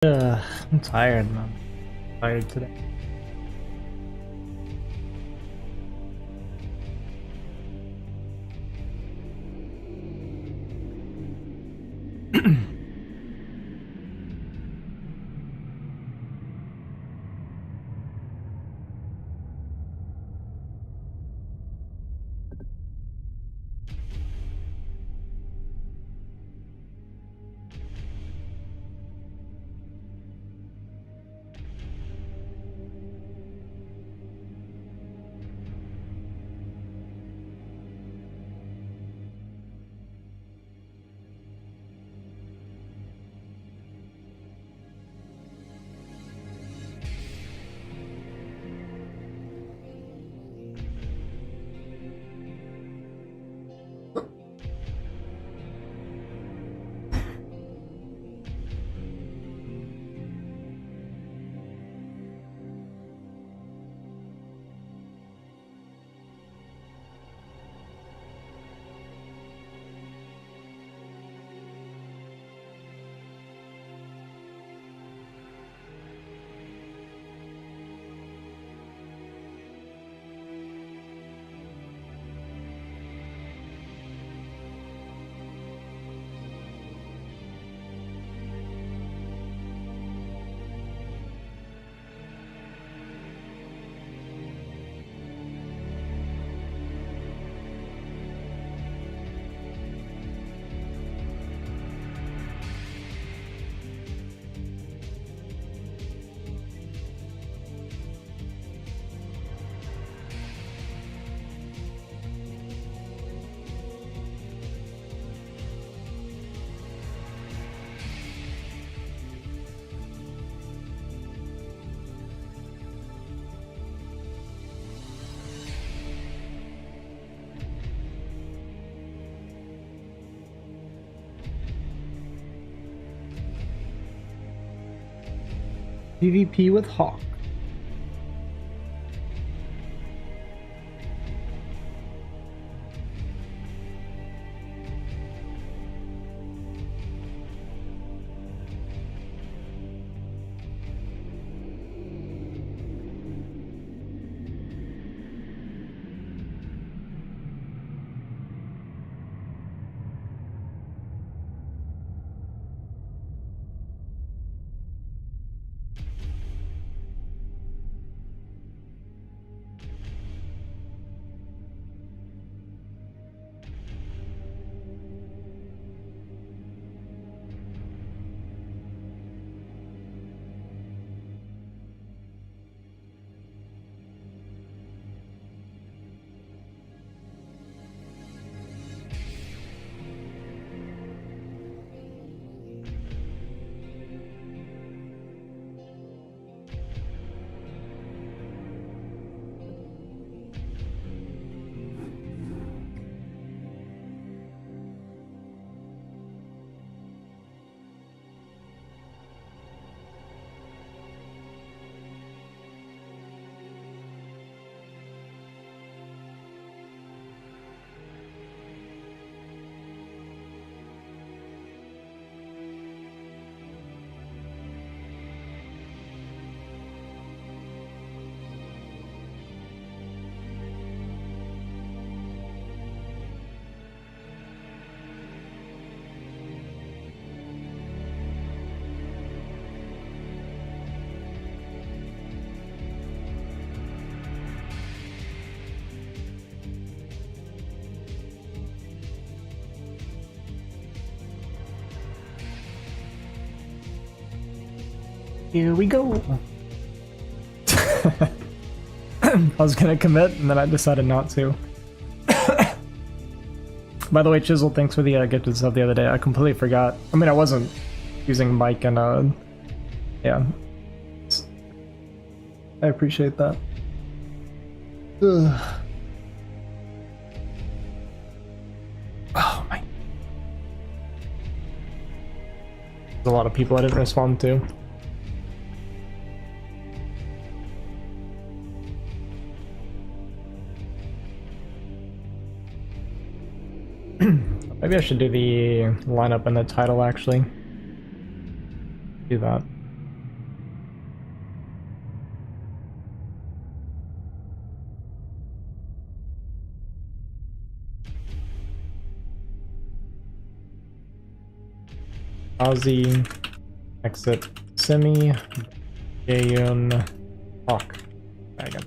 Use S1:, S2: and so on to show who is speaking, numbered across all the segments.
S1: I'm tired, man. Tired today. PvP with Hawk. Here we go. I was gonna commit and then I decided not to. By the way, Chisel, thanks for the gifted sub the other day. I completely forgot. I mean, I wasn't using mic and yeah. I appreciate that. Ugh. Oh my. There's a lot of people I didn't respond to. Maybe I should do the lineup and the title, actually. Do that. Azhi, exit Semih, Jaeyun, Hawk. Dragon.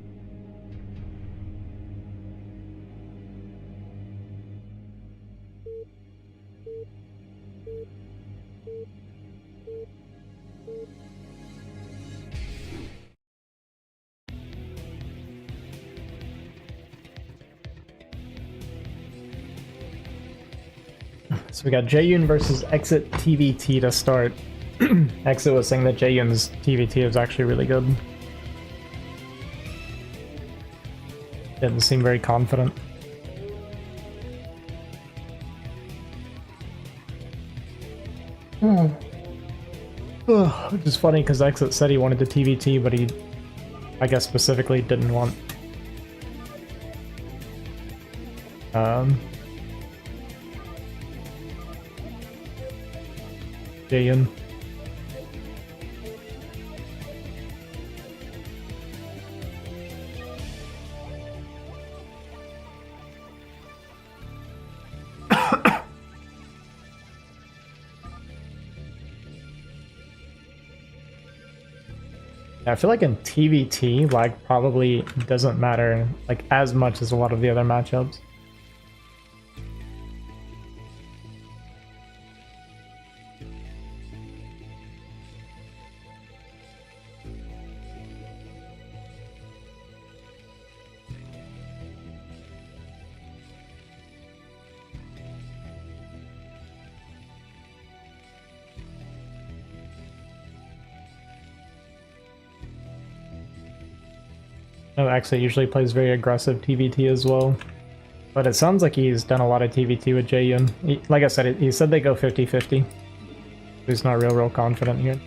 S1: So we got Jaeyun versus Exit TVT to start. Exit was saying that Jaeyun's TVT is actually really good. Didn't seem very confident. Which is funny because Exit said he wanted the TVT, but he, I guess, specifically didn't want Jaeyun. I feel like in TVT, lag probably doesn't matter like as much as a lot of the other matchups. No, actually, usually plays very aggressive TVT as well. But it sounds like he's done a lot of TVT with Jaeyun. Like I said, he said they go 50-50. He's not real confident here.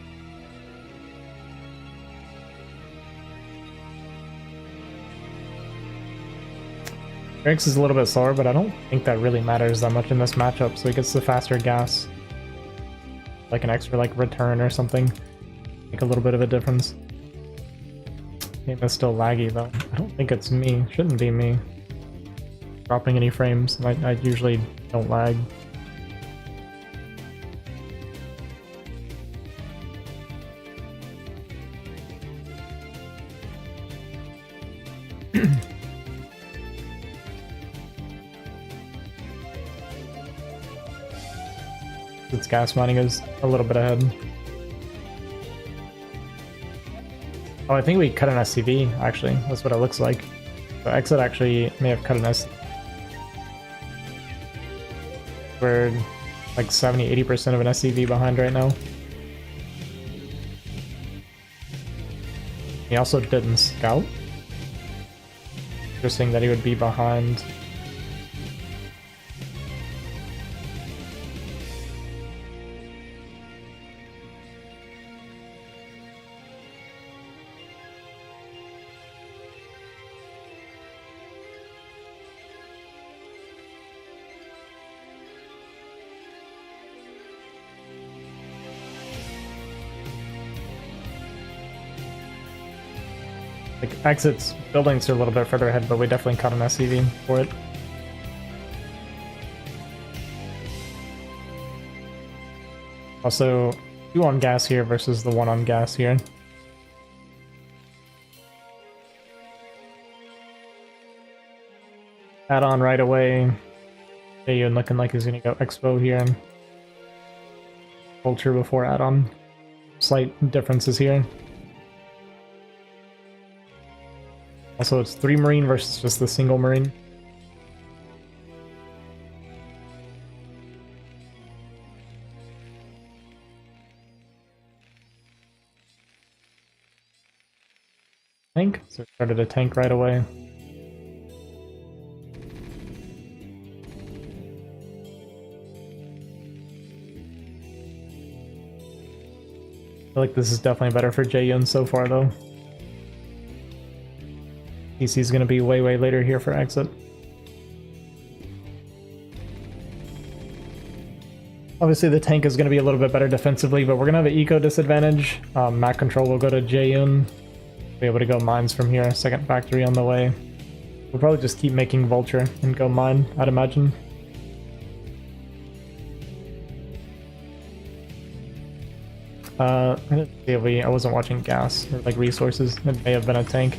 S1: Eric's is a little bit slower, but I don't think that really matters that much in this matchup, so he gets the faster gas. Like an extra like return or something. Make a little bit of a difference. Game is still laggy though. I don't think it's me. Shouldn't be me. Dropping any frames. I usually don't lag. Its gas mining is a little bit ahead. Oh, I think we cut an SCV, actually. That's what it looks like. So Exit actually may have cut an SCV. We're like 70-80% of an SCV behind right now. He also didn't scout. Interesting that he would be behind. Like, Exit's buildings are a little bit further ahead, but we definitely caught an SCV for it. Also, 2 on gas here versus the 1 on gas here. Add on right away. Jaeyun looking like he's gonna go Expo here. Vulture before add-on. Slight differences here. Also, it's 3 Marine versus just the single Marine. Tank? So we started a tank right away. I feel like this is definitely better for Jaeyun so far, though. PC is going to be way later here for Exit. Obviously the tank is going to be a little bit better defensively, but we're going to have an eco disadvantage. Map control will go to Jaeyun. Be able to go mines from here. Second factory on the way. We'll probably just keep making Vulture and go mine, I'd imagine. I didn't see if I wasn't watching gas or like resources. It may have been a tank.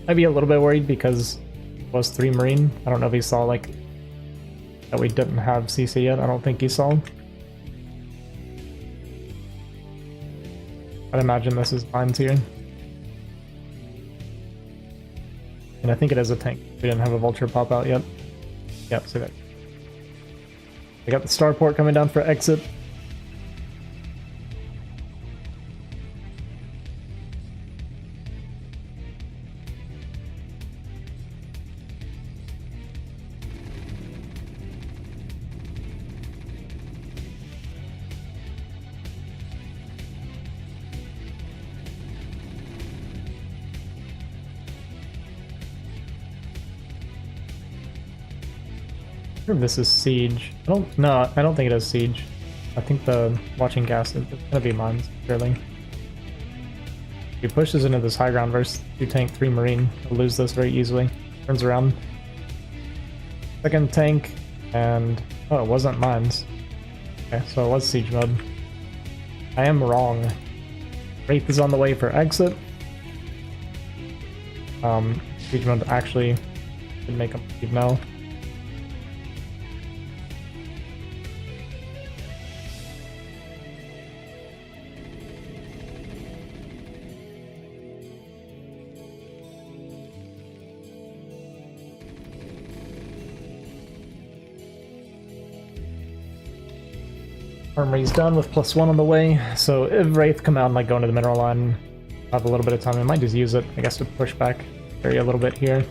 S1: I'd be a little bit worried because it was 3 Marine. I don't know if he saw like that we didn't have CC yet. I don't think he saw. I'd imagine this is mines here. And I think it is a tank. We didn't have a vulture pop out yet. Yep, see that. We got the starport coming down for exit. I wonder if this is siege. I don't think it is siege. I think the watching gas is gonna be mines, surely. If he pushes into this high ground versus 2 tank, 3 marine, he'll lose this very easily. Turns around. Second tank, and oh, it wasn't mines. Okay, so it was siege mode. I am wrong. Wraith is on the way for exit. Siege mode actually did make him leave now. Armory's done with +1 on the way, so if Wraith come out and like go into the mineral line, I'll have a little bit of time. I might just use it, I guess, to push back area a little bit here.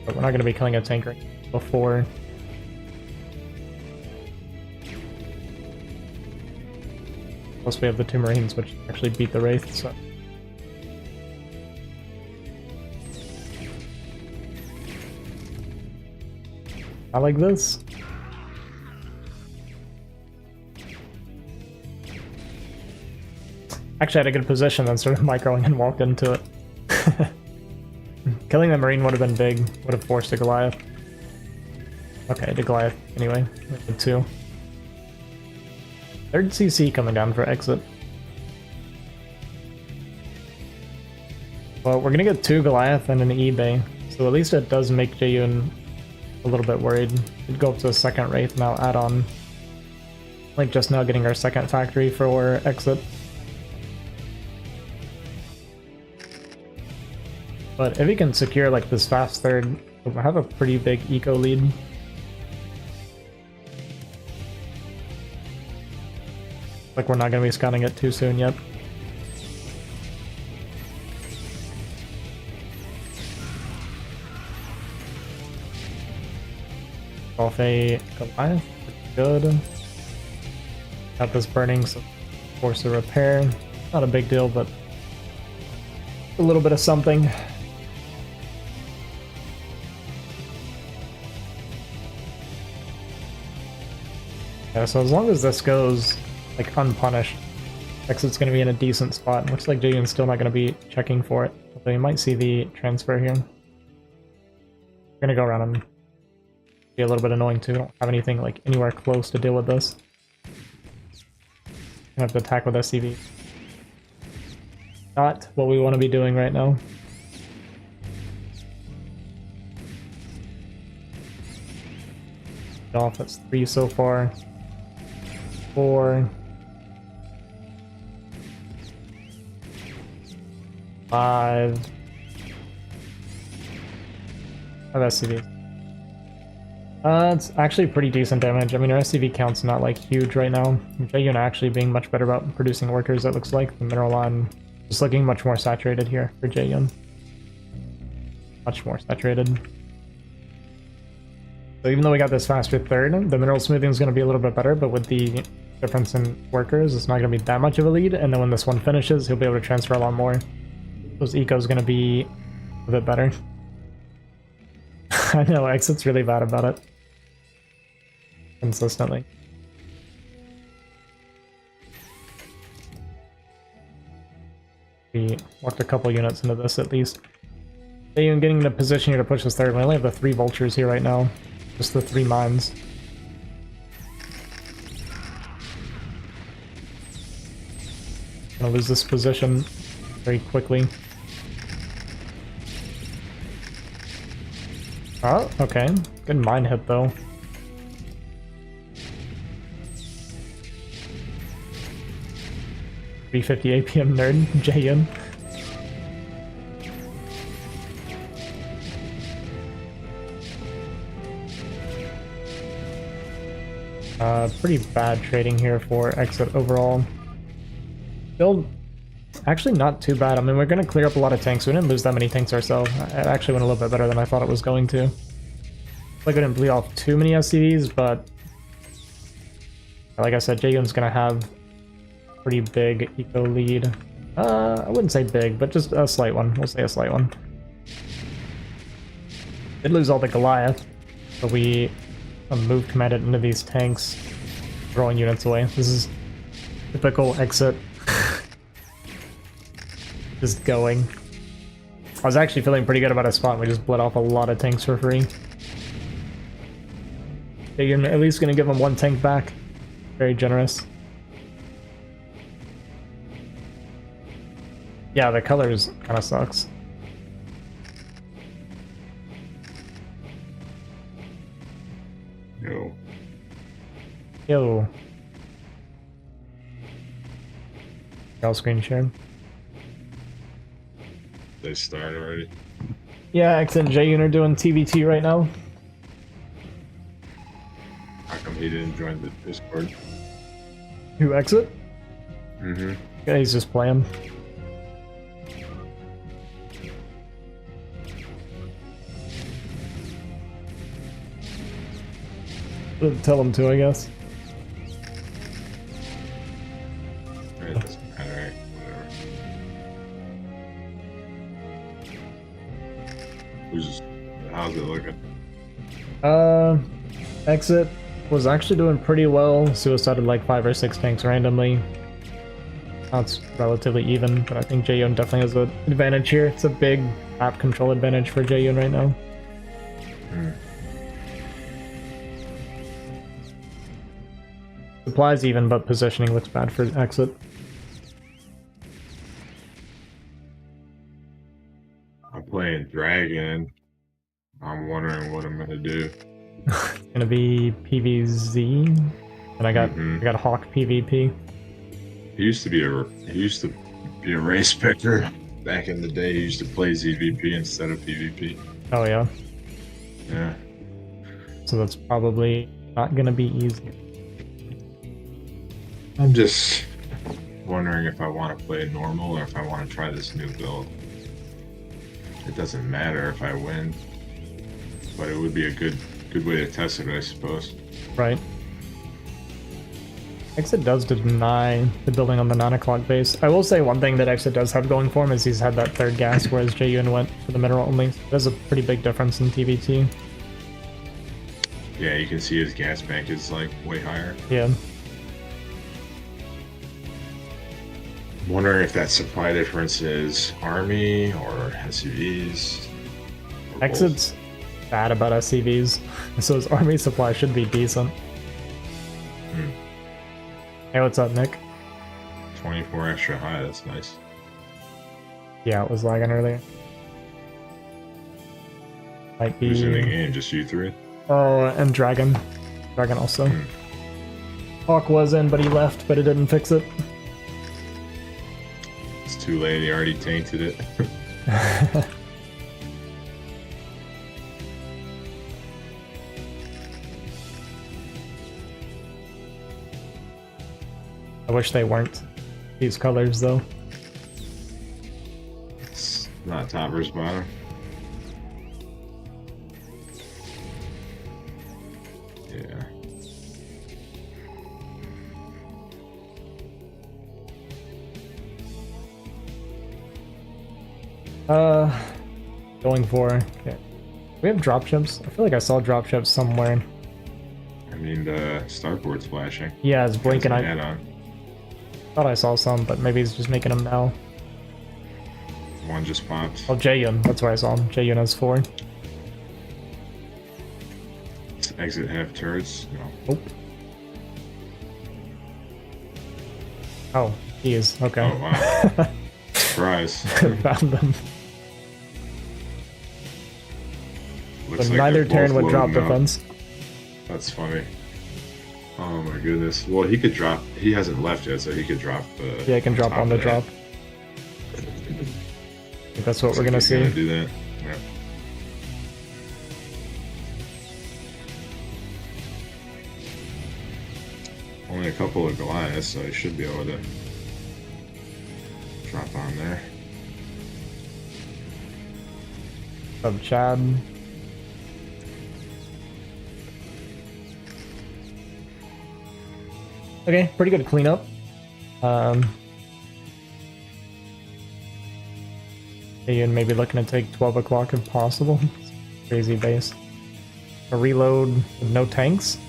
S1: But we're not going to be killing a tanker before. Plus we have the 2 Marines, which actually beat the Wraith, so... I like this. Actually, I had a good position, then started microing and walked into it. Killing the Marine would have been big, would have forced a Goliath. Okay, the Goliath anyway. 2. Third CC coming down for exit. Well, we're gonna get 2 Goliath and an eBay, so at least it does make Jaeyun a little bit worried. We'd go up to a second Wraith now, add on. Like just now getting our second factory for exit. But if he can secure like this fast third, we'll have a pretty big eco lead. Like we're not going to be scouting it too soon yet. Off a Goliath, good. Got this burning, so force a repair. Not a big deal, but a little bit of something. Yeah, so as long as this goes like unpunished, exit's going to be in a decent spot. Looks like Jaeyun's still not going to be checking for it, although you might see the transfer here. We're going to go around and be a little bit annoying too. Don't have anything like anywhere close to deal with this. Gonna have to attack with SCV. Not what we want to be doing right now. Off, that's 3 so far. 4. 5. 5 SCVs. It's actually pretty decent damage. I mean, our SCV count's not like huge right now. Jaeyun actually being much better about producing workers, it looks like. The mineral line just looking much more saturated here for Jaeyun. Much more saturated. So even though we got this faster third, the mineral smoothing is going to be a little bit better, but with the difference in workers, it's not going to be that much of a lead. And then when this one finishes, he'll be able to transfer a lot more. Those eco's going to be a bit better. I know, Exit's really bad about it. Consistently. We walked a couple units into this at least. Even getting in a position here to push this third. We only have the 3 vultures here right now. Just the 3 mines. Gonna lose this position very quickly. Oh, okay. Good mine hit though. $350 APM nerd, Jaeyun. Pretty bad trading here for exit overall. Build actually not too bad. I mean, we're gonna clear up a lot of tanks. We didn't lose that many tanks ourselves. It actually went a little bit better than I thought it was going to. Like, I didn't bleed off too many SCVs, but like I said, Jaeyun's gonna have pretty big eco lead. I wouldn't say big, but just a slight one. We'll say a slight one. Did lose all the Goliath, but we move commanded into these tanks, throwing units away. This is typical exit. Just going. I was actually feeling pretty good about a spot. We just bled off a lot of tanks for free. You're at least gonna give him one tank back. Very generous. Yeah, the colors kind of sucks.
S2: Yo.
S1: Yo. Y'all screen share.
S2: They start already.
S1: Yeah, X and Jaeyun are doing TVT right now.
S2: How come he didn't join the Discord?
S1: Who, exit?
S2: Mm-hmm.
S1: Yeah, he's just playing. Tell him to, I guess.
S2: It doesn't matter, whatever. How's it looking?
S1: Exit was actually doing pretty well. Suicided like 5 or 6 tanks randomly. That's relatively even, but I think Jaeyun definitely has an advantage here. It's a big map control advantage for Jaeyun right now. Supplies even, but positioning looks bad for exit.
S2: I'm playing Dragon. I'm wondering what I'm gonna do.
S1: It's gonna be PVZ, and I got Hawk PvP.
S2: He used to be a race picker back in the day. He used to play ZVP instead of PvP.
S1: Oh yeah.
S2: Yeah.
S1: So that's probably not gonna be easy.
S2: I'm just wondering if I want to play normal or if I want to try this new build. It doesn't matter if I win, but it would be a good way to test it, I suppose.
S1: Right. Exit does deny the building on the 9 o'clock base. I will say one thing that Exit does have going for him is he's had that third gas, whereas Jaeyun went for the mineral only. There's a pretty big difference in TVT.
S2: Yeah, you can see his gas bank is like way higher.
S1: Yeah.
S2: I'm wondering if that supply difference is army or SUVs. Or
S1: Exit's bad about SCVs, so his army supply should be decent. Hey, what's up, Nick?
S2: 24 extra high, that's nice.
S1: Yeah, it was lagging earlier. Might be...
S2: Who's in the game? Just you three?
S1: Oh, and Dragon. Dragon also. Hawk was in, but he left, but it didn't fix it.
S2: It's too late, he already tainted it.
S1: I wish they weren't these colors, though.
S2: It's not top versus bottom. Yeah.
S1: Going for... Okay. We have dropships? I feel like I saw dropships somewhere.
S2: I mean, the starboard's flashing.
S1: Yeah, it's blinking. I
S2: on.
S1: thought I saw some, but maybe he's just making them now.
S2: One just popped.
S1: Oh, Jaeyun. That's where I saw him. Jaeyun has 4.
S2: Exit half turrets. No.
S1: Nope. Oh, He is. Okay.
S2: Oh, wow. Surprise.
S1: Found them.
S2: Looks
S1: So
S2: like
S1: neither
S2: they're
S1: Terran
S2: both
S1: would drop
S2: loading up.
S1: Defense.
S2: That's funny. Oh my goodness. Well, he could drop. He hasn't left yet, so he could drop the.
S1: Yeah, I can drop
S2: top
S1: on the
S2: of that.
S1: drop. I think that's what
S2: Looks
S1: we're
S2: like
S1: gonna
S2: he's
S1: see.
S2: Gonna do that. Yeah. Only a couple of Goliaths, so he should be able to drop on there.
S1: Of Chad. Okay, pretty good cleanup. Jaeyun maybe looking to take 12 o'clock if possible. Crazy base. A reload with no tanks.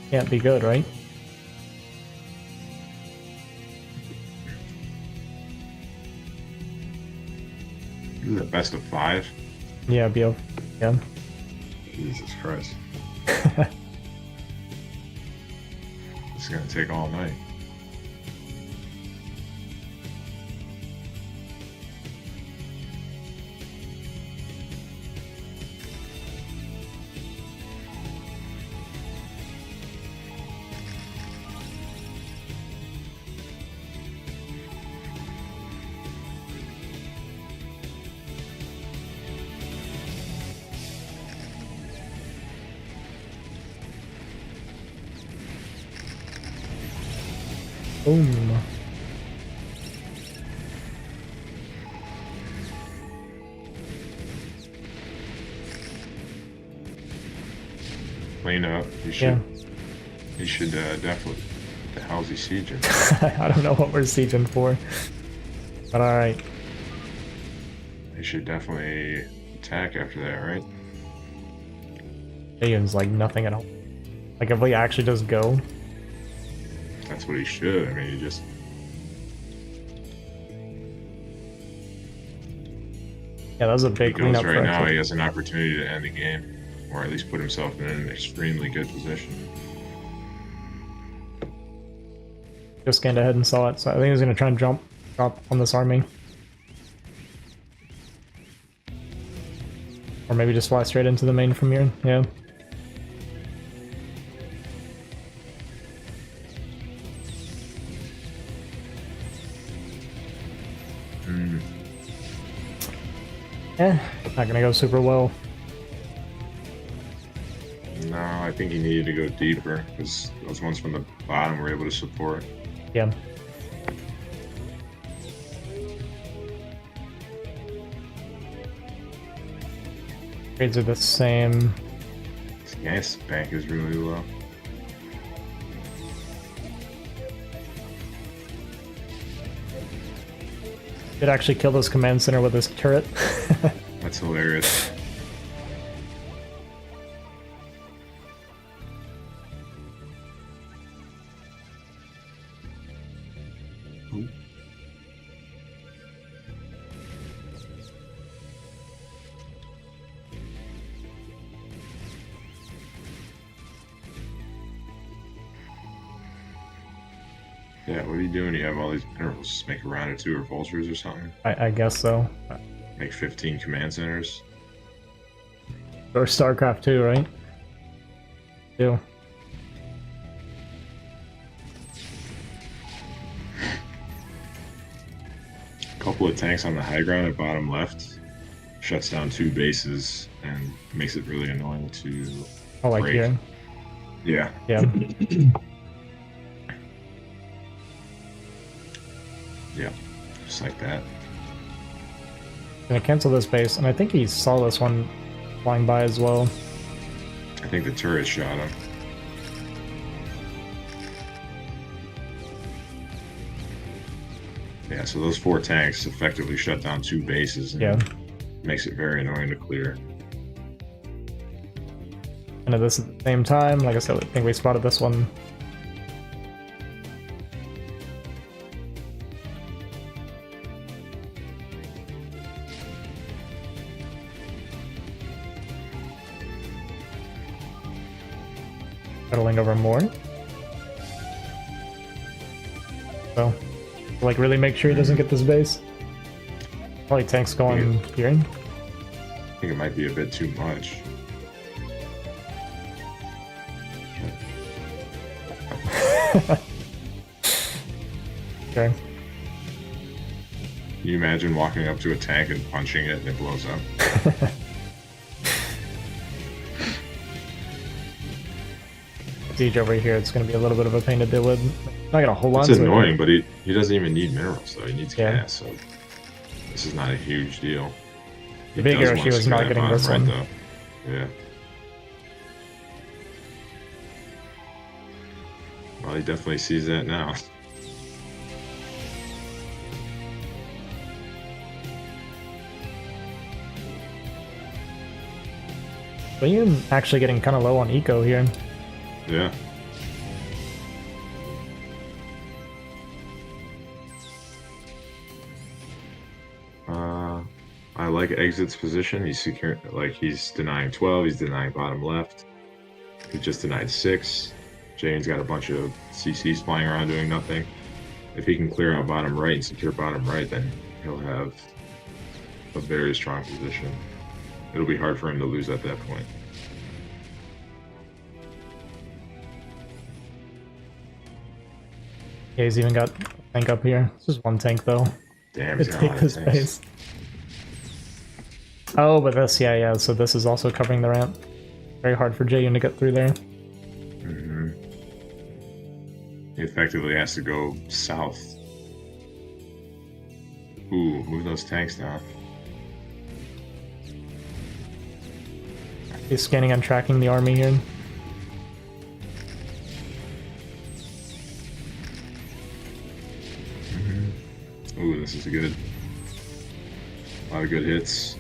S1: Can't be good, right?
S2: This is the best of 5.
S1: Yeah, yeah.
S2: Jesus Christ. It's gonna take all night.
S1: Boom.
S2: Clean up. He should.
S1: Yeah.
S2: He should definitely. The hell's he sieging?
S1: I don't know what we're sieging for. But alright.
S2: He should definitely attack after that, right?
S1: Jaeyun's like nothing at all. Like if we actually just go.
S2: That's what he should. I mean, he just.
S1: Yeah, that was a
S2: He
S1: big
S2: goes
S1: cleanup
S2: right
S1: for
S2: now.
S1: us.
S2: He has an opportunity to end the game, or at least put himself in an extremely good position.
S1: Just scanned ahead and saw it, so I think he's gonna try and drop on this army. Or maybe just fly straight into the main from here. Yeah.
S2: Hmm.
S1: Not gonna go super well.
S2: No, I think he needed to go deeper because those ones from the bottom were able to support.
S1: Yeah. Grades are the same.
S2: His gas bank is really low.
S1: Did actually kill this command center with his turret.
S2: That's hilarious. Ooh. Yeah, what are you doing? You have all these minerals. Just make a round or 2 or vultures or something.
S1: I guess so.
S2: Make 15 command centers.
S1: Or StarCraft 2, right? Do.
S2: A couple of tanks on the high ground at bottom left. Shuts down 2 bases and makes it really annoying to
S1: Oh, like
S2: break.
S1: here.
S2: Yeah.
S1: Yeah.
S2: Yeah. Just like that.
S1: Gonna cancel this base, and I think he saw this one flying by as well.
S2: I think the turret shot him. Yeah, so those 4 tanks effectively shut down 2 bases and
S1: Yeah.
S2: makes it very annoying to clear.
S1: And at this at the same time, like I said, I think we spotted this one. Settling over more. So, like, really make sure he doesn't get this base. Probably tanks going here.
S2: I think it might be a bit too much.
S1: Okay.
S2: Can you imagine walking up to a tank and punching it and it blows up?
S1: Siege over here, it's going to be a little bit of a pain to deal with. Not going to hold on
S2: It's
S1: to it.
S2: annoying, but he doesn't even need minerals, though. He needs
S1: Yeah.
S2: gas, so this is not a huge deal. He
S1: Big
S2: does
S1: Hiroshi
S2: want to
S1: was
S2: secure
S1: not
S2: that
S1: getting
S2: bottom
S1: this
S2: right,
S1: one.
S2: though. Yeah. Well, he definitely sees that now.
S1: But you're actually getting kind of low on eco here.
S2: Yeah. I like Exit's position. He's secure, like he's denying 12. He's denying bottom left. He just denied 6. Jaeyun's got a bunch of CCs flying around doing nothing. If he can clear out bottom right and secure bottom right, then he'll have a very strong position. It'll be hard for him to lose at that point.
S1: Yeah, he's even got a tank up here. It's just one tank though.
S2: Damn,
S1: To
S2: he's got a
S1: take
S2: lot of
S1: this
S2: tanks.
S1: base. Oh, but this, yeah, so this is also covering the ramp. Very hard for Jaeyun to get through there.
S2: Mm-hmm. He effectively has to go south. Ooh, move those tanks down.
S1: He's scanning and tracking the army here.
S2: Ooh, this is good. A lot of good hits.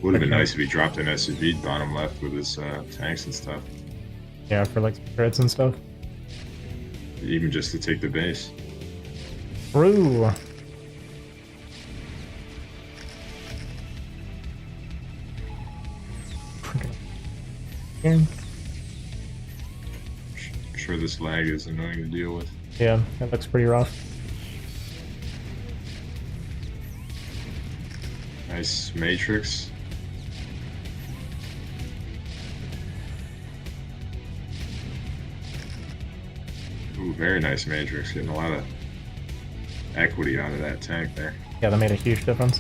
S2: Would have been nice if he dropped an SUV bottom left with his tanks and stuff.
S1: Yeah, for like turrets and stuff.
S2: Even just to take the base.
S1: Through.
S2: I'm sure this lag is annoying to deal with.
S1: Yeah, that looks pretty rough.
S2: Nice matrix. Ooh, very nice matrix. Getting a lot of equity out of that tank there.
S1: Yeah, that made a huge difference.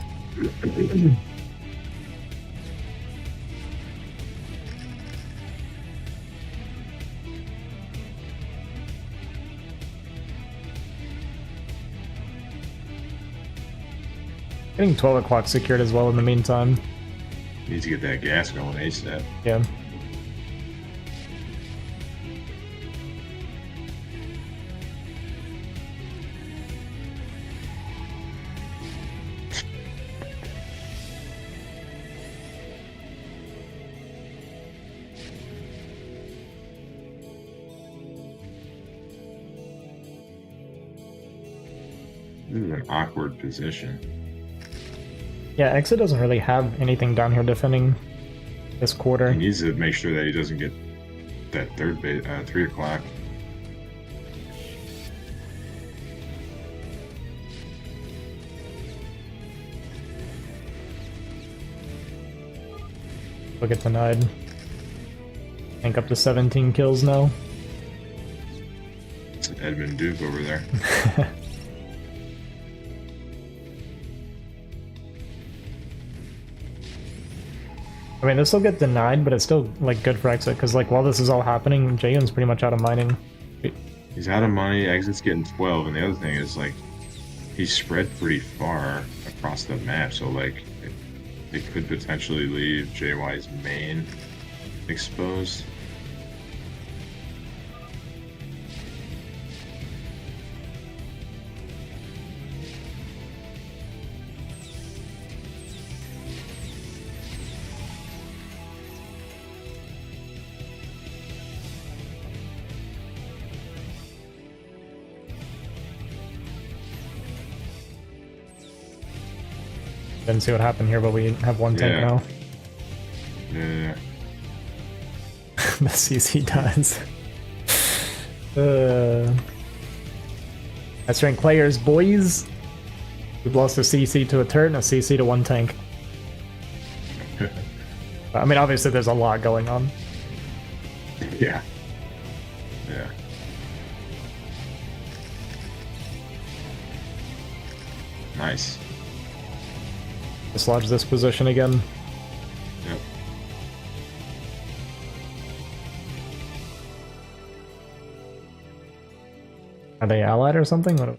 S1: Getting 12 o'clock secured as well in the meantime.
S2: Need to get that gas going ASAP.
S1: Yeah.
S2: This is an awkward position.
S1: Yeah, Exit doesn't really have anything down here defending this quarter.
S2: He needs to make sure that he doesn't get that third base, 3 o'clock.
S1: We'll get denied. I think up to 17 kills now.
S2: It's Edmund Duke over there.
S1: I mean, this will get denied, but it's still like good for Exit because like while this is all happening, Jaeyun's pretty much out of mining.
S2: He's out of money. Exit's getting 12, and the other thing is like he's spread pretty far across the map, so like it could potentially leave JY's main exposed.
S1: Didn't see what happened here, but we have one tank now.
S2: Yeah.
S1: The CC dies. S-rank players, boys. We've lost a CC to a turret and a CC to one tank. I mean, obviously there's a lot going on.
S2: Yeah. Yeah. Nice.
S1: Dislodge this position again.
S2: Yep.
S1: Are they allied or something? What?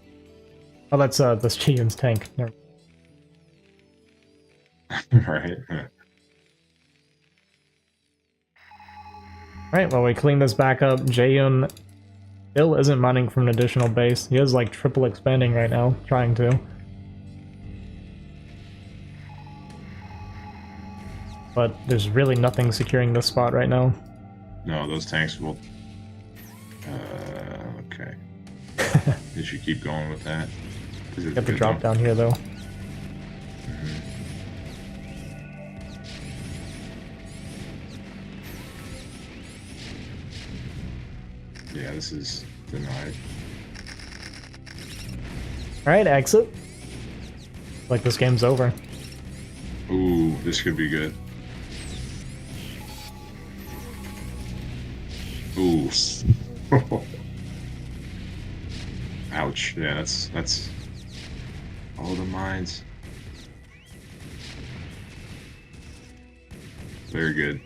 S1: Oh, that's Jaeyun's tank. Never.
S2: Right.
S1: Alright, well, we clean this back up. Jaeyun still isn't mining from an additional base. He is like triple expanding right now, trying to. But there's really nothing securing this spot right now.
S2: No, those tanks will... okay. They should keep going with that.
S1: Get the drop down here, though.
S2: Yeah, this is denied.
S1: Alright, exit. Like this game's over.
S2: Ooh, this could be good. Ooh. Ouch. Yeah, that's all the mines. Very good.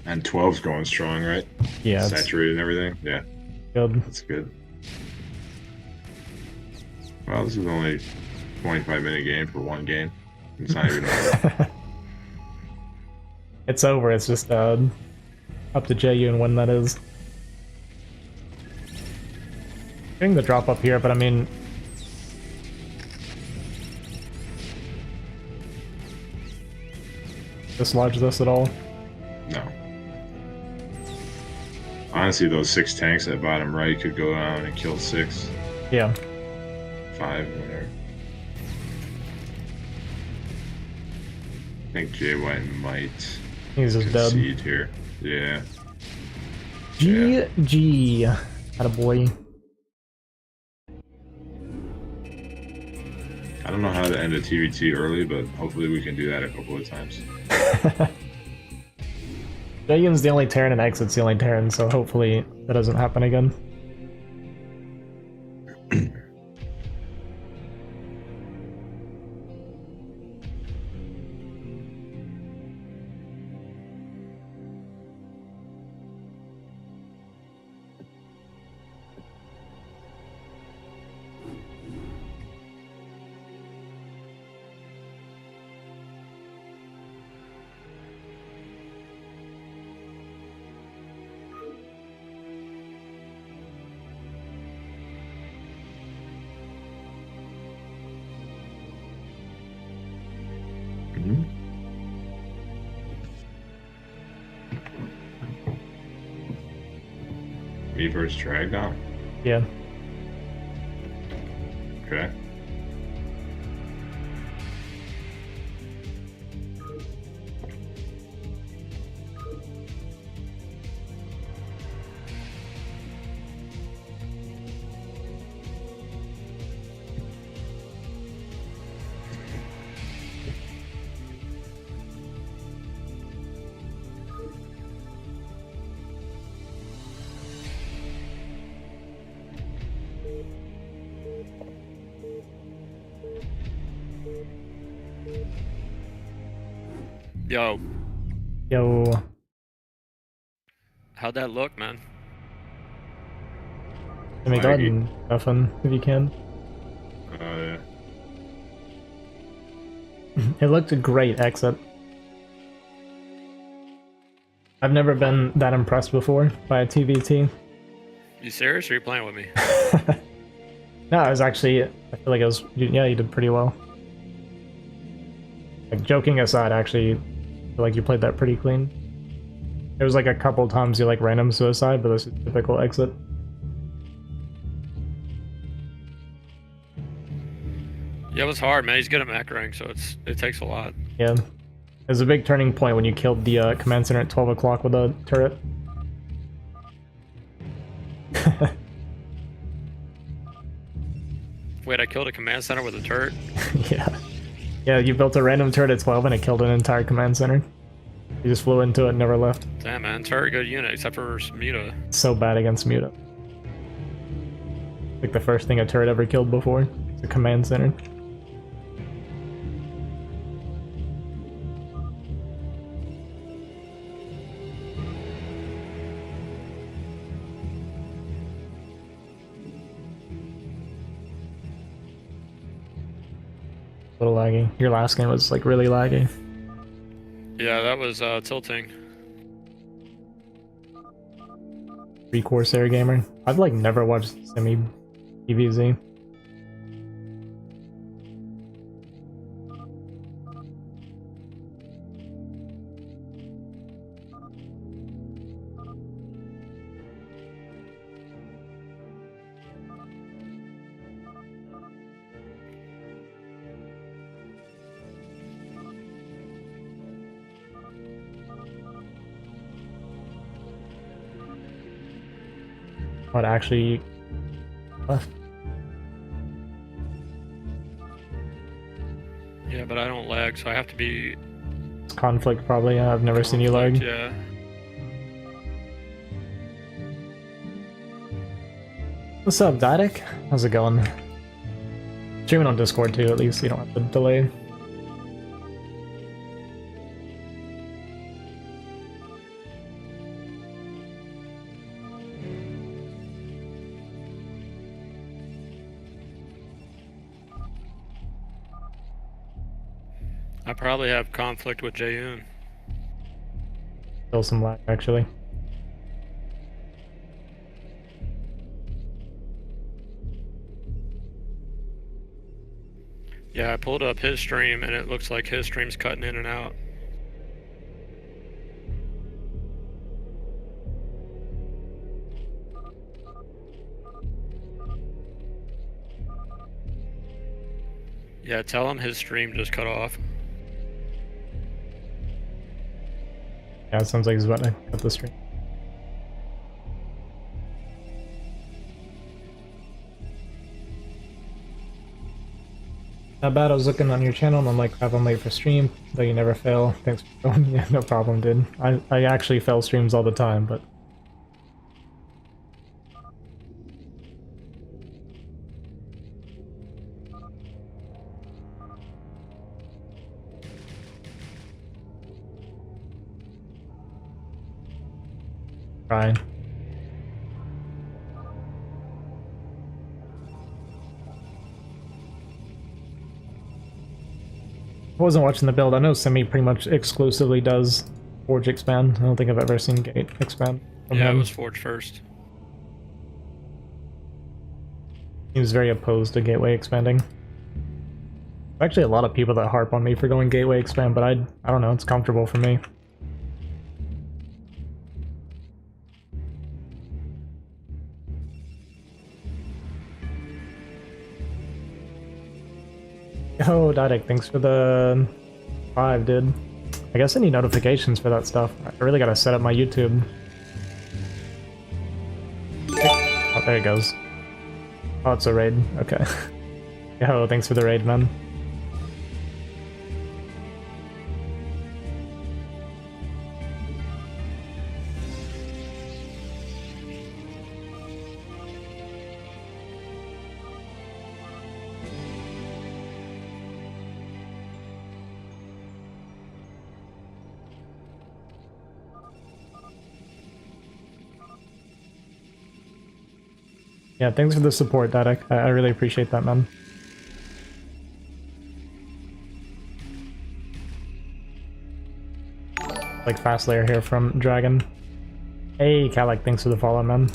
S2: And 12's going strong, right?
S1: Yeah.
S2: Saturated and everything? Yeah.
S1: Good.
S2: That's good. Well, this is only a 25-minute game for one game. It's not even over.
S1: It's over, it's just up to Jaeyun when that is. Getting the drop up here, but I mean... dislodge this at all?
S2: No. Honestly, those 6 tanks at bottom right could go down and kill 6.
S1: Yeah.
S2: 5, whatever. I think Jaeyun might
S1: He's just
S2: concede
S1: dead.
S2: here. Yeah.
S1: GG. Attaboy.
S2: I don't know how to end a TVT early, but hopefully we can do that a couple of times.
S1: Jaeyun's the only Terran and Exit's the only Terran, so hopefully that doesn't happen again.
S2: Me versus Dragdown?
S1: Yeah.
S2: Okay.
S3: Yo,
S1: Yo.
S3: how'd that look, man?
S1: Let me go ahead and nothing if you can.
S2: Yeah.
S1: It looked great, Exit. I've never been that impressed before by a TVT.
S3: You serious or are you playing with me?
S1: No, I was actually, I feel like it was, yeah, you did pretty well. Like, joking aside, actually, I feel like you played that pretty clean. There was like a couple times you like random suicide, but this is typical Exit.
S3: Yeah, it was hard, man. He's good at macroing, so it takes a lot.
S1: Yeah. There's a big turning point when you killed the command center at 12 o'clock with a turret.
S3: Wait, I killed a command center with a turret?
S1: Yeah. Yeah, you built a random turret at 12 and it killed an entire command center. You just flew into it and never left.
S3: Damn, man. Turret good unit, except for Muta.
S1: So bad against Muta. Like the first thing a turret ever killed before. It's a command center. A little laggy. Your last game was like really laggy.
S3: Yeah, that was tilting.
S1: Free Corsair gamer. I've like never watched Semih EVZ. What actually left?
S3: Yeah, but I don't lag, so I have to be...
S1: It's conflict probably. Yeah, I've never seen you lag.
S3: Yeah.
S1: What's up, Didac? How's it going? Streaming on Discord too, at least you don't have to delay.
S3: I probably have conflict with Jaeyun.
S1: Still some lag, actually.
S3: Yeah, I pulled up his stream, and it looks like his stream's cutting in and out. Yeah, tell him his stream just cut off.
S1: Yeah, it sounds like he's about to cut the stream. Not bad. I was looking on your channel and I'm like, crap, I'm late for stream, though you never fail. Thanks for going. Yeah, no problem, dude. I actually fail streams all the time, but... Trying. I wasn't watching the build. I know Semih pretty much exclusively does Forge expand. I don't think I've ever seen Gate expand from
S3: Yeah,
S1: him.
S3: it was Forge first.
S1: He was very opposed to Gateway expanding. Actually, a lot of people that harp on me for going Gateway expand, but I don't know, it's comfortable for me. Yo, Didac, thanks for the 5, dude. I guess I need notifications for that stuff. I really gotta set up my YouTube. Oh, there it goes. Oh, it's a raid. Okay. Yo, thanks for the raid, man. Yeah, thanks for the support, Didac. I really appreciate that, man. Like fast layer here from Dragon. Hey, Kalak, thanks for the follow, man.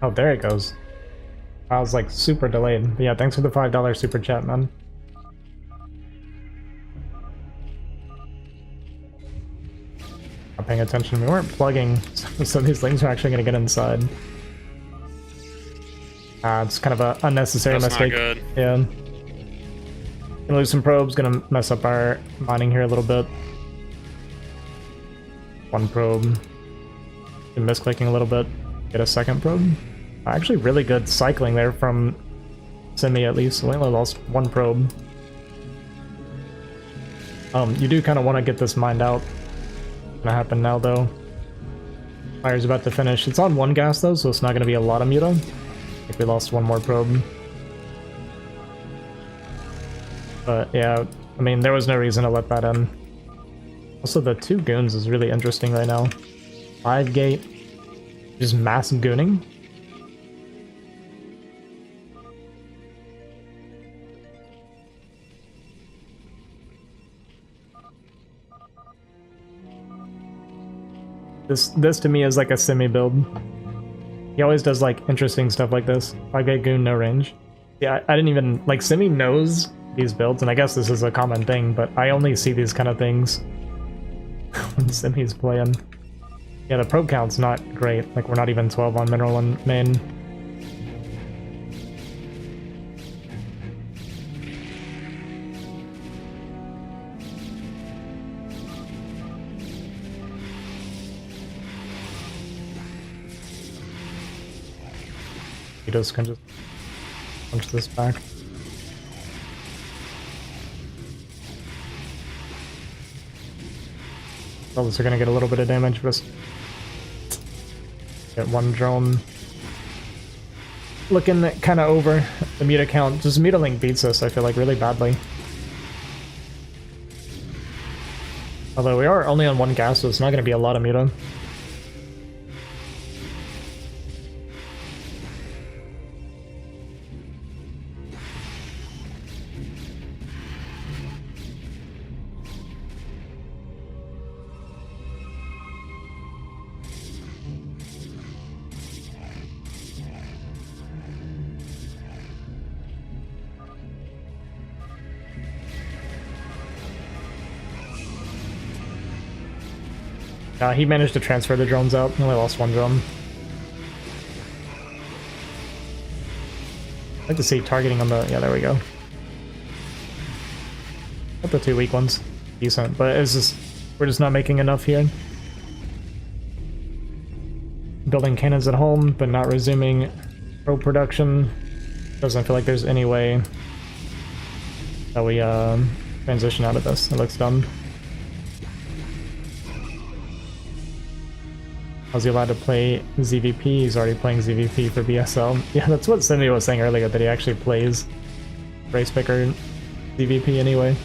S1: Oh, there it goes. I was like super delayed. But yeah, thanks for the $5 super chat, man. Not paying attention. We weren't plugging, so these things are actually going to get inside. It's kind of an unnecessary
S3: That's
S1: mistake.
S3: not good.
S1: Yeah. Gonna lose some probes, gonna mess up our mining here a little bit. One probe. Been misclicking a little bit. Get a second probe. Actually really good cycling there from Semih at least. We only lost one probe. You do kind of want to get this mined out. Gonna happen now though. Fire's about to finish. It's on one gas though, so it's not gonna be a lot of muta. I think we lost one more probe. But yeah, I mean, there was no reason to let that in. Also, the 2 goons is really interesting right now. 5 gate, just mass gooning. This to me is like a Semih build. He always does like interesting stuff like this. 5 gate goon, no range. Yeah, I didn't even like Semih knows these builds, and I guess this is a common thing, but I only see these kind of things when Semih's playing. Yeah, the probe count's not great. Like, we're not even 12 on mineral and main. He just can just punch this back. Those are gonna get a little bit of damage, but get one drone. Looking kind of over the muta count. Just Mutalink beats us, I feel like, really badly. Although we are only on one gas, so it's not gonna be a lot of muta. He managed to transfer the drones out. He only lost one drone. I'd like to see targeting on the... Yeah, there we go. Not the 2 weak ones. Decent, but it's just... We're just not making enough here. Building cannons at home, but not resuming probe production. Doesn't feel like there's any way that we transition out of this. It looks dumb. How's he allowed to play ZVP? He's already playing ZVP for BSL. Yeah, that's what Semih was saying earlier, that he actually plays Race Picker ZVP anyway.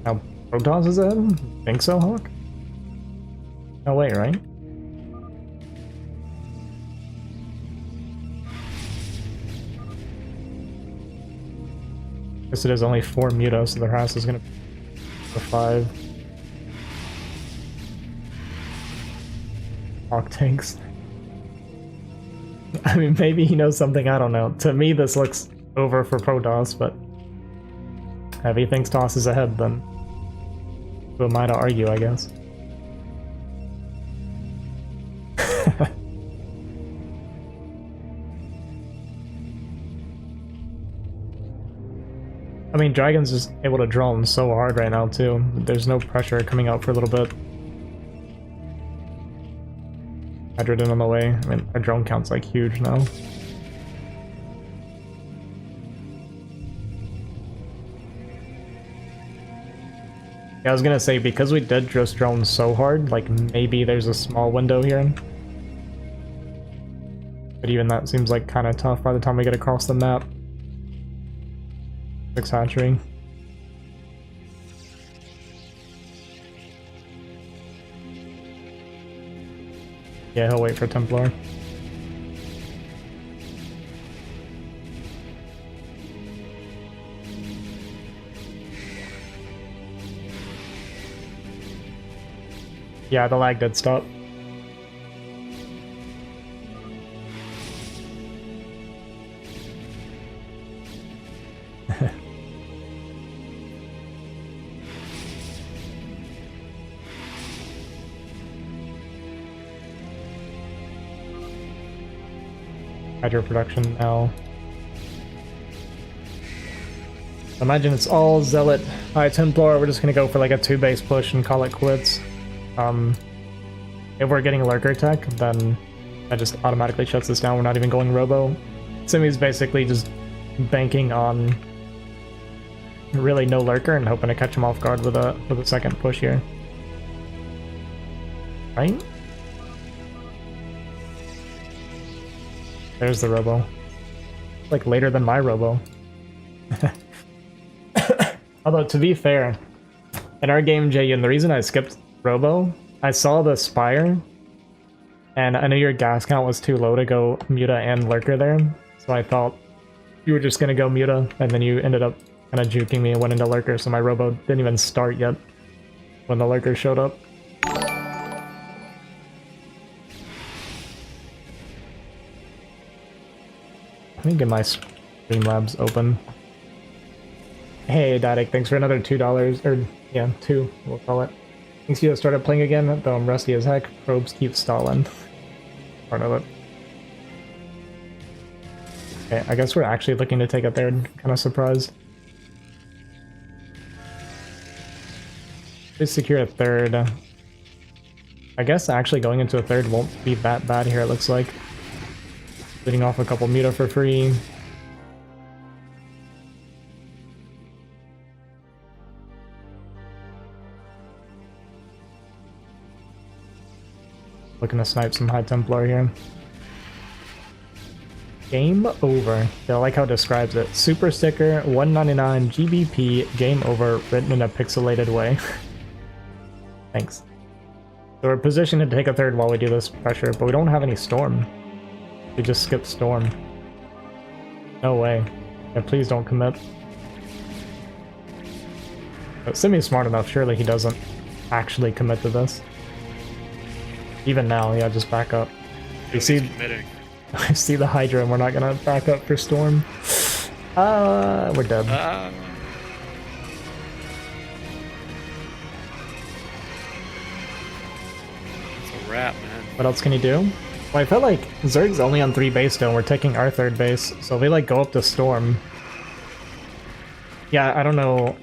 S1: Now, Protoss is ahead? Think so, Hawk? No way, right? Guess it is only 4 muta, so their house is gonna be for 5. Hawk tanks. I mean, maybe he knows something, I don't know. To me, this looks over for Protoss, but if he thinks Toss is ahead, then who am I to argue, I guess? I mean, Dragon's just able to drone so hard right now, too. There's no pressure coming out for a little bit. Hydrogen on the way. I mean, our drone count's like huge now. Yeah, I was gonna say, because we did just drone so hard, like, maybe there's a small window here. But even that seems like kind of tough by the time we get across the map. 6 hatchery. Yeah, he'll wait for Templar. Yeah, the lag did stop. Hydro production now. Imagine it's all Zealot High Templar. We're just gonna go for like a 2-base push and call it quits. If we're getting Lurker tech, then that just automatically shuts us down. We're not even going Robo. Semih's basically just banking on really no Lurker and hoping to catch him off guard with a second push here. Right? There's the Robo. Like later than my Robo. Although to be fair, in our game Jaeyun, the reason I skipped Robo, I saw the Spire, and I knew your gas count was too low to go Muta and Lurker there, so I thought you were just gonna go Muta, and then you ended up kind of juking me and went into Lurker, so my Robo didn't even start yet when the Lurker showed up. Let me get my Streamlabs open. Hey, Dadik, thanks for another $2, or yeah, 2, we'll call it. Thanks you started playing again, though I'm rusty as heck. Probes keep stalling. Part of it. Okay, I guess we're actually looking to take a third. Kind of surprised. Please secure a third. I guess actually going into a third won't be that bad here, it looks like. Leading off a couple Muta for free. Looking to snipe some High Templar here. Game over. I like how it describes it. Super sticker, 199 GBP, game over, written in a pixelated way. Thanks. So we're positioned to take a third while we do this pressure, but we don't have any Storm. We just skipped Storm. No way. Yeah, please don't commit. But Semih's smart enough, surely he doesn't actually commit to this. Even now, yeah, just back up. You see, I see the Hydra and we're not gonna back up for Storm. We're dead.
S3: It's a wrap, man.
S1: What else can he do? Well, I felt like Zerg's only on 3 base still, and we're taking our 3rd base, so if we like go up to Storm... Yeah, I don't know.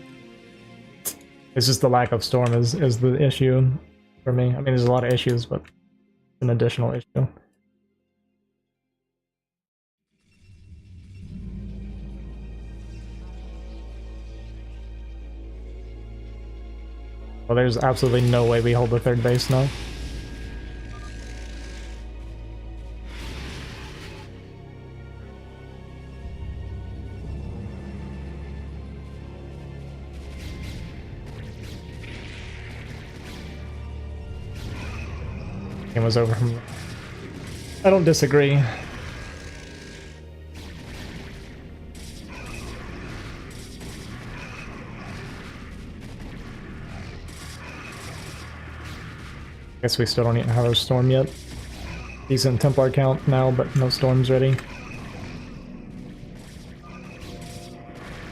S1: It's just the lack of Storm is the issue for me. I mean, there's a lot of issues, but it's an additional issue. Well, there's absolutely no way we hold the 3rd base now. Game was over from... I don't disagree. Guess we still don't even have our Storm yet. Decent Templar count now, but no Storms ready.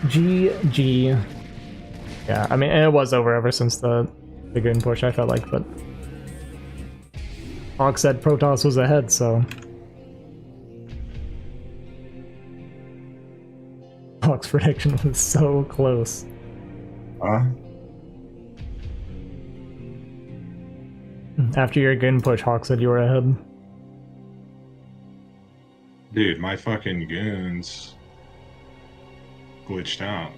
S1: GG. Yeah, I mean, it was over ever since the Goon push, I felt like, but... Hawk said Protoss was ahead, so... Hawk's prediction was so close. After your Goon push, Hawk said you were ahead.
S2: Dude, my fucking goons glitched out.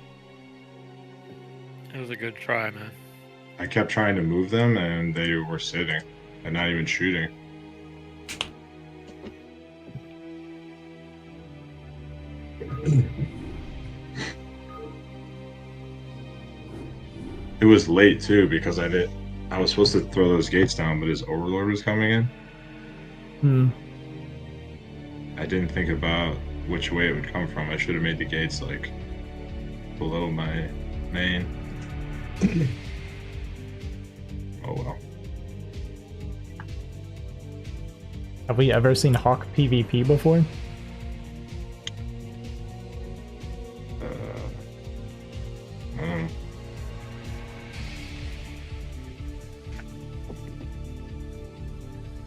S3: It was a good try, man.
S2: I kept trying to move them and they were sitting and not even shooting. It was late too because I was supposed to throw those gates down, but his overlord was coming in.
S1: Hmm.
S2: I didn't think about which way it would come from. I should have made the gates like below my main. Oh well.
S1: Have we ever seen Hawk PvP before?
S2: Um,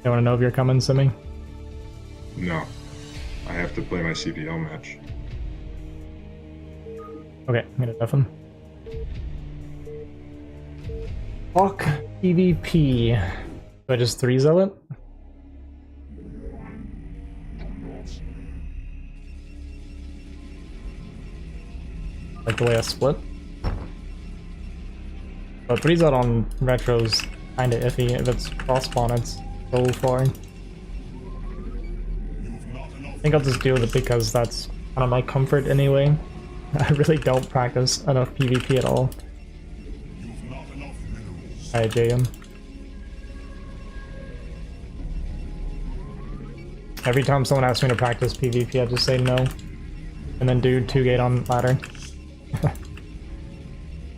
S1: You want to know if you're coming, Semih?
S2: no. I have to play my CPL match.
S1: Okay, I'm gonna deaf him. Hawk PvP. Do I just 3-0 it? Like the way I split? But 3-0 on Retro's kinda iffy. If it's cross-spawn, it's so far. I think I'll just deal with it because that's kind of my comfort anyway. I really don't practice enough PvP at all. Alright, Jaeyun. Every time someone asks me to practice PvP, I just say no. And then do 2-gate on ladder.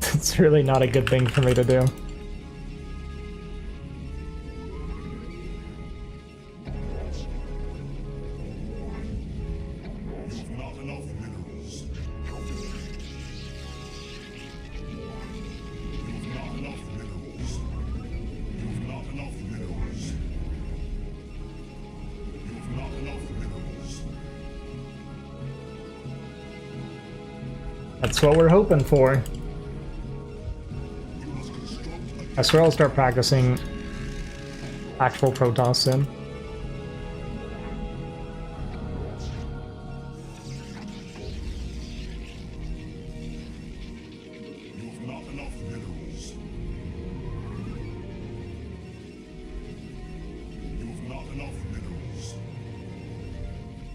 S1: It's really not a good thing for me to do. That's what we're hoping for. I swear I'll start practicing actual Protoss soon.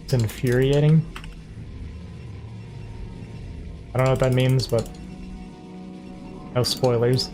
S1: It's infuriating. I don't know what that means, but no spoilers.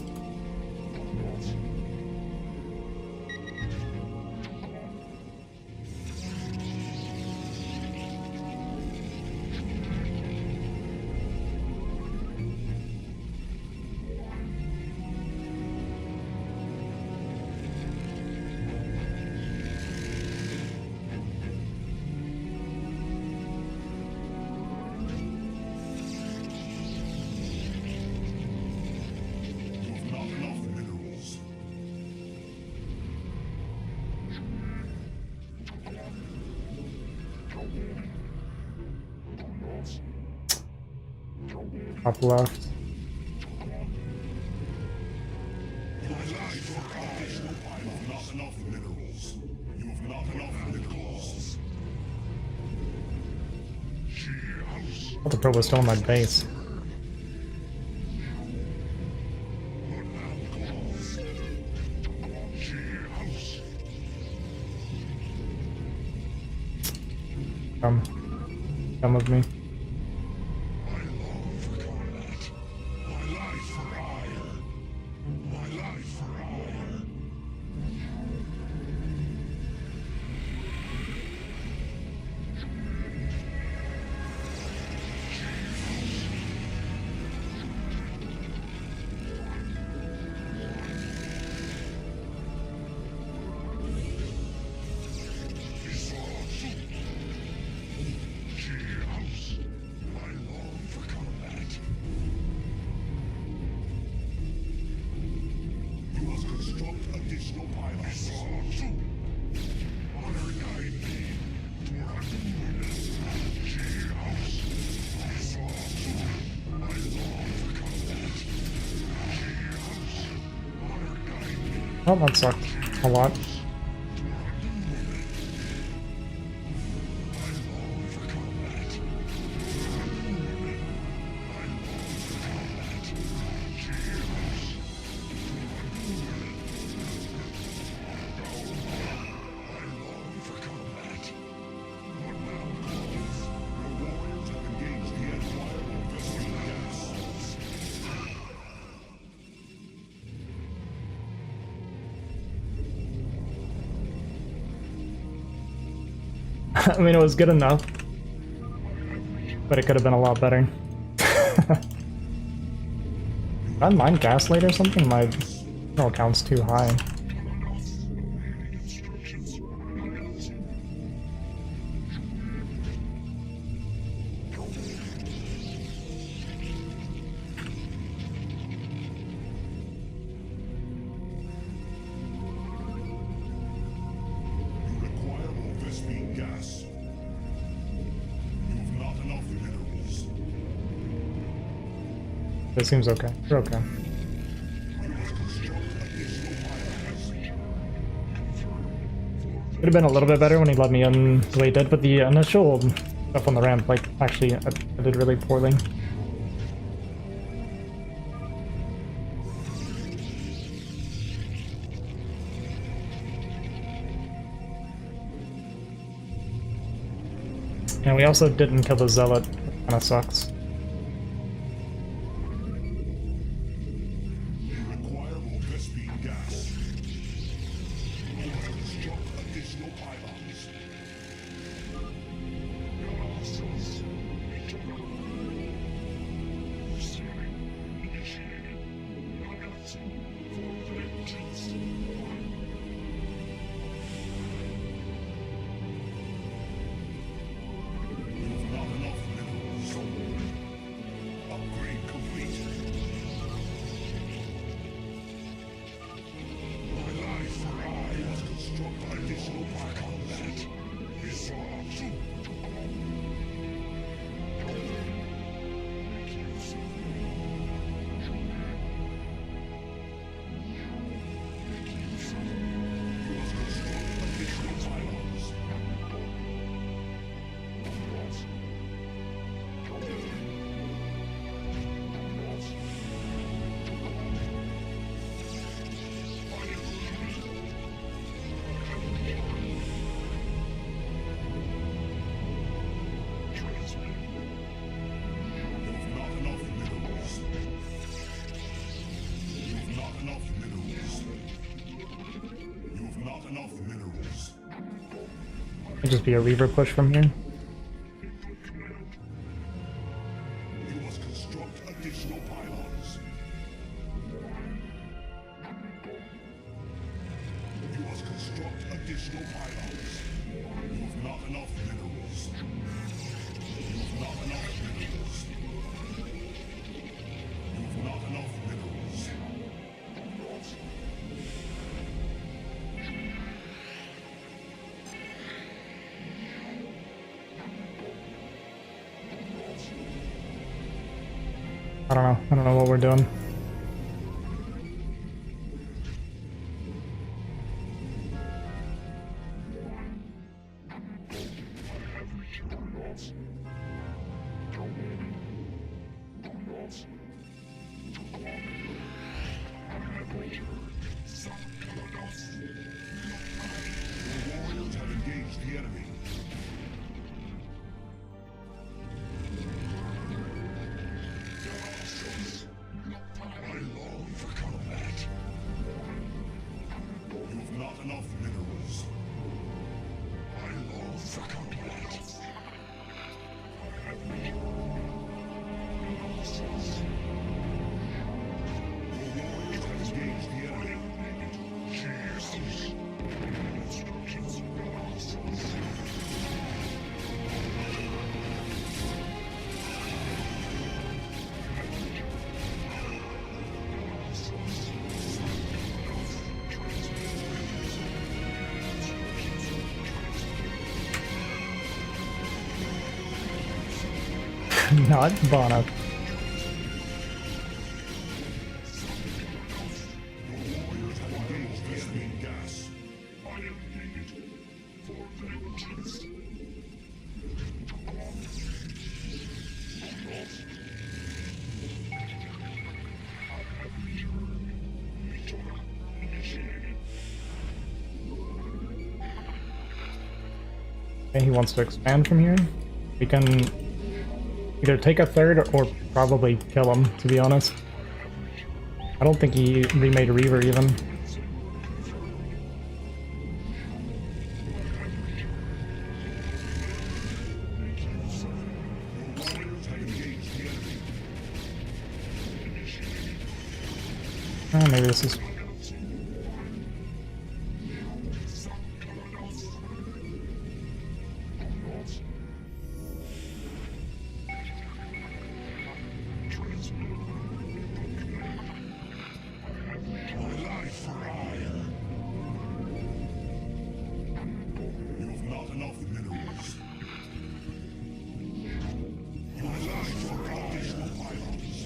S1: Up left. Oh, the probe was still on my base. Come with me. Oh, that sucked a lot. I mean, it was good enough, but it could have been a lot better. Did I mine Gaslight or something? My mineral count's too high. It seems okay. We're okay. Could have been a little bit better when he let me in the way he did, but the initial stuff on the ramp, like, actually, I did really poorly. And we also didn't kill the Zealot. Kinda sucks. Could just be a Reaver push from here.
S4: You must construct additional pylons. You must construct additional pylons. You have not enough minerals. You have not enough minerals. You have not enough minerals.
S1: I don't know. I don't know what we're doing.
S4: Your warriors have engaged the enemy. I long for combat. You have not enough minerals. I long for combat. Your warriors have engaged the enemy. Jesus.
S1: Not Bono.
S4: Your warriors have engaged the enemy gas. I am needed for vengeance.
S1: Okay, he wants to expand from here. We can either take a third or probably kill him, to be honest. I don't think he remade Reaver even. Oh, maybe this is.
S4: My life for hire. You have not enough minerals. My life for additional pylons.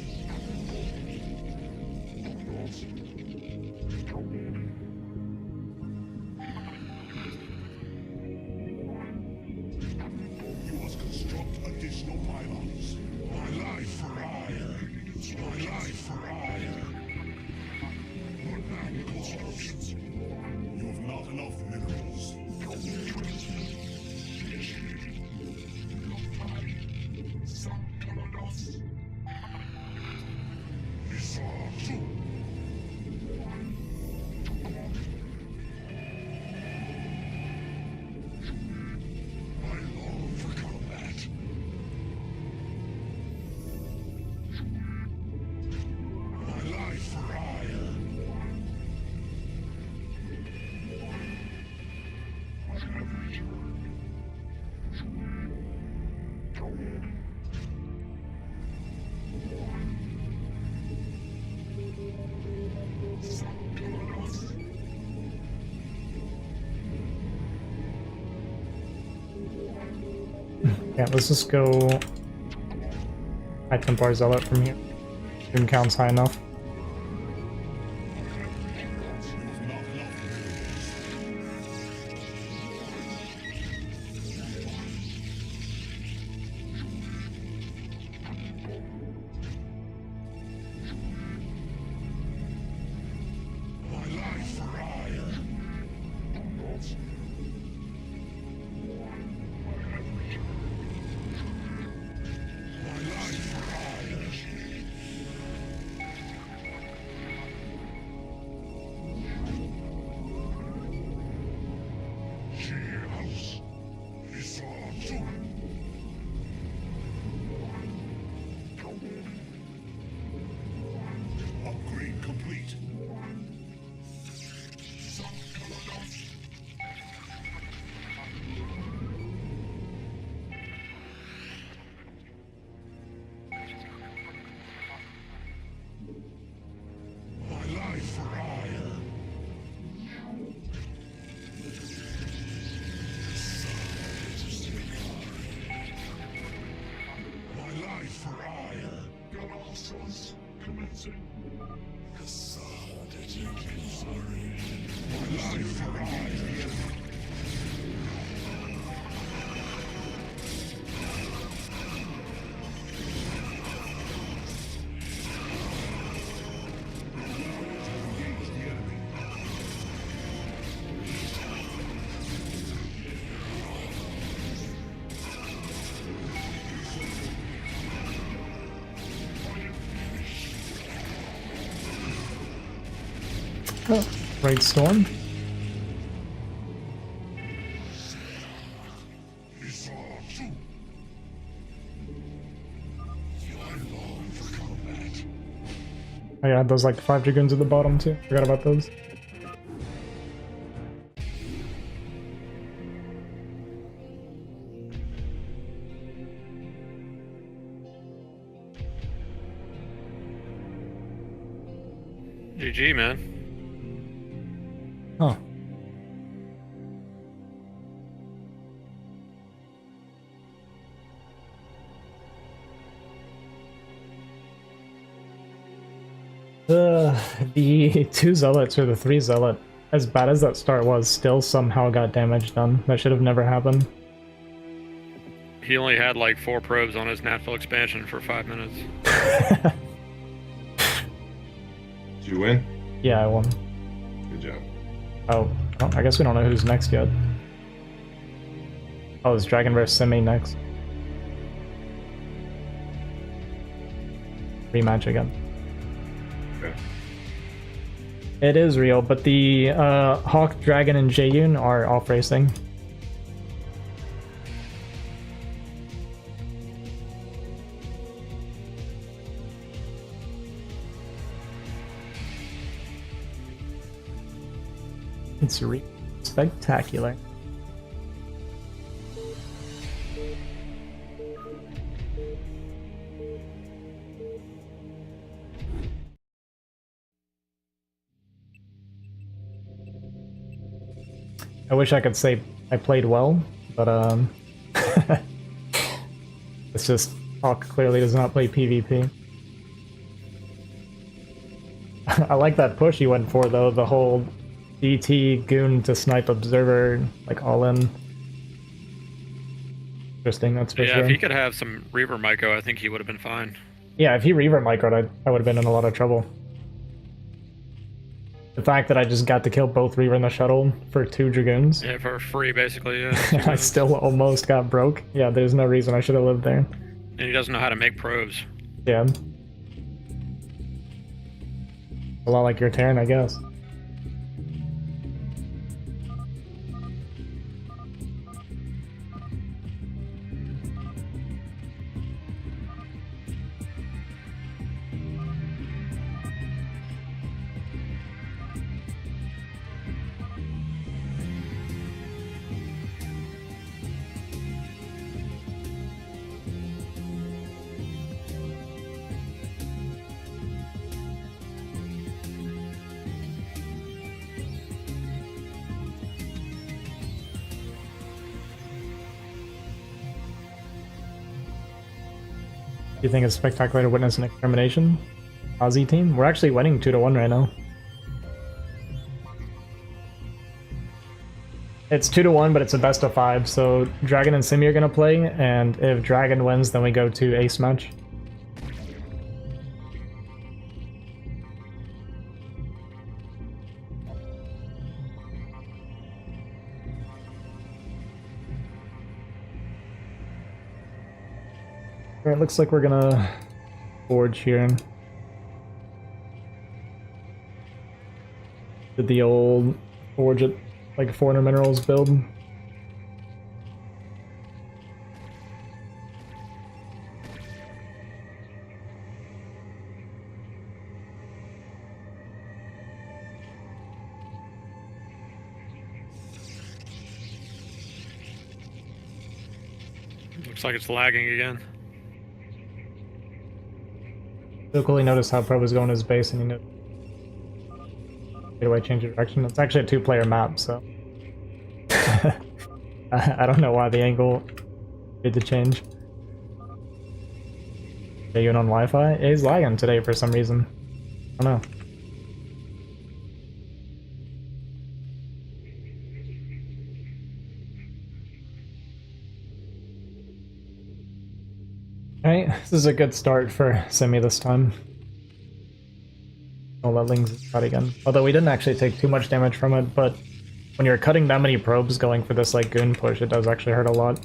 S4: You must construct additional pylons. My life for hire. My life for hire. Constructions. You have not enough minerals. I long for combat. My life for hire.
S1: Yeah, let's just go. I can bar zealot from here. Doom count's high enough.
S4: My life for hire. My life for hire. House. Upgrade complete. My life for hire. My life for hire. Hostiles commencing. My life for hire. Engage the enemy.
S1: Right storm. Oh yeah, those like 5 dragoons at the bottom too. Forgot about those.
S3: GG, man.
S1: Huh. The 2 zealots or the 3 zealot, as bad as that start was, still somehow got damage done. That should have never happened.
S3: He only had like 4 probes on his NAPL expansion for 5 minutes.
S2: Did you win?
S1: Yeah, I won.
S2: Good job.
S1: Oh, I guess we don't know who's next yet. Oh, it's Dragon vs. Semih next. Rematch again.
S2: Okay.
S1: It is real, but the Hawk, Dragon, and Jaeyun are off racing. It's spectacular. I wish I could say I played well, but it's just Hawk clearly does not play PvP. I like that push he went for though, the whole DT goon to snipe observer, like all in. Interesting, that's for
S3: Yeah,
S1: sure.
S3: if he could have some Reaver Myco, I think he would have been fine.
S1: Yeah, if he Reaver microed, I would have been in a lot of trouble. The fact that I just got to kill both Reaver and the shuttle for 2 Dragoons.
S3: Yeah, for free, basically, yeah.
S1: I still almost got broke. Yeah, there's no reason I should have lived there.
S3: And he doesn't know how to make probes.
S1: Yeah. A lot like your Terran, I guess. Do you think it's spectacular to witness an extermination? Azhi team? We're actually winning 2-1 right now. It's 2-1, but it's a best of 5, so Dragon and Semih are gonna play, and if Dragon wins, then we go to ace match. Alright, looks like we're gonna forge here. Did the old forge it like 400 minerals build.
S3: Looks like it's lagging again.
S1: So cool, he noticed how Pro was going to his base and he knew. Right away, change of direction. It's actually a 2-player map, so. I don't know why the angle did the change. Jaeyun on Wi-Fi? Yeah, he's lagging today for some reason. I don't know. Alright, this is a good start for Semih this time. I'll let Ling's cut again. Although we didn't actually take too much damage from it, but when you're cutting that many probes going for this like goon push, it does actually hurt a lot.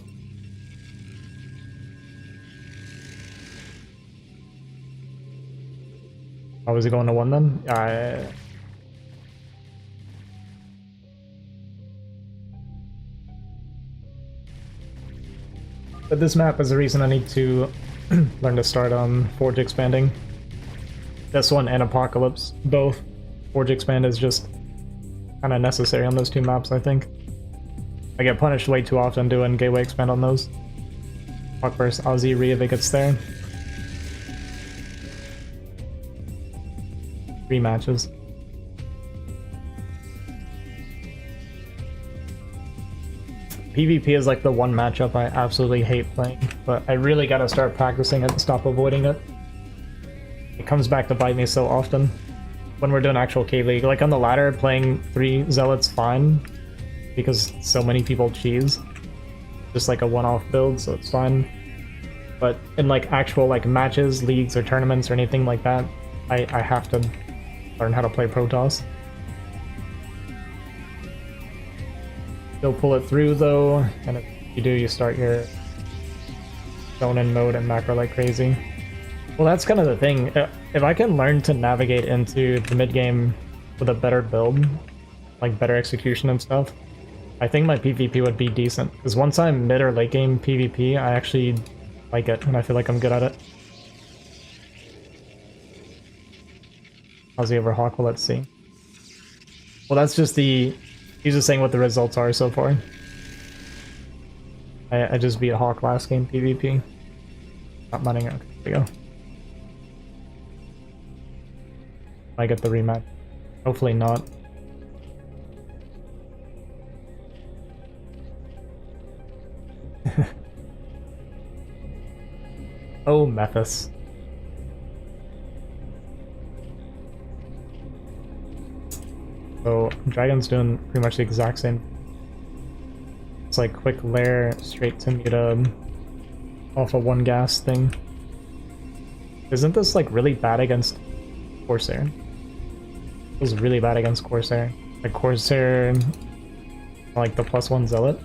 S1: Oh, was he going to 1 then? But this map is the reason I need to learn to start on Forge expanding. This one and Apocalypse, both. Forge expand is just kind of necessary on those 2 maps, I think. I get punished way too often doing gateway expand on those. Hawk versus Azhi if it gets there. Rematches. PvP is like the one matchup I absolutely hate playing, but I really gotta start practicing it to stop avoiding it. It comes back to bite me so often when we're doing actual K-League. Like on the ladder, playing 3 Zealots fine, because so many people cheese. Just like a one-off build, so it's fine. But in like actual like matches, leagues, or tournaments, or anything like that, I have to learn how to play Protoss. Still pull it through though, and if you do, you start your zone-in mode and macro like crazy. Well, that's kind of the thing. If I can learn to navigate into the mid-game with a better build, like better execution and stuff, I think my PvP would be decent. Because once I'm mid or late game PvP, I actually like it, and I feel like I'm good at it. How's he over Hawk? Well, let's see. Well, that's just the He's just saying what the results are so far. I just beat Hawk last game PvP. Not money. Okay, there we go. I get the rematch. Hopefully not. Oh, Mephis. So Dragon's doing pretty much the exact same. It's like quick lair straight to Muta off a one gas thing. Isn't this like really bad against Corsair? It was really bad against Corsair. Like Corsair, like the +1 Zealot.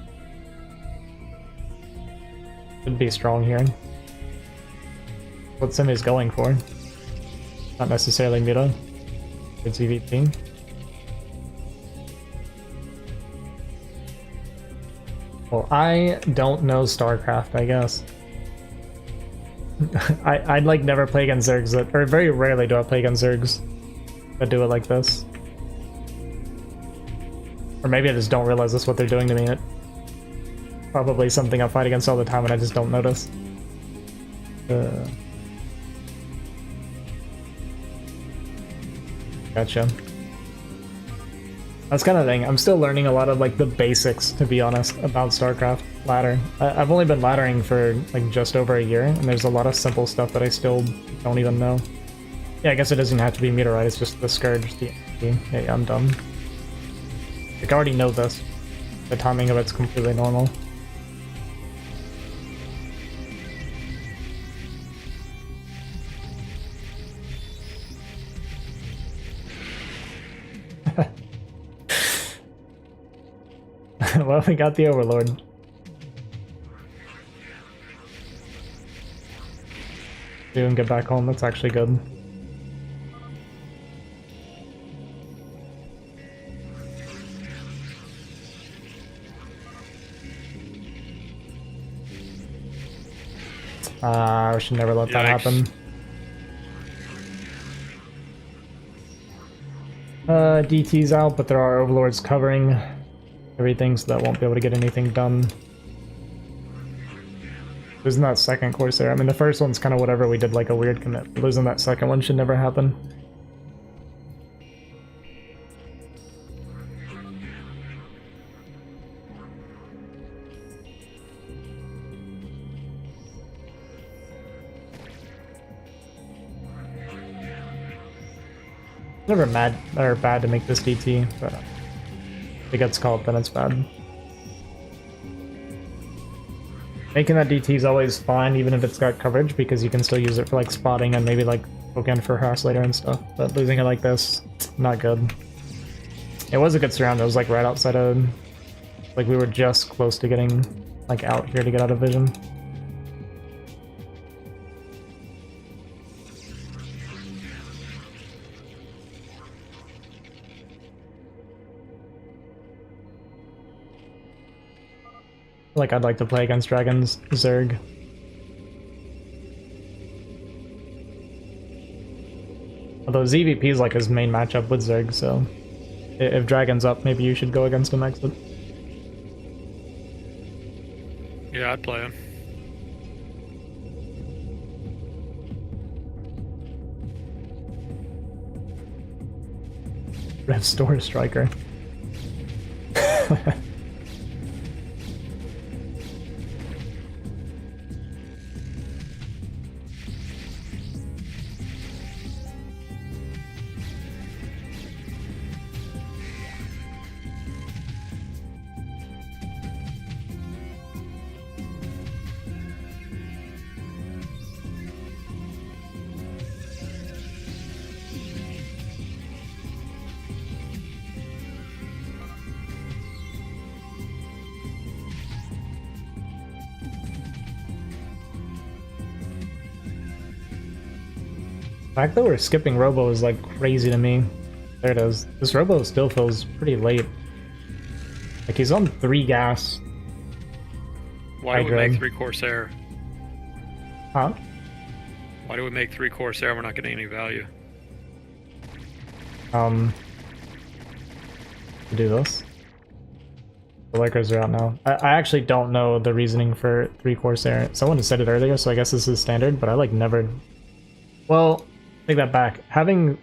S1: Should be strong here. What Semih's going for. Not necessarily Muta. It's EVP. Well, I don't know StarCraft, I guess. I'd like never play against Zergs that, or very rarely do I play against Zergs that do it like this. Or maybe I just don't realize that's what they're doing to me. It's probably something I fight against all the time and I just don't notice. Gotcha. That's kind of thing. I'm still learning a lot of like the basics, to be honest, about StarCraft ladder. I've only been laddering for like just over a year, and there's a lot of simple stuff that I still don't even know. Yeah, I guess it doesn't have to be meteorite. It's just the Scourge. Yeah, I'm done. Like, I already know this. The timing of it's completely normal. Well, we got the Overlord. You can get back home, that's actually good. I should never let that happen. DT's out, but there are Overlords covering everything, so that won't be able to get anything done. Losing that second Corsair, I mean the first one's kind of whatever, we did like a weird commit. Losing that second one should never happen. Never mad or bad to make this DT, but if it gets called, then it's bad. Making that DT is always fine, even if it's got coverage, because you can still use it for like spotting and maybe like poke in for harass later and stuff. But losing it like this, not good. It was a good surround. It was like right outside of, like we were just close to getting like out here to get out of vision. Like I'd like to play against Dragons, Zerg. Although ZVP is like his main matchup with Zerg, so if Dragon's up, maybe you should go against him exit.
S3: Yeah, I'd play him.
S1: Restore Striker. The fact that we're skipping Robo is like crazy to me. There it is. This Robo still feels pretty late. Like he's on 3 gas.
S3: Why do we make 3 Corsair?
S1: Huh?
S3: Why do we make 3 Corsair? We're not getting any value.
S1: To do this. The Lakers are out now. I actually don't know the reasoning for 3 Corsair. Someone had said it earlier, so I guess this is standard, but I like never... Well, take that back. Having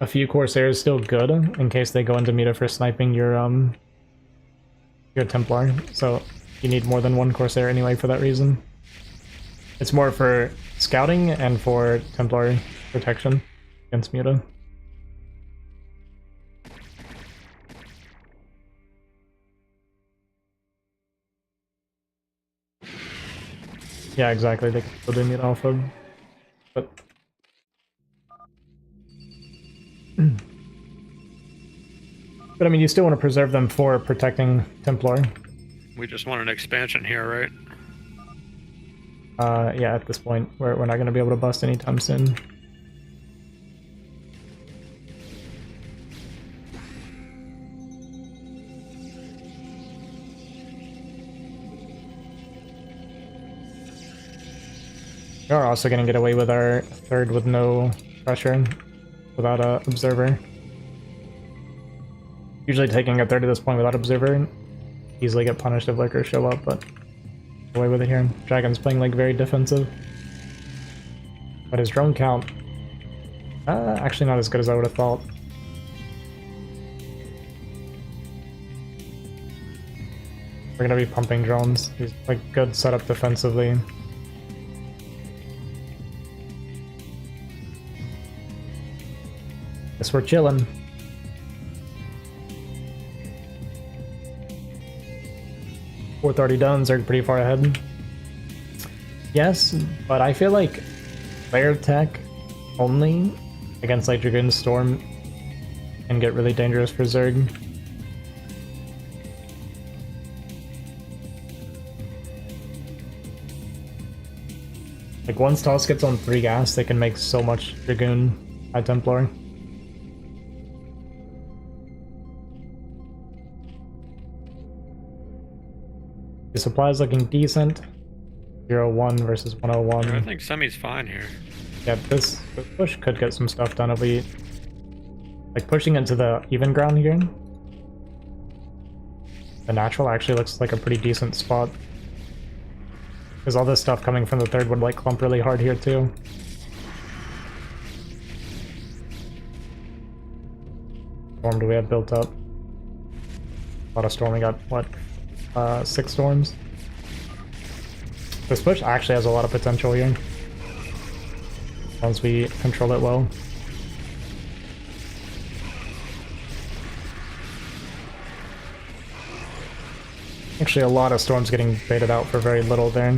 S1: a few Corsair is still good in case they go into meta for sniping your Templar. So you need more than 1 Corsair anyway for that reason. It's more for scouting and for Templar protection against meta. Yeah, exactly. They can still do mute alpha, but but I mean, you still want to preserve them for protecting Templar.
S3: We just want an expansion here, right?
S1: Yeah, at this point, we're not going to be able to bust anytime soon. We are also going to get away with our 3rd with no pressure, without a observer. Usually taking a 3rd at this point without observer, easily get punished if lurkers show up, but away with it here. Dragon's playing like very defensive. But his drone count, actually not as good as I would have thought. We're gonna be pumping drones. He's like good setup defensively. Guess we're chilling. Fourth already done, Zerg pretty far ahead. Yes, but I feel like player tech only against like Dragoon Storm can get really dangerous for Zerg. Like once Toss gets on 3 gas, they can make so much Dragoon High Templar. The supply is looking decent. 0-1 versus 101.
S3: I think Semih's fine here.
S1: Yeah, this push could get some stuff done if we... Like, pushing into the even ground here. The natural actually looks like a pretty decent spot. Because all this stuff coming from the 3rd would, like, clump really hard here, too. Storm do we have built up? A lot of storm. We got, what, 6 storms? This push actually has a lot of potential here. Once we control it well. Actually, a lot of storms getting baited out for very little there.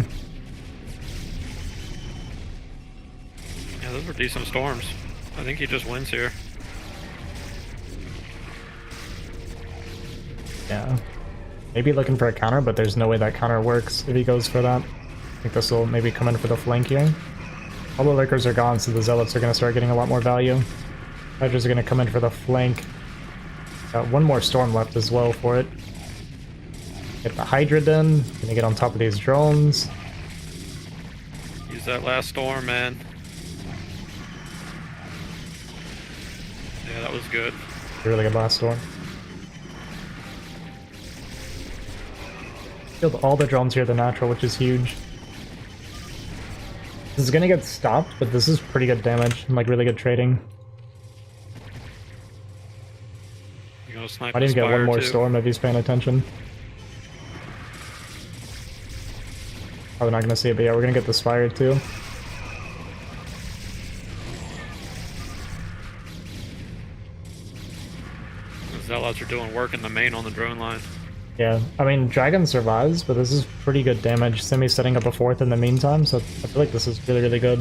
S3: Yeah, those were decent storms. I think he just wins here.
S1: Yeah. Maybe looking for a counter, but there's no way that counter works if he goes for that. I think this will maybe come in for the flank here. All the Lurkers are gone, so the Zealots are going to start getting a lot more value. Hydras are going to come in for the flank. Got 1 more Storm left as well for it. Get the Hydra done. Gonna get on top of these drones.
S3: Use that last storm, man. Yeah, that was good.
S1: Really good last storm. Killed all the drones here, the natural, which is huge. This is gonna get stopped, but this is pretty good damage and like really good trading.
S3: You gonna snipe
S1: Might even get 1 more
S3: too.
S1: storm if he's paying attention. Probably not gonna see it, but yeah, we're gonna get the Spire too.
S3: The Zealots are doing work in the main on the drone line.
S1: Yeah, I mean, Dragon survives, but this is pretty good damage. Semih's setting up a 4th in the meantime, so I feel like this is really, really good.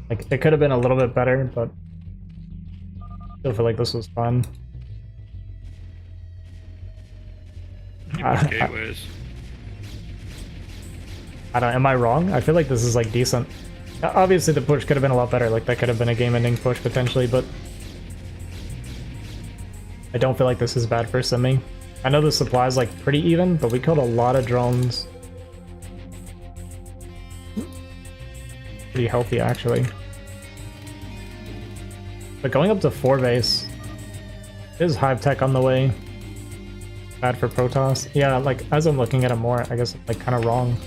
S1: Like, it could have been a little bit better, but I still feel like this was fun.
S3: Gateways.
S1: I don't, am I wrong? I feel like this is, like, decent. Obviously, the push could have been a lot better. Like, that could have been a game-ending push, potentially, but I don't feel like this is bad for Semih. I know the supply is like pretty even, but we killed a lot of drones. Pretty healthy, actually. But going up to 4 base Is Hive Tech on the way? Bad for Protoss? Yeah, like, as I'm looking at it more, I guess I'm, like, kind of wrong.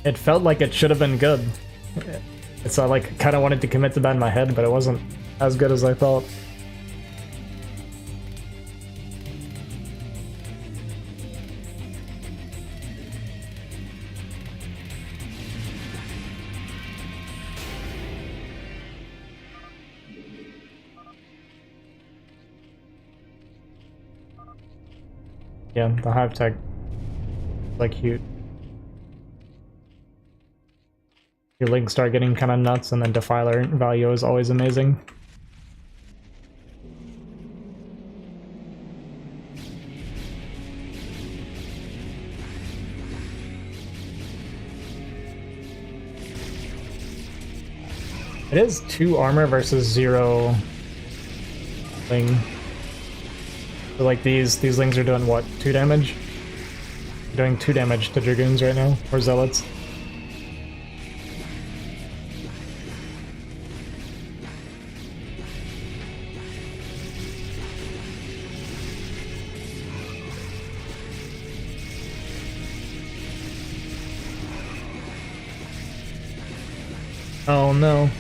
S1: It felt like it should have been good. So I, like, kind of wanted to commit to that in my head, but it wasn't as good as I thought. Yeah, the Hive Tech, like, huge. Your links start getting kind of nuts, and then Defiler value is always amazing. It is 2 armor versus 0 thing. So like these lings are doing what? 2 damage? They're doing 2 damage to Dragoons right now, or Zealots. Oh no.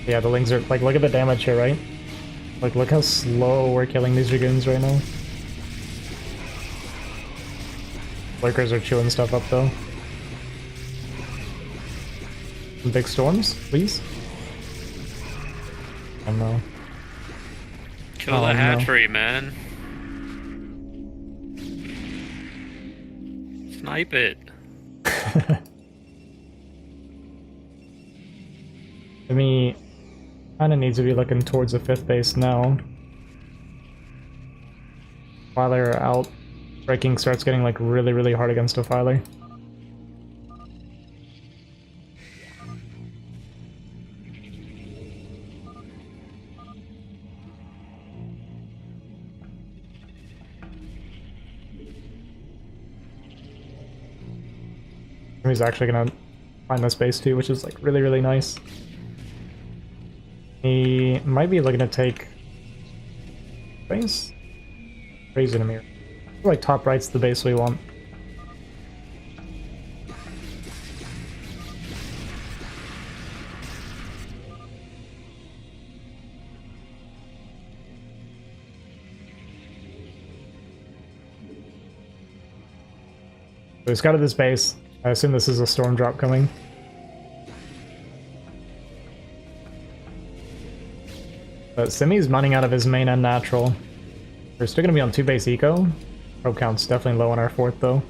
S1: Yeah, the lings are, like, look at the damage here, right? Like, look how slow we're killing these Dragoons right now. Lurkers are chewing stuff up, though. Some big storms, please? I don't know.
S3: Kill
S1: Oh,
S3: the
S1: no.
S3: hatchery, man. Snipe it.
S1: I mean, kinda needs to be looking towards the 5th base now. While they're out, breaking starts getting, like, really, really hard against Defiler. He's actually gonna find this base too, which is, like, really, really nice. He might be looking to take base. Crazy to me. I feel like top right's the base we want. So he's got to this base. I assume this is a storm drop coming. But Semih's running out of his main and natural. We're still going to be on 2 base eco. Probe count's definitely low on our 4th though.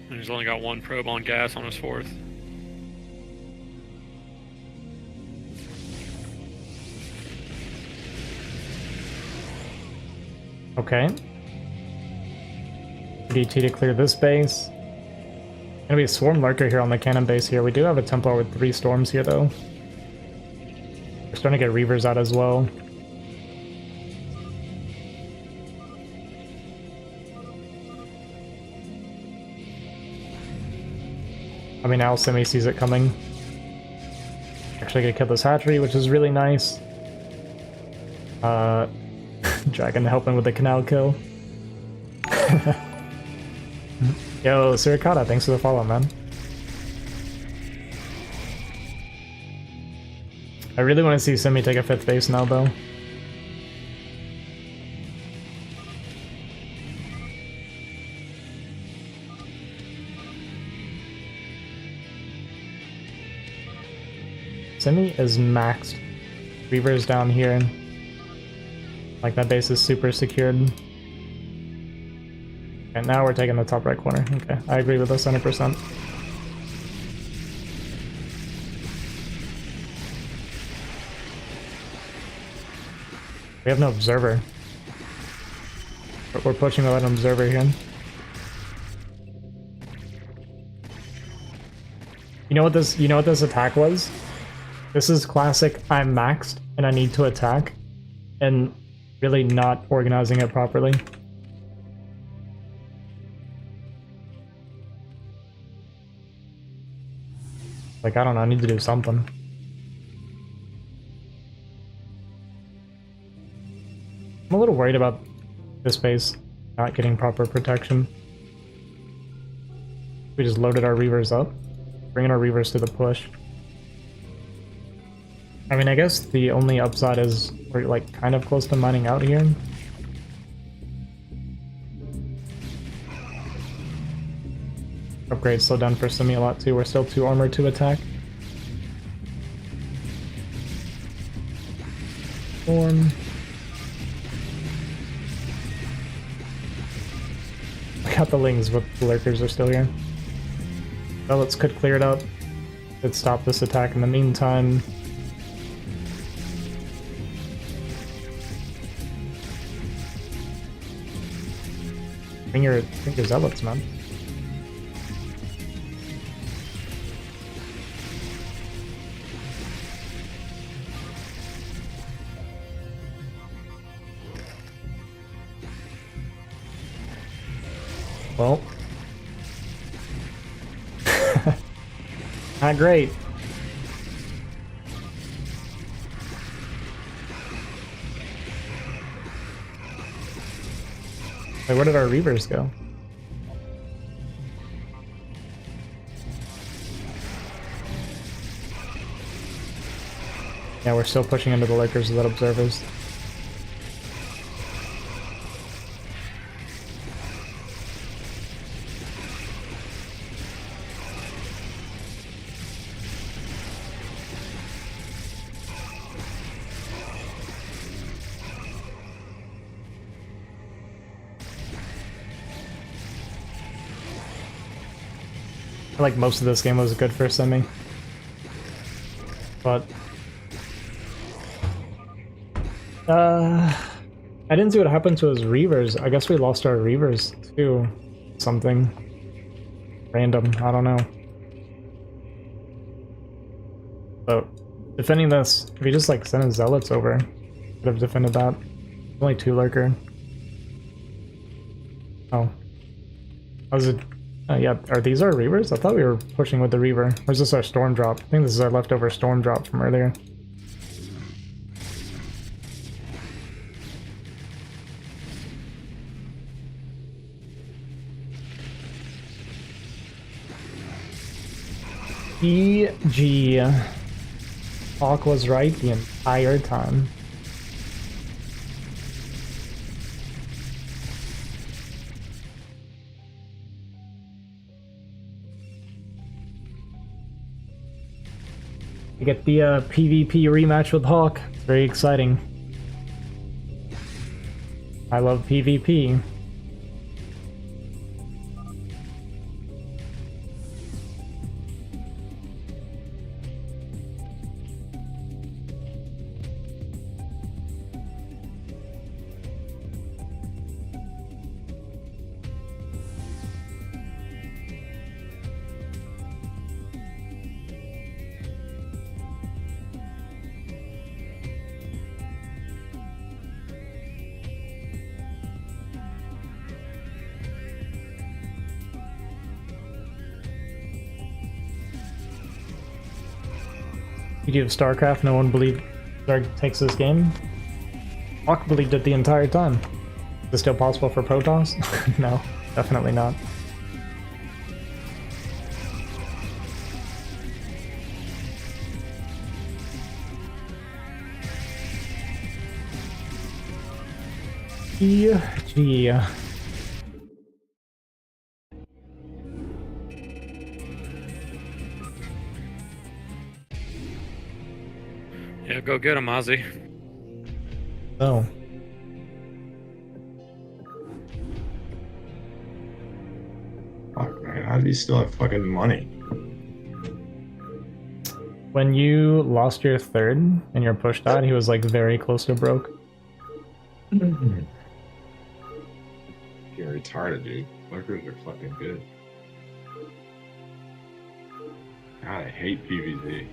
S3: And he's only got 1 probe on gas on his 4th.
S1: Okay. DT to clear this base. Gonna be a swarm lurker here on the cannon base here. We do have a Templar with 3 storms here though. We're starting to get Reavers out as well. I mean, now Semih sees it coming. Actually gonna kill this hatchery, which is really nice. Dragon helping with the canal kill. Yo, Suricata, thanks for the follow, man. I really want to see Semih take a 5th base now, though. Semih is maxed. Reaver's down here. Like, that base is super secured. And now we're taking the top right corner. Okay, I agree with this 100%. We have no observer. We're pushing without an observer here. You know what this attack was? This is classic I'm maxed and I need to attack and really not organizing it properly. Like, I don't know, I need to do something. I'm a little worried about this base not getting proper protection. We just loaded our Reavers up, bringing our Reavers to the push. I mean, I guess the only upside is we're like kind of close to mining out here. Upgrade's still done for Semih a lot too. We're still 2 armor to attack. Storm. We got the Lings, but the Lurkers are still here. Zealots could clear it up. Could stop this attack in the meantime. Bring your Zealots, man. Well. Not great. Wait, where did our Reavers go? Yeah, we're still pushing into the Lakers without observers. I feel like most of this game was good for Semih. But I didn't see what happened to his Reavers. I guess we lost our Reavers too. Something random, I don't know. So defending this, if he just like sent his Zealots over, could have defended that. Only 2 Lurker. Oh. Was it? Yeah, are these our Reavers? I thought we were pushing with the Reaver. Or is this our Storm Drop? I think this is our leftover Storm Drop from earlier. GG. Hawk was right the entire time. We get the PvP rematch with Hawk. It's very exciting. I love PvP. You do StarCraft, no one believed Zerg takes this game. Hawk believed it the entire time. Is it still possible for Protoss? No, definitely not. GG.
S3: Yeah, go get him, Azhi.
S1: Oh.
S2: Fuck, man. How do you still have fucking money?
S1: When you lost your third and your push died, he was like very close to broke.
S2: You're retarded, dude. Lurkers are fucking good. God, I hate PvZ.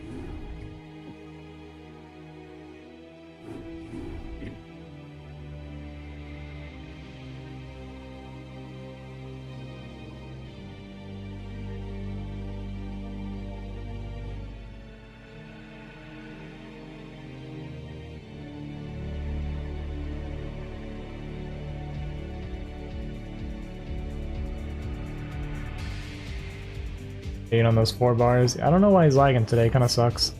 S1: 8 on those 4 bars. I don't know why he's lagging today, kinda sucks.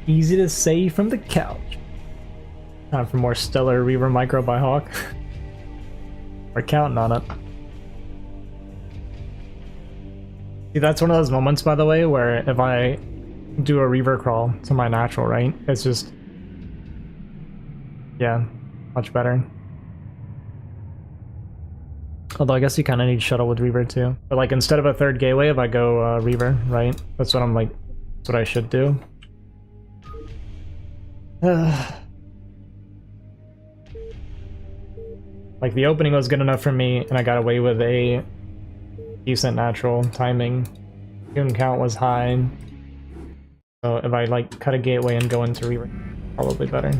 S1: Easy to say from the couch. Time for more Stellar Reaver Micro by Hawk. We're counting on it. See, that's one of those moments, by the way, where if I do a Reaver crawl to my natural, right? It's just... yeah, much better. Although I guess you kind of need Shuttle with Reaver too. But like instead of a 3rd gateway, if I go Reaver, right? That's what I'm like, that's what I should do. Like the opening was good enough for me and I got away with a decent natural timing. Tune count was high. So if I like cut a gateway and go into Reaver, probably better.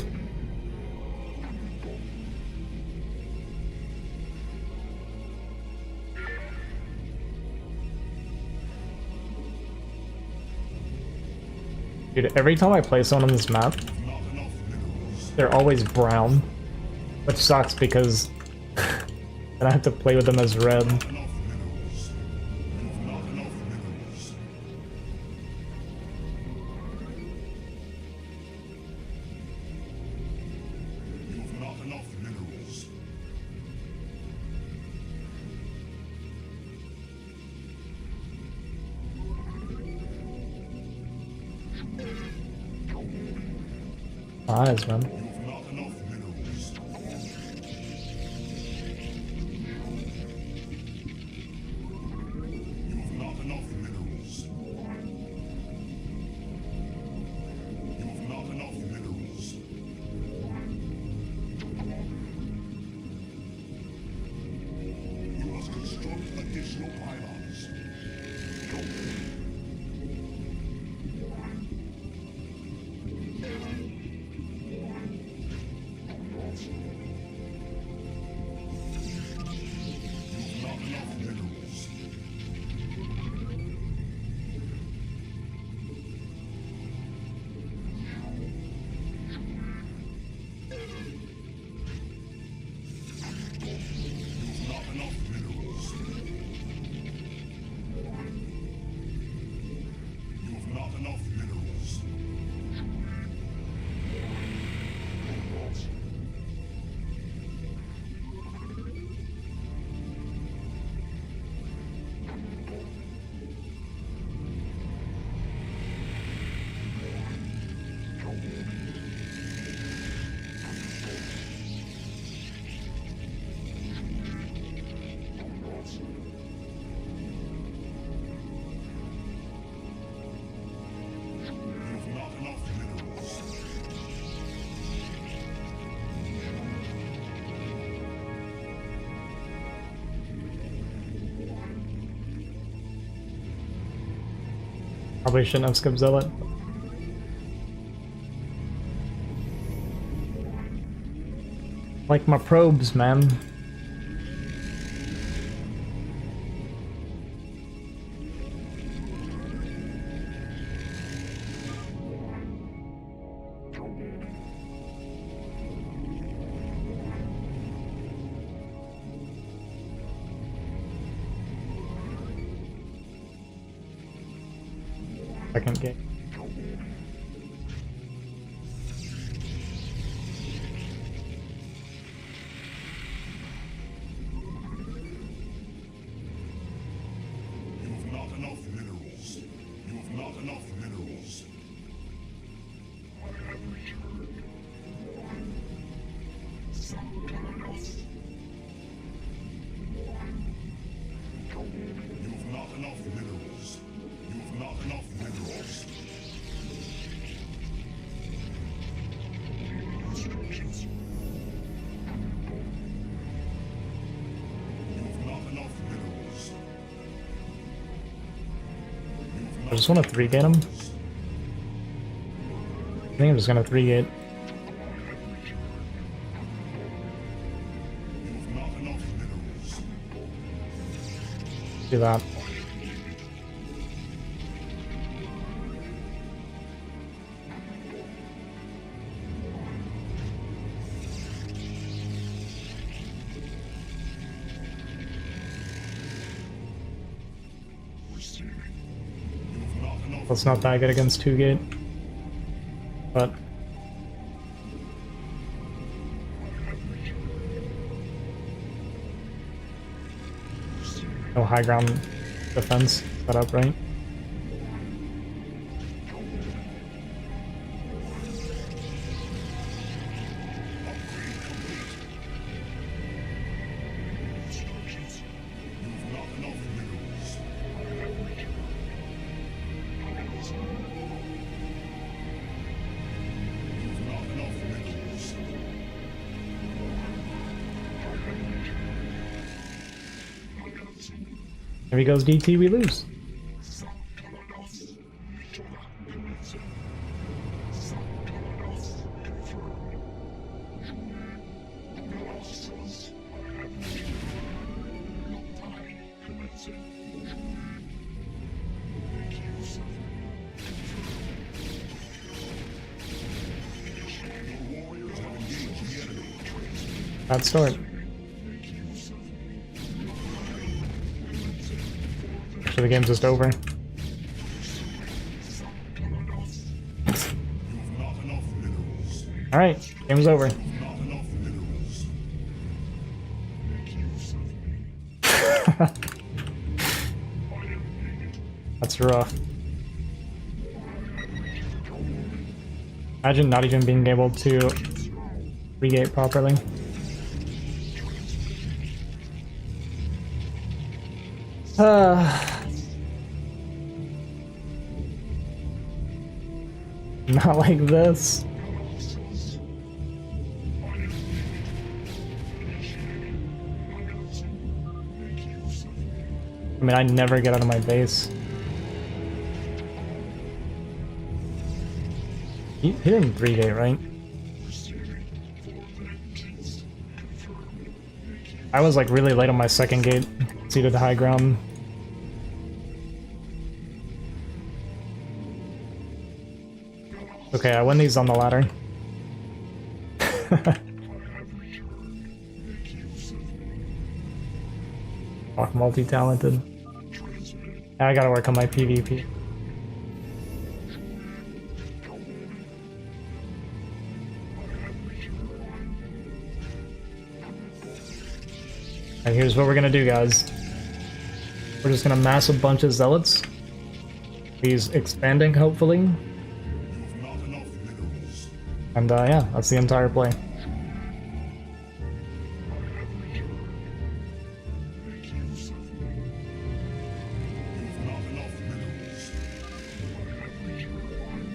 S1: Dude, every time I play someone on this map, they're always brown, which sucks because then I have to play with them as red. Eyes, man. Probably shouldn't have skipped Zealot. Like my probes, man. Second game.
S4: You've not enough minerals. You've not enough minerals.
S1: I just want to 3-gate him. I think I'm just gonna 3-gate. Do that. That's not that good against 2-gate, but no high ground defense set up, right? If he goes DT, we lose. Bad start. Actually, the game's just over. Alright, game's over. That's rough. Imagine not even being able to re-gate properly. Not like this. I mean, I never get out of my base. He didn't 3-gate, right? I was like really late on my second gate, seated high ground. Okay, I win these on the ladder. Oh, multi-talented. I gotta work on my PvP. Alright, here's what we're gonna do, guys. We're just gonna mass a bunch of zealots. He's expanding, hopefully. And yeah, that's the entire play.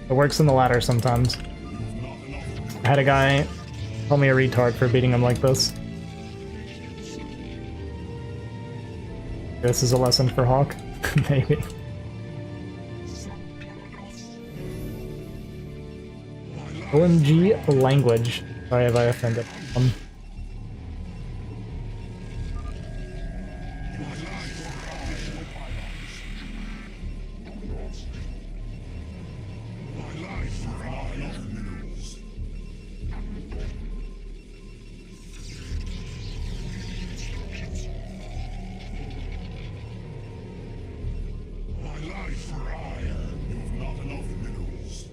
S1: It works in the ladder sometimes. I had a guy call me a retard for beating him like this. This is a lesson for Hawk, maybe. OMG language. Sorry if I offended him.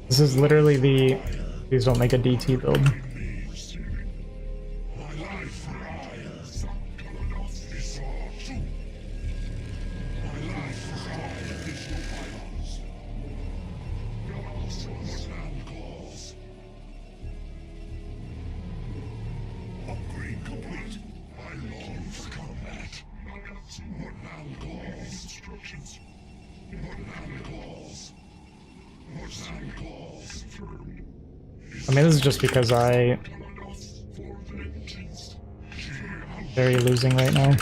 S1: This is literally the please don't make a DT build. I mean, this is just because I'm very losing right now.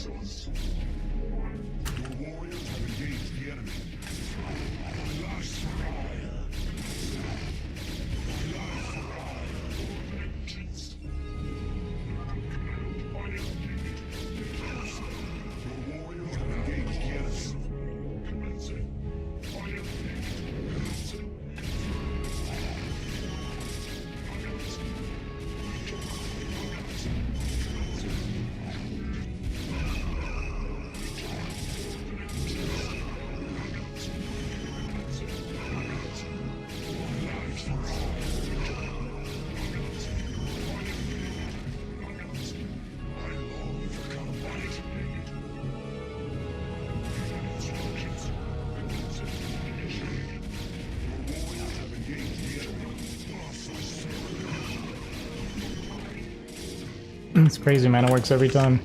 S4: Your warriors have engaged the enemy. Your warriors have engaged the enemy.
S1: It's crazy, man. It works every time.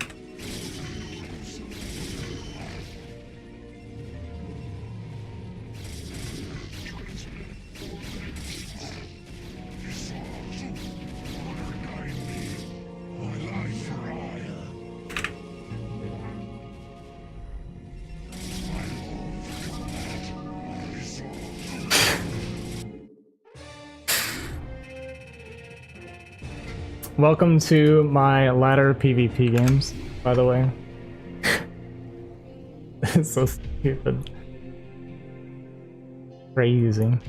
S1: Welcome to my ladder PvP games, by the way. It's so stupid. Crazy.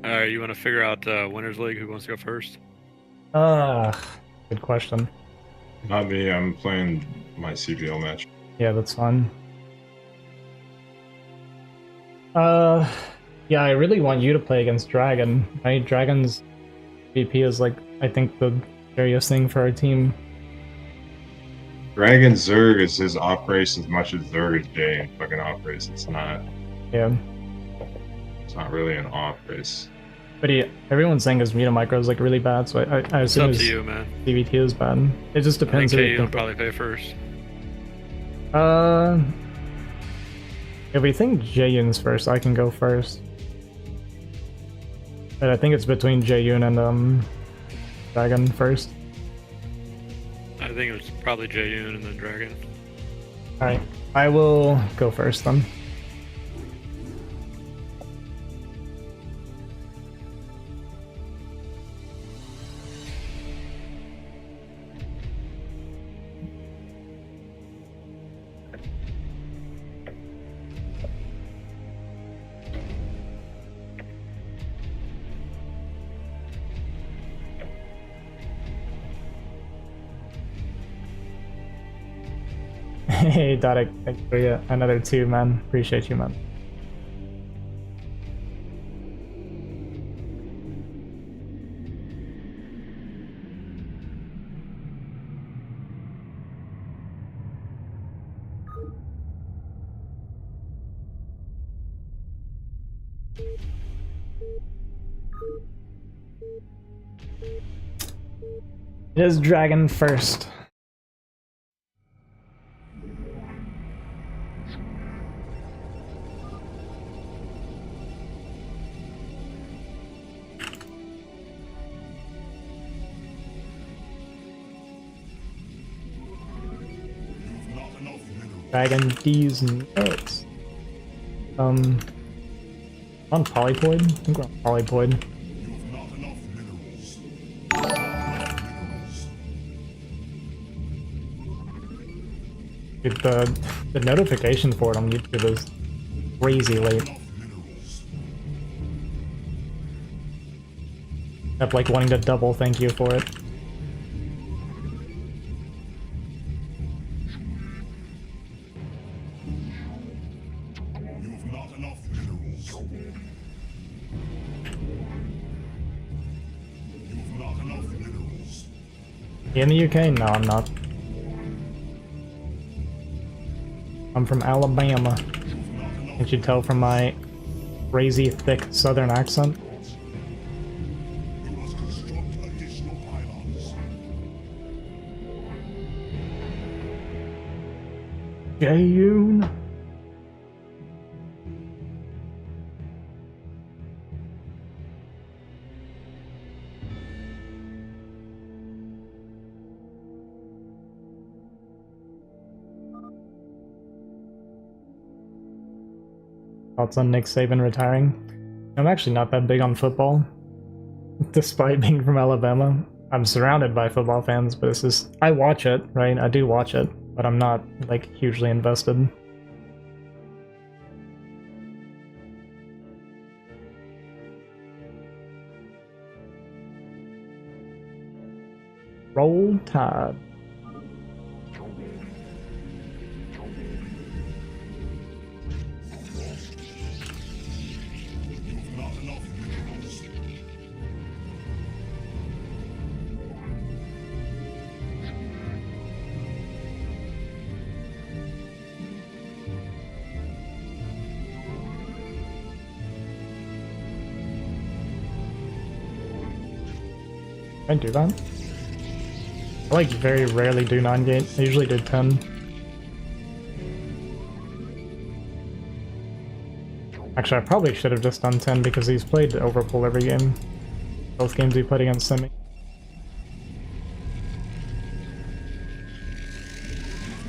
S3: Alright, you want to figure out Winners League? Who wants to go first?
S1: Good question.
S2: Not me. I'm playing my CPL match.
S1: Yeah, that's fine. Yeah, I really want you to play against Dragon. Right? Dragon's VP is like, I think, the scariest thing for our team.
S2: Dragon Zerg is his off race as much as Zerg is Jay. Fucking off race. It's not.
S1: Yeah.
S2: It's not really an off race.
S1: But yeah, everyone's saying his meter micro is like really bad, so I
S3: It's
S1: assume
S3: up
S1: his
S3: to you, man.
S1: CVT is bad. It just
S3: I
S1: depends.
S3: think
S1: who you
S3: Jaeyun will
S1: think.
S3: probably play first.
S1: If we think Jaeyun's first, I can go first. But I think it's between Jaeyun and Dragon first.
S3: I think it was probably Jaeyun and then Dragon.
S1: Alright, I will go first then. Hey, Dodek, thanks for another 2, man. Appreciate you, man. It is Dragon first. Dragon D's nuts. On Polypoid? I think we're on Polypoid. Dude, the notification for it on YouTube is crazy late. Kept like wanting to double thank you for it. In the UK? No, I'm not. I'm from Alabama. Can't you tell from my crazy thick southern accent? Jaeyun. Thoughts on Nick Saban retiring? I'm actually not that big on football, despite being from Alabama. I'm surrounded by football fans, but it's just, I watch it, right? I do watch it, but I'm not, like, hugely invested. Roll Tide.
S4: Not enough minerals.
S1: Can I do that? I like very rarely do 9 gate. I usually do 10. Actually, I probably should have just done 10 because he's played overpull every game. Both games he played against Semih.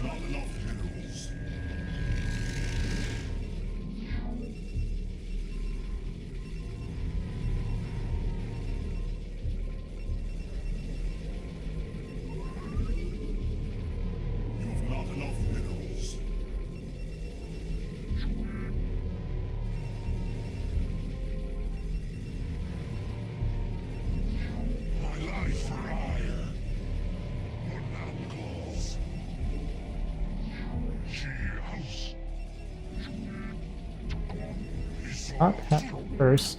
S4: Not enough minerals. You've not enough minerals. My life for hire. What now calls? She house.
S1: Not hat first.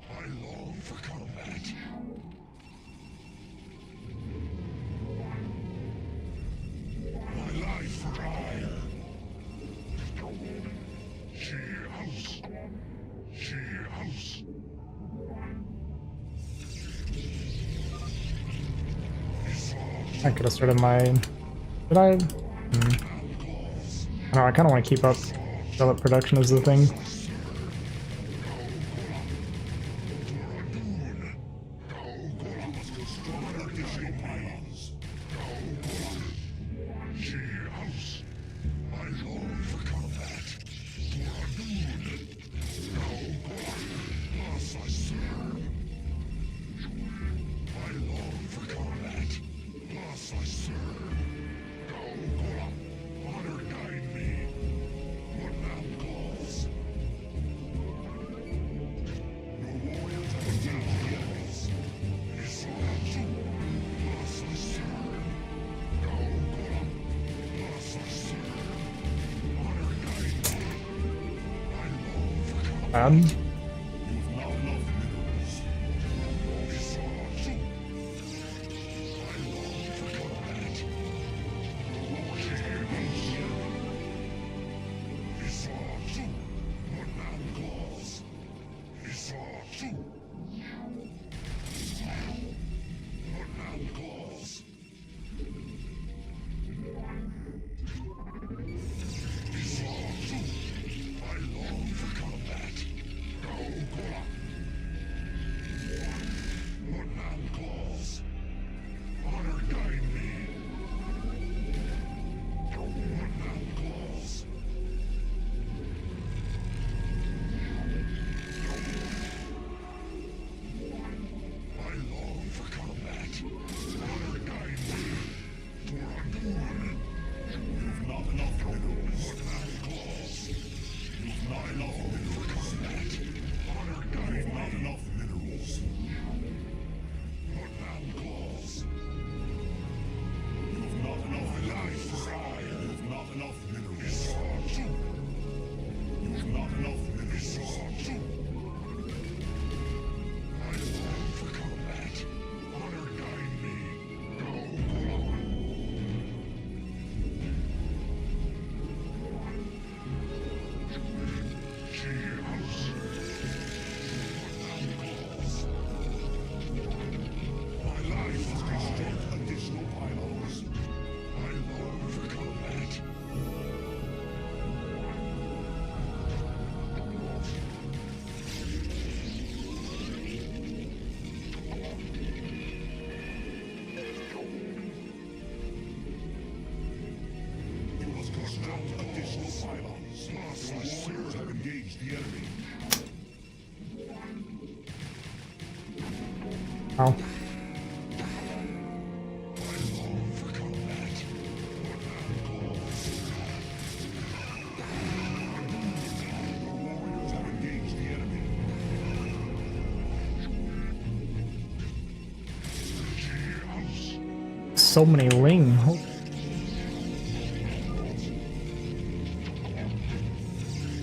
S4: I long for combat. My life for hire. She house. She house.
S1: I could have started my... Did I? I don't know, I kind of want to keep up. Develop production is the thing.
S4: She house. I long for combat. Thus I serve. I long for combat. Thus I serve. Honor guide me. What thou calls. Your warriors have attacked the enemies. Is you. Thus I serve. Thus I serve. Honor guide me. I long for combat.
S1: Bad.
S4: You've not enough minerals. Is you. I long for combat. She house. Is you. What thou calls. Is you. What thou calls. Is you. I long for combat. What thou calls. Honor guide me. What thou calls. I long for combat. Honor guide me. You've not enough minerals. What thou calls. You've not enough minerals for combat. Honor guide me. Not enough minerals. What thou calls. You've not enough life for hire. You've not enough minerals. You've not enough minerals. I long for combat. Honor guide me. warriors have engaged the enemy.
S1: Oh.
S4: I long for combat. The warriors have engaged the enemy.
S1: So many Ling.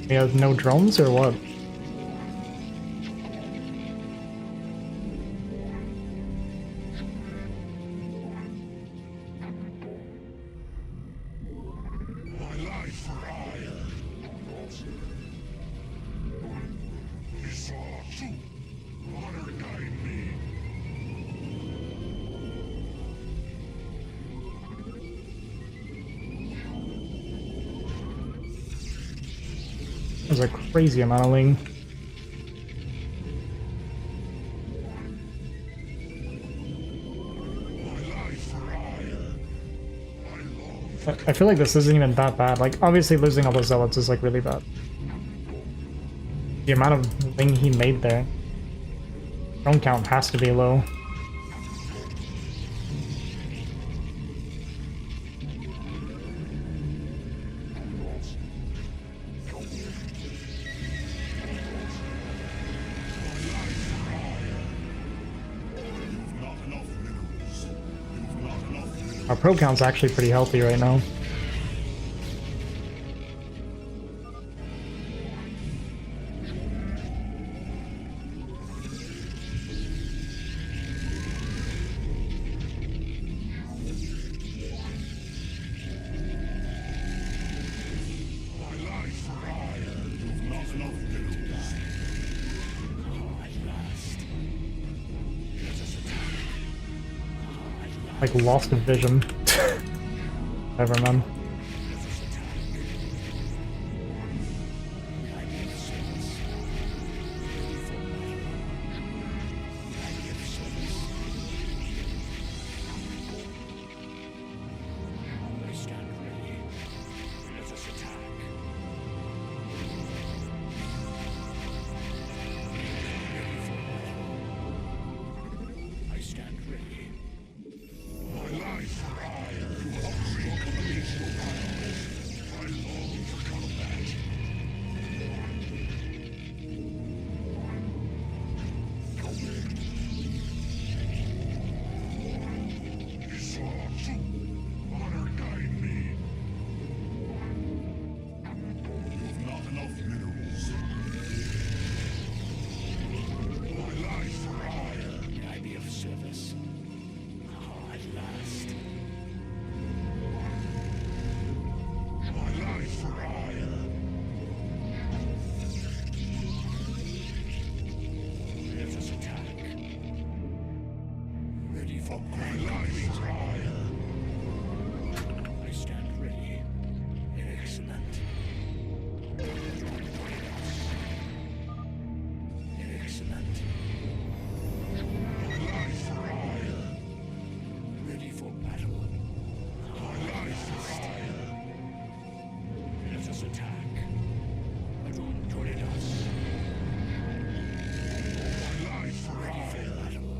S1: We have no drones or what?
S4: My life for ire. Isatsu, honor guide me.
S1: There's a crazy amount of Ling.
S4: My life for ire. I long for
S1: I feel like this isn't even that bad. Like, obviously losing all those zealots is like really bad. The amount of Ling he made there. Drone count has to be low.
S4: not enough minerals. You've not enough minerals.
S1: Our pro count's actually pretty healthy right now.
S4: My life for ire. You've not enough minerals. At last. Let us attack.
S1: Like, lost in vision. Whatever, man.
S4: Let us attack. I give service. For battle. I give service. I stand ready. Let us attack. Ready for battle. I stand ready. My life for ire. Proclamation. I long for combat. Isatsu, honor guide me. You've not enough minerals. My life for ire. May I be of service? At last. My life for ire. Let us attack. Ready for my life for ire. I stand ready. Excellent. Excellent. My life for ire. Ready for battle. My life for ire. Let us attack. Adontoridas. My life for ready for battle.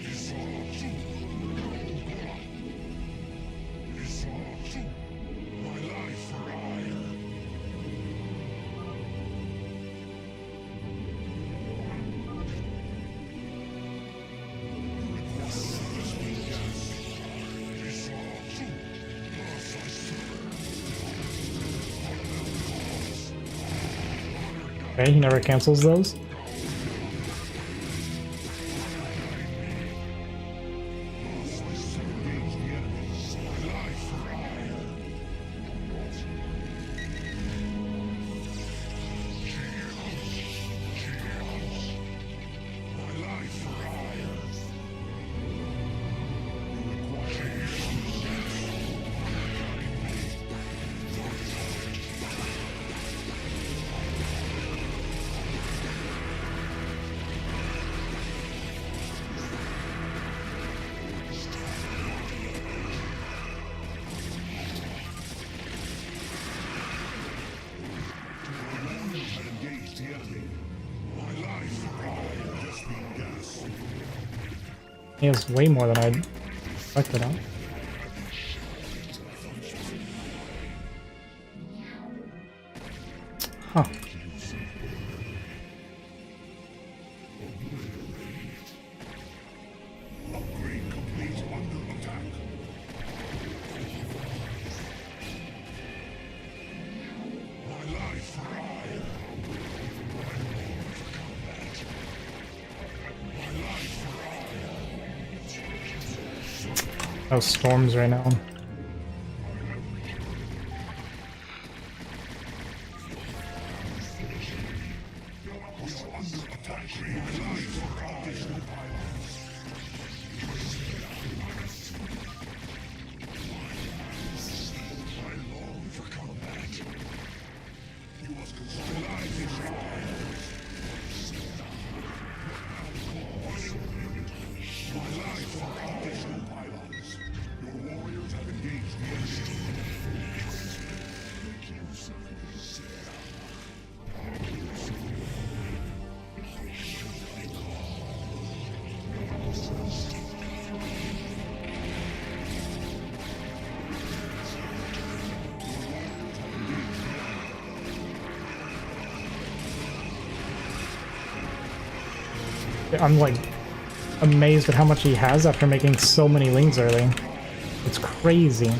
S4: Isatsu. Isatsu. My life for ire. Isatsu. Thus I serve.
S1: Okay, he never cancels those.
S4: Thus I serve. Engage the enemy. My life for ire. My life for ire.
S1: He has way more than I expected out. Huh.
S4: Upgrade complete. Under attack. My life for I.
S1: Oh, storms right now. I'm like amazed at how much he has after making so many lings early. It's crazy.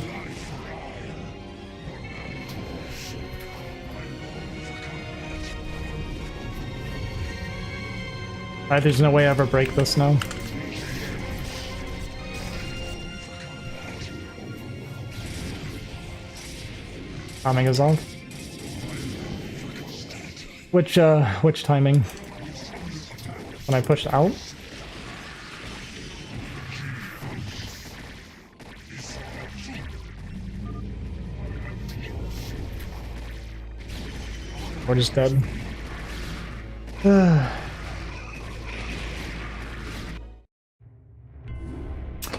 S1: Alright, there's no way I ever break this now. Timing is off. Which timing? When I pushed out? We're just dead. Well,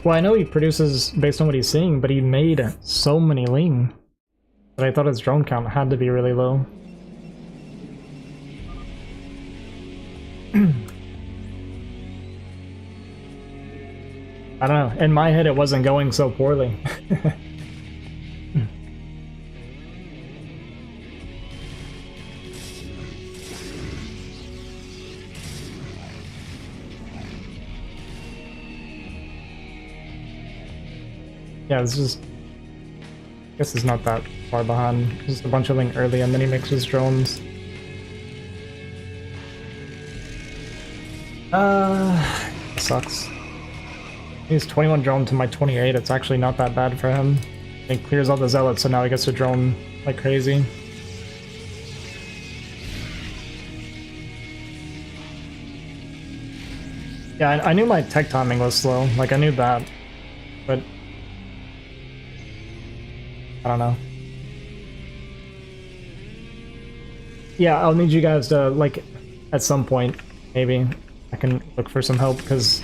S1: I know he produces based on what he's seeing, but he made so many ling that I thought his drone count had to be really low. I don't know. In my head, it wasn't going so poorly. Yeah, this is... I guess it's not that far behind. Just a bunch of ling early, and then he makes his drones. Sucks. He's 21 drone to my 28. It's actually not that bad for him. He clears all the zealots, so now he gets to drone like crazy. Yeah, I knew my tech timing was slow. Like, I knew that. But... I don't know. Yeah, I'll need you guys to, like, at some point, maybe, I can look for some help, because...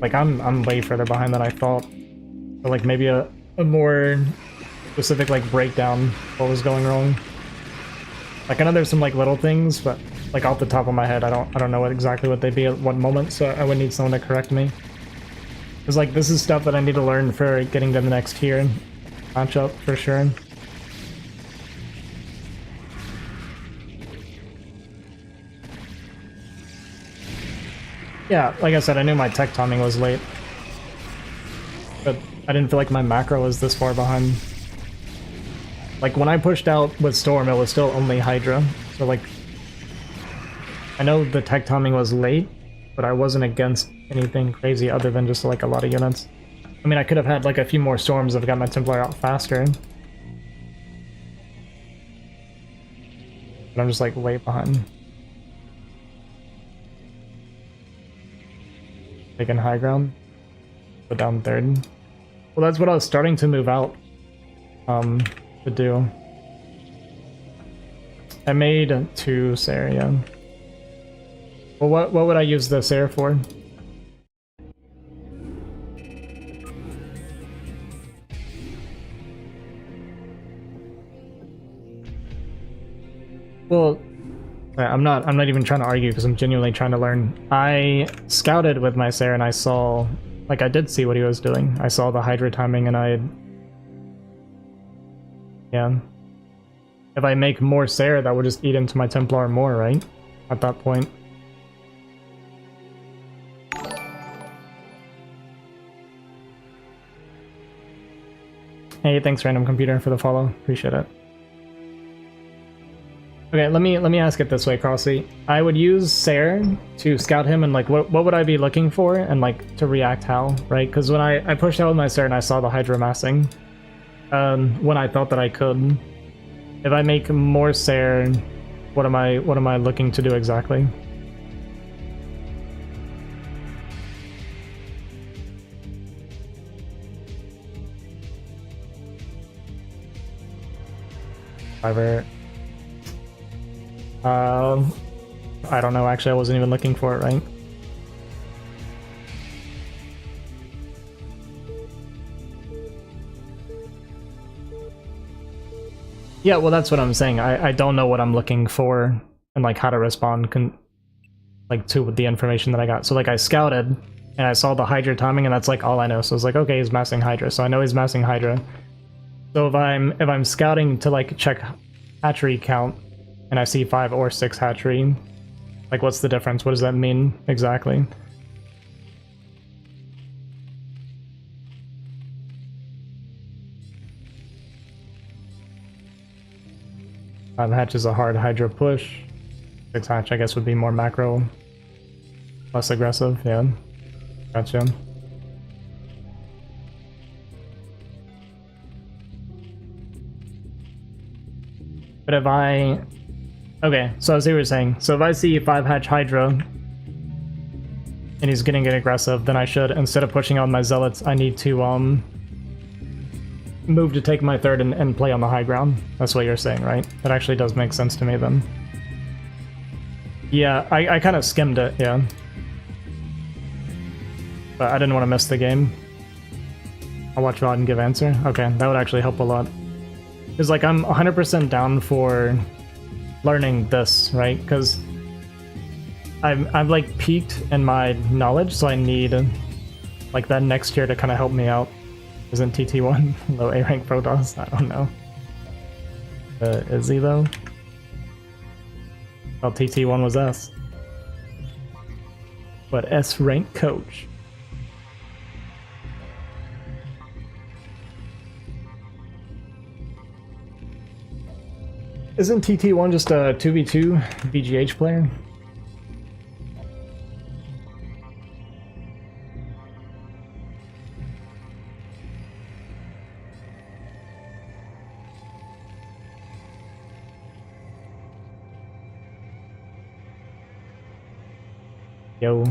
S1: Like, I'm way further behind than I thought. So, like, maybe a more specific, like, breakdown of what was going wrong. Like, I know there's some, like, little things, but, like, off the top of my head, I don't know exactly what they'd be at what moment, so I would need someone to correct me. Because, like, this is stuff that I need to learn for getting to the next tier matchup, for sure. Yeah, like I said, I knew my tech timing was late. But I didn't feel like my macro was this far behind. Like, when I pushed out with Storm, it was still only Hydra. So, like, I know the tech timing was late, but I wasn't against anything crazy other than just, like, a lot of units. I mean, I could have had, like, a few more Storms if I got my Templar out faster. But I'm just, like, way behind. Taking high ground, but down third. Well, that's what I was starting to move out to do. I made 2 Sarah, yeah. Well, what would I use the Sarah for? Well, I'm not even trying to argue because I'm genuinely trying to learn. I scouted with my Sarah and I saw, like I did see what he was doing. I saw the Hydra timing and yeah. If I make more Sarah, that would just eat into my Templar more, right? At that point. Hey, thanks Random Computer for the follow. Appreciate it. Okay, let me ask it this way, Crossy. I would use Sayer to scout him and like what would I be looking for and like to react how, right? Because when I pushed out with my Sayer and I saw the Hydra massing, when I thought that I could. If I make more Sayer, what am I looking to do exactly? However, I don't know, actually I wasn't even looking for it, right? Yeah, well that's what I'm saying. I don't know what I'm looking for and like how to respond like to the information that I got. So like I scouted and I saw the Hydra timing and that's like all I know. So it's like, okay, he's massing Hydra. So I know he's massing Hydra. So if I'm scouting to like check hatchery count and I see 5 or 6 hatchery, like what's the difference? What does that mean exactly? Five hatch is a hard Hydra push. 6 hatch I guess would be more macro, less aggressive, yeah. Gotcha. But if I... Okay, so I see what you're saying. So if I see 5 hatch Hydra and he's getting aggressive, then I should, instead of pushing on my Zealots, I need to move to take my third and play on the high ground. That's what you're saying, right? That actually does make sense to me then. Yeah, I kind of skimmed it, yeah. But I didn't want to miss the game. I'll watch VOD and give answer. Okay, that would actually help a lot. Because like I'm 100% down for learning this, right? Because I've like peaked in my knowledge, so I need like that next year to kind of help me out. Isn't TT1 low A rank Protoss? I don't know. Is he though? Well, TT1 was S. But S rank coach. Isn't TT1 just a 2v2 BGH player? Yo.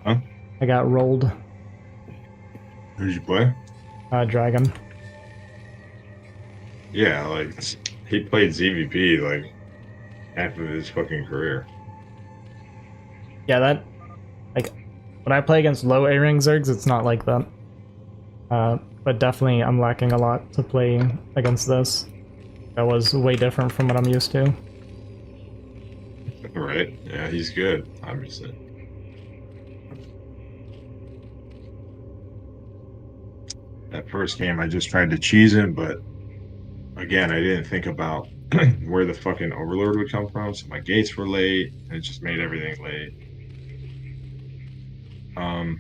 S2: Huh?
S1: I got rolled.
S2: Who'd you play?
S1: Dragon.
S2: Yeah, like, he played ZVP, like, half of his fucking career.
S1: Yeah, that... Like, when I play against low A-ring Zergs, it's not like that. But definitely I'm lacking a lot to play against this. That was way different from what I'm used to.
S2: Right? Yeah, he's good, obviously. That first game, I just tried to cheese him, but again, I didn't think about where the fucking Overlord would come from, so my gates were late, and it just made everything late. And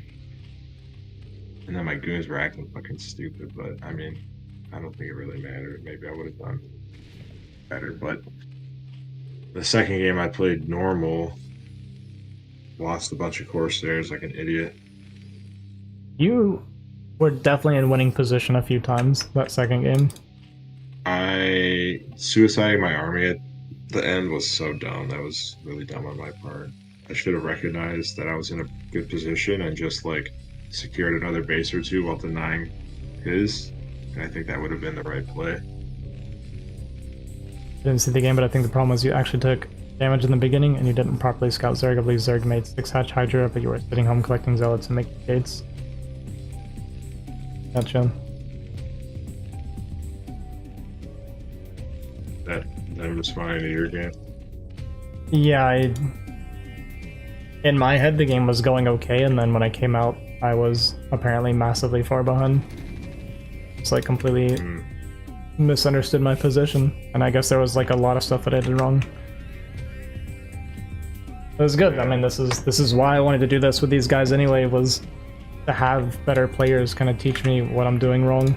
S2: then my goons were acting fucking stupid, but I mean, I don't think it really mattered. Maybe I would have done better, but the second game I played normal, lost a bunch of Corsairs like an idiot.
S1: You were definitely in winning position a few times that second game.
S2: I suiciding my army at the end was so dumb. That was really dumb on my part. I should have recognized that I was in a good position and just like secured another base or two while denying his, and I think that would have been the right play.
S1: Didn't see the game, but I think the problem was you actually took damage in the beginning and you didn't properly scout Zerg. I believe Zerg made 6 hatch Hydra, but you were sitting home collecting Zealots and making gates. Gotcha.
S2: Then responding to your game.
S1: Yeah, in my head the game was going okay, and then when I came out, I was apparently massively far behind. It's like completely misunderstood my position, and I guess there was like a lot of stuff that I did wrong. It was good.
S2: Yeah.
S1: I mean, this is why I wanted to do this with these guys anyway, was to have better players kind of teach me what I'm doing wrong.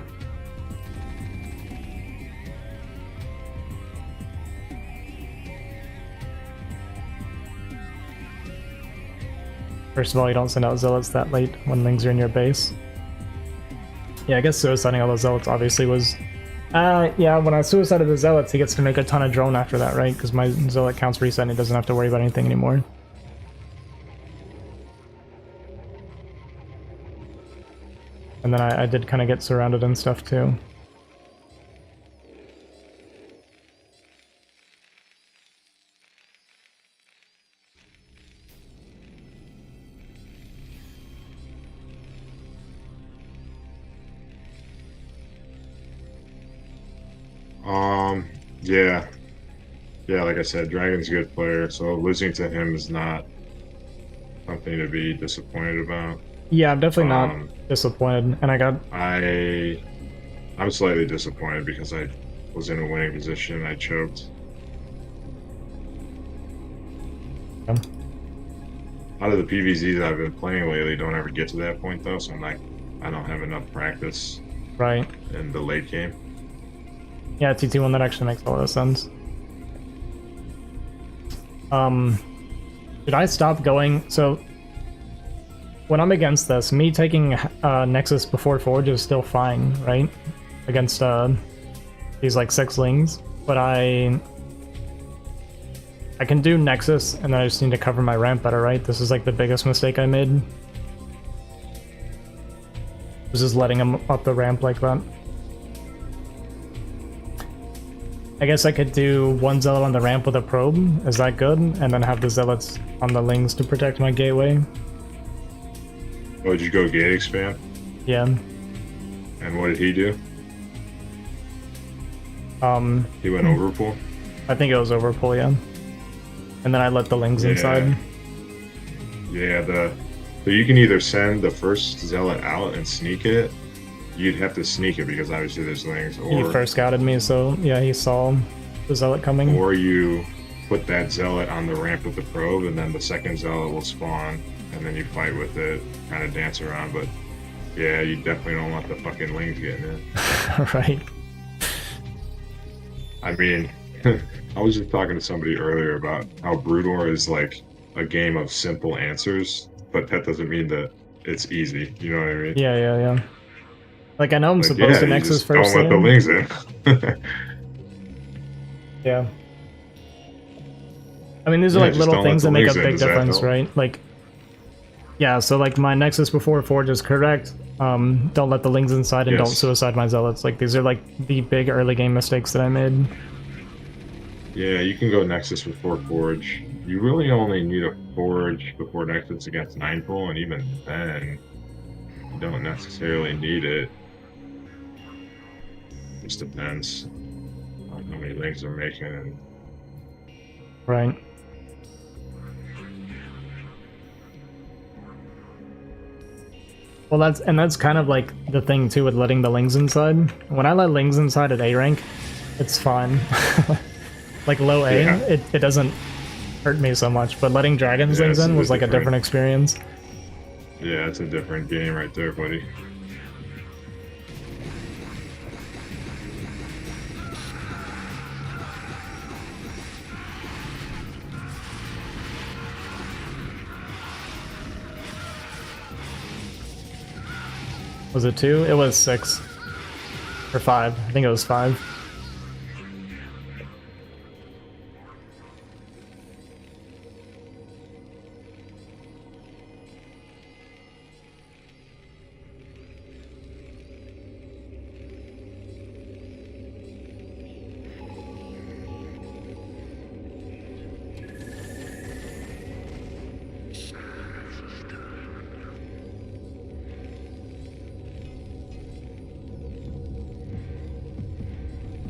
S1: First of all, you don't send out zealots that late when lings are in your base. Yeah, I guess suiciding all those zealots obviously was... yeah, when I suicided the zealots, he gets to make a ton of drone after that, right? Because my zealot counts reset and he doesn't have to worry about anything anymore. And then I did kind of get surrounded and stuff too.
S2: Yeah. Yeah, like I said, Dragon's a good player, so losing to him is not something to be disappointed about.
S1: Yeah, I'm definitely not disappointed, and
S2: I'm slightly disappointed because I was in a winning position. I choked.
S1: Yeah.
S2: Out of the PvZs that I've been playing lately, don't ever get to that point though, so I don't have enough practice
S1: Right.
S2: in the late game.
S1: Yeah, TT1, that actually makes a lot of sense. Should I stop going? So, when I'm against this, me taking Nexus before Forge is still fine, right? Against these like 6 lings, but I can do Nexus, and then I just need to cover my ramp better, right? This is like the biggest mistake I made. Was just letting him up the ramp like that. I guess I could do 1 zealot on the ramp with a probe. Is that good? And then have the zealots on the lings to protect my gateway.
S2: Oh, did you go gate expand?
S1: Yeah.
S2: And what did he do? He went overpool?
S1: I think it was overpull, yeah. And then I let the lings
S2: Yeah.
S1: inside.
S2: Yeah, so you can either send the first zealot out and sneak it. You'd have to sneak it because obviously there's lings,
S1: He
S2: or
S1: first scouted me, so yeah, he saw the zealot coming.
S2: or you put that zealot on the ramp with the probe, and then the second zealot will spawn, and then you fight with it, kind of dance around. But yeah, you definitely don't want the fucking lings getting in.
S1: Right.
S2: I mean, I was just talking to somebody earlier about how Broodor is like a game of simple answers, but that doesn't mean that it's easy. You know what I mean?
S1: Yeah, yeah, yeah. Like, I know I'm
S2: Like,
S1: supposed
S2: yeah,
S1: to
S2: you
S1: Nexus
S2: just
S1: first
S2: don't let the
S1: thing.
S2: lings in.
S1: Yeah. I mean, these are
S2: Yeah,
S1: like
S2: just
S1: little
S2: don't let
S1: things
S2: the
S1: that make a
S2: lings in.
S1: big
S2: Does that
S1: difference,
S2: help?
S1: right? Like, yeah, so like my Nexus before Forge is correct. Don't let the lings inside and don't
S2: Yes.
S1: suicide my zealots. Like, these are like the big early game mistakes that I made.
S2: Yeah, you can go Nexus before Forge. You really only need a Forge before Nexus against 9-pull, and even then, you don't necessarily need it. Just depends on how many links they're making. And
S1: Right. Well, that's kind of like the thing too with letting the lings inside. When I let lings inside at A rank, it's fine. Like low A,
S2: Yeah.
S1: it doesn't hurt me so much, but letting dragons
S2: Yeah,
S1: lings
S2: it's
S1: in
S2: a
S1: was
S2: bit
S1: like a
S2: different.
S1: different experience.
S2: yeah, it's a different game right there, buddy.
S1: Was it 2? It was 6. Or 5. I think it was 5.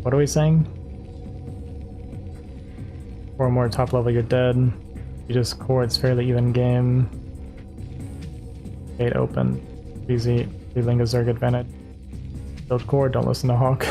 S1: What are we saying? 4 more top level, you're dead. You just core, it's fairly even game. Gate open. Easy. Feeling a Zerg advantage. Build core, don't listen to Hawk.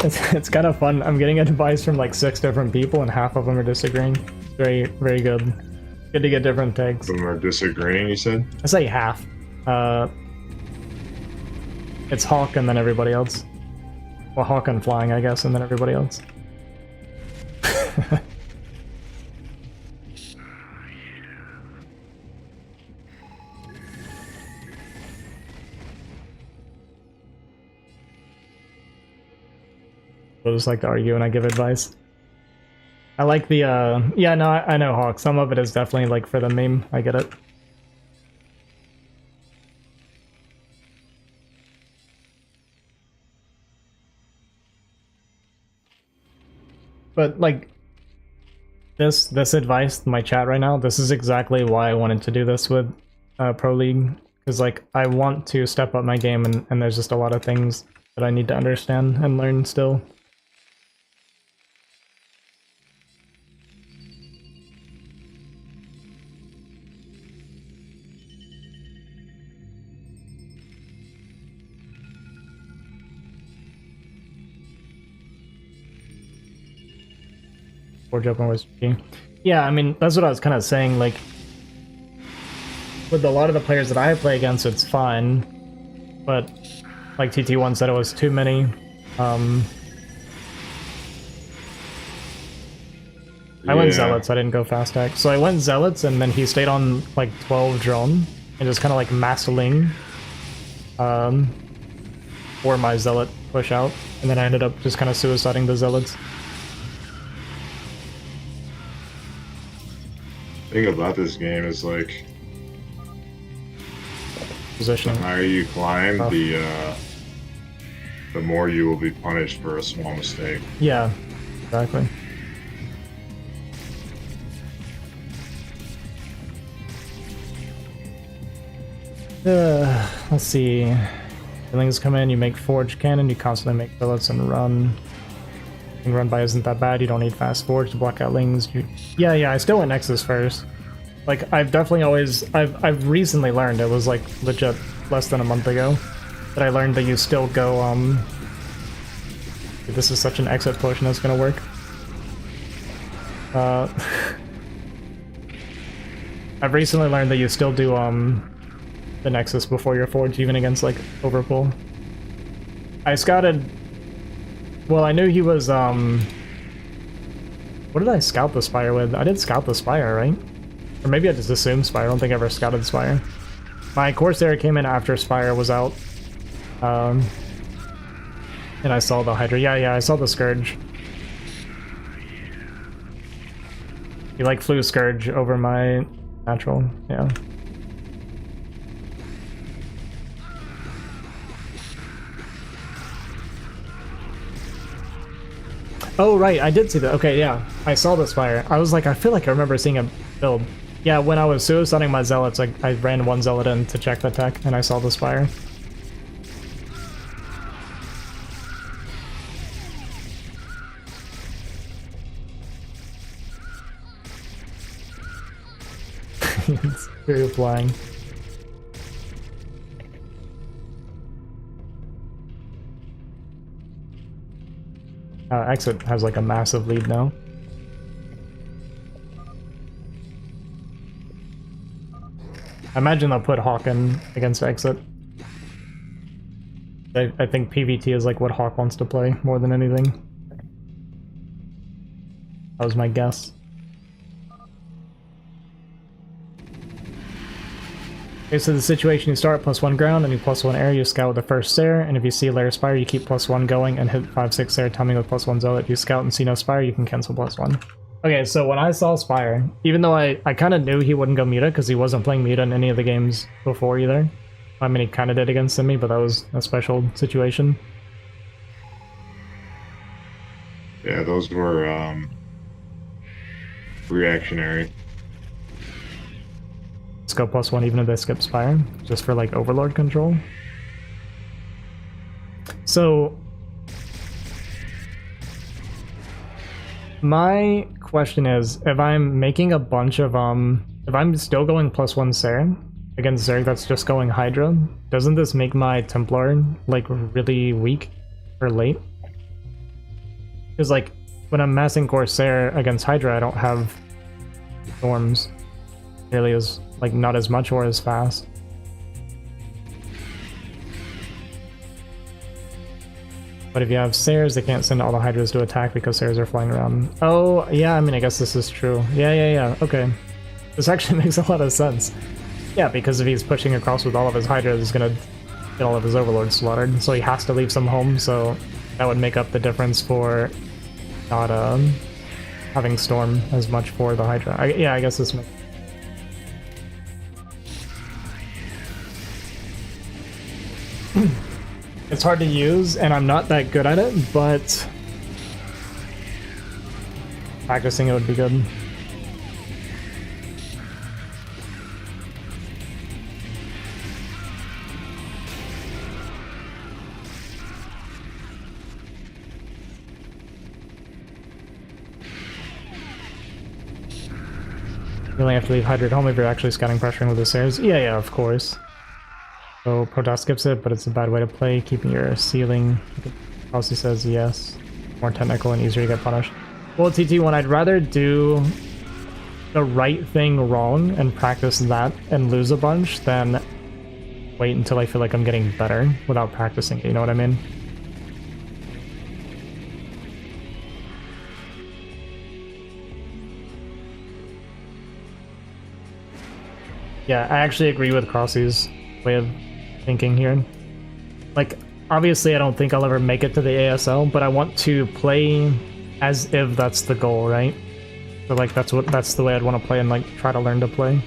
S1: It's kind of fun. I'm getting advice from like 6 different people and half of them are disagreeing. Very, very good. Good to get different takes.
S2: Some are disagreeing, you said?
S1: I say half. It's Hawk and then everybody else. Well, Hawk and flying, I guess, and then everybody else. I just like to argue and I give advice. I like the, yeah, no, I know Hawk. Some of it is definitely like for the meme. I get it. But like, this advice, my chat right now, this is exactly why I wanted to do this with Pro League. Because like, I want to step up my game and there's just a lot of things that I need to understand and learn still. Open was yeah, I mean that's what I was kind of saying, like with a lot of the players that I play against it's fine, but like TT1 said it was too many. I went Zealots, I didn't go fast tech. So I went Zealots and then he stayed on like 12 drone and just kind of like massling for my Zealot push out, and then I ended up just kind of suiciding the Zealots.
S2: The thing about this game is like
S1: Positioning.
S2: the higher you climb, the more you will be punished for a small mistake.
S1: Yeah, exactly. Let's see. Feelings come in, you make Forge Cannon, you constantly make billets and run. And run by isn't that bad, you don't need fast forge to block out lings. Yeah, I still went Nexus first. Like, I've definitely always, I've recently learned, it was like legit less than a month ago, that I learned that you still go, this is such an exit push and it's gonna work. I've recently learned that you still do, the Nexus before your forge, even against, like, overpull. I scouted... Well, I knew he was, what did I scout the Spire with? I did scout the Spire, right? Or maybe I just assumed Spire. I don't think I ever scouted Spire. My Corsair came in after Spire was out. And I saw the Hydra. Yeah, I saw the Scourge. He, like, flew Scourge over my natural, yeah. Oh, right, I did see that. Okay, yeah, I saw the Spire. I was like, I feel like I remember seeing a build. Yeah, when I was suiciding my Zealots, like, I ran one Zealot in to check the tech, and I saw the Spire. It's very flying. Exit has like a massive lead now. I imagine they'll put Hawk in against Exit. I think PvT is like what Hawk wants to play more than anything. That was my guess. Okay, so the situation, you start +1 ground and you +1 air, you scout with the first Stair, and if you see Lair Spire, you keep +1 going and hit 5-6 Stair, timing with +1 Zealot. If you scout and see no Spire, you can cancel +1. Okay, so when I saw Spire, even though I kind of knew he wouldn't go Muta because he wasn't playing Muta in any of the games before either. I mean, he kind of did against Semih, but that was a special situation.
S2: Yeah, those were reactionary.
S1: Let's go +1 even if they skip Spire, just for like Overlord control. So my question is, if I'm making a bunch of if I'm still going +1 Sarah against Zerg that's just going Hydra, doesn't this make my Templar like really weak or late? Because like when I'm massing Corsair against Hydra, I don't have storms nearly as like not as much or as fast. But if you have Sares, they can't send all the Hydras to attack because Sares are flying around. Oh, yeah, I mean, I guess this is true. Yeah, okay. This actually makes a lot of sense. Yeah, because if he's pushing across with all of his Hydras, he's gonna get all of his Overlords slaughtered. So he has to leave some home, so that would make up the difference for not having Storm as much for the Hydra. Yeah, I guess this makes... It's hard to use, and I'm not that good at it, but practicing it would be good. You only have to leave Hydra at home if you're actually scouting pressuring with the Sares. Yeah, of course. So Protoss skips it, but it's a bad way to play, keeping your ceiling. Policy says yes. More technical and easier to get punished. Well, TT1, I'd rather do the right thing wrong and practice that and lose a bunch than wait until I feel like I'm getting better without practicing it, you know what I mean? Yeah, I actually agree with Crossy's way of thinking here. Like, obviously I don't think I'll ever make it to the ASL, but I want to play as if that's the goal, right? So like that's the way I'd want to play and like try to learn to play.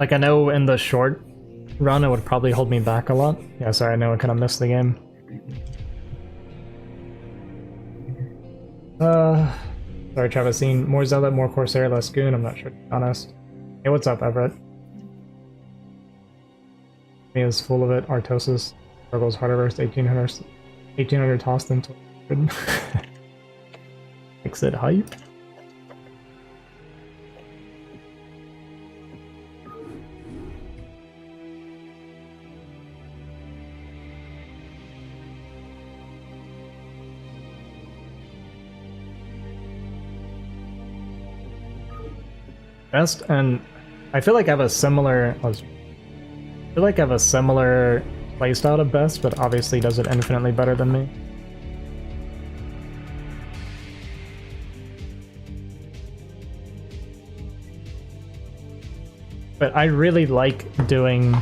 S1: Like I know in the short run it would probably hold me back a lot. Yeah, sorry, I know I kind of missed the game. Sorry, Travisine. More Zealot, more Corsair, less Goon. I'm not sure, to be honest. Hey, what's up, Everett? He is full of it. Artosis struggles harder versus 1800 tossed than 1200. Makes it hype. Best, and I feel like I have a similar playstyle to Best, but obviously does it infinitely better than me. But I really like doing,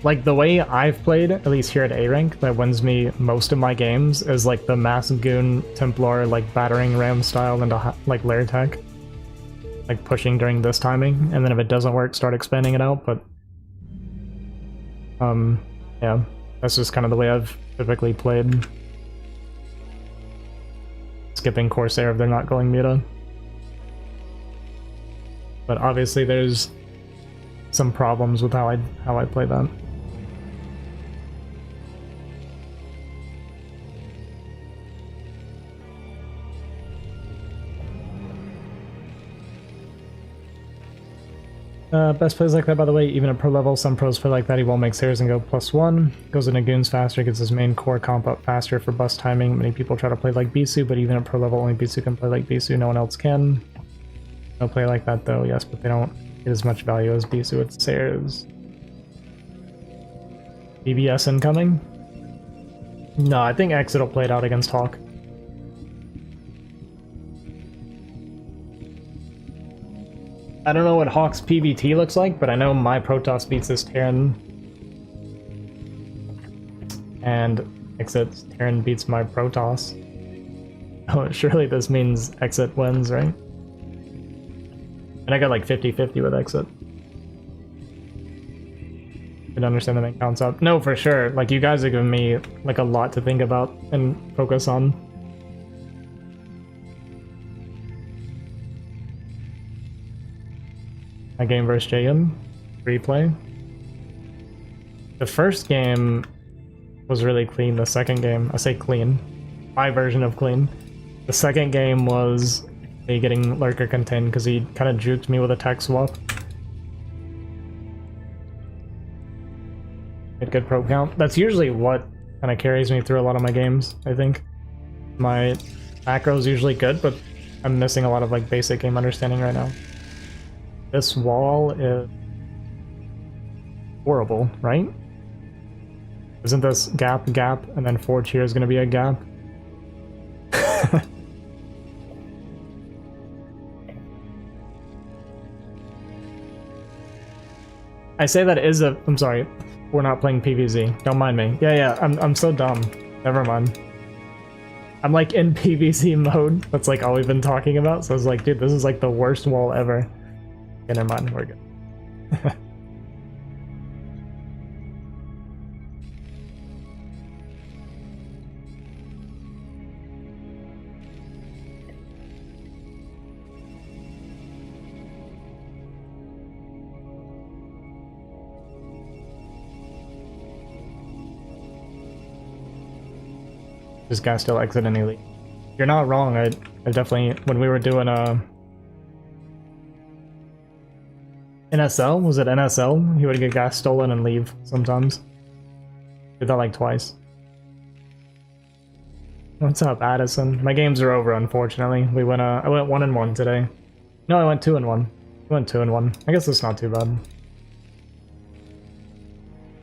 S1: like the way I've played, at least here at A rank, that wins me most of my games is like the Mass Goon Templar, like battering ram style into like lair tech. Like pushing during this timing, and then if it doesn't work, start expanding it out, but yeah, that's just kind of the way I've typically played. Skipping Corsair if they're not going Muta. But obviously there's some problems with how I play that. Best plays like that, by the way, even at pro level, some pros play like that. He won't make Sares and go +1. Goes into Goons faster, gets his main core comp up faster for bust timing. Many people try to play like Bisu, but even at pro level, only Bisu can play like Bisu, no one else can. No play like that though, yes, but they don't get as much value as Bisu with Sares. BBS incoming? No, I think Exit will play it out against Hawk. I don't know what Hawk's PVT looks like, but I know my Protoss beats this Terran. And exit Terran beats my Protoss. Oh, surely this means exit wins, right? And I got like 50-50 with exit. Didn't understand that counts up. No, for sure. Like, you guys are giving me like a lot to think about and focus on. My game versus Jaeyun, replay. The first game was really clean. The second game, I say clean, my version of clean. The second game was me getting lurker contained because he kind of juked me with a tech swap. Get good probe count. That's usually what kind of carries me through a lot of my games, I think. My macro is usually good, but I'm missing a lot of like basic game understanding right now. This wall is horrible, right? Isn't this gap, and then forge here is going to be a gap? I say that is a... I'm sorry, we're not playing PvZ. Don't mind me. Yeah, I'm so dumb. Never mind. I'm like in PvZ mode. That's like all we've been talking about. So I was like, dude, this is like the worst wall ever. Okay, never mind, we're good. This guy still exit any league. You're not wrong. I definitely, when we were doing NSL, was it NSL? He would get gas stolen and leave sometimes. Did that like twice. What's up, Addison? My games are over, unfortunately. We went I went 1-1 today. No, I went 2-1. I went 2-1. I guess it's not too bad.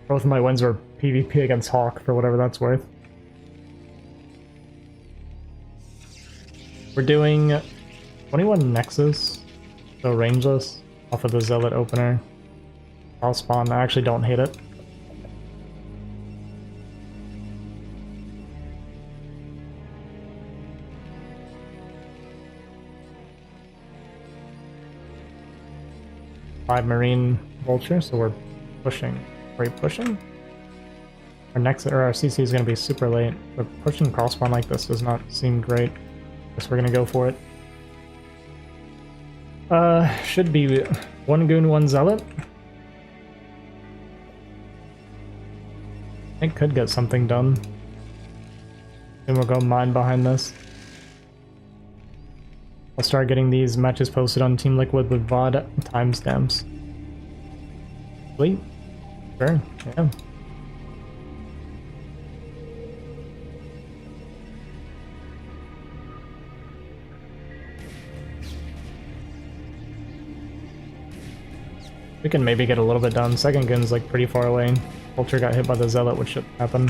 S1: Both of my wins were PvP against Hawk, for whatever that's worth. We're doing 21 Nexus, so rangeless, off of the Zealot opener. I'll spawn, I actually don't hate it. Five Marine Vulture, so we're pushing. Are we pushing? Our Nexus, or our CC is going to be super late, but pushing cross spawn like this does not seem great. Guess we're gonna go for it. Should be 1 Goon, 1 Zealot. I could get something done. Then we'll go mine behind this. I'll start getting these matches posted on Team Liquid with VOD timestamps. Sweet. Sure, yeah. We can maybe get a little bit done. Second gun's like pretty far away. Vulture got hit by the Zealot, which should happen.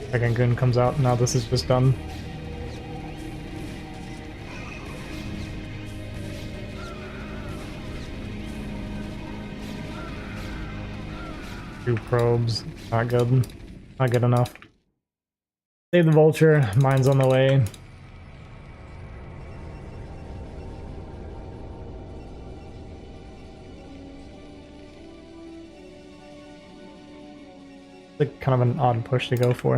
S1: Second gun comes out, now this is just done. Two probes, not good. Not good enough. Save the Vulture, mine's on the way. Like kind of an odd push to go for.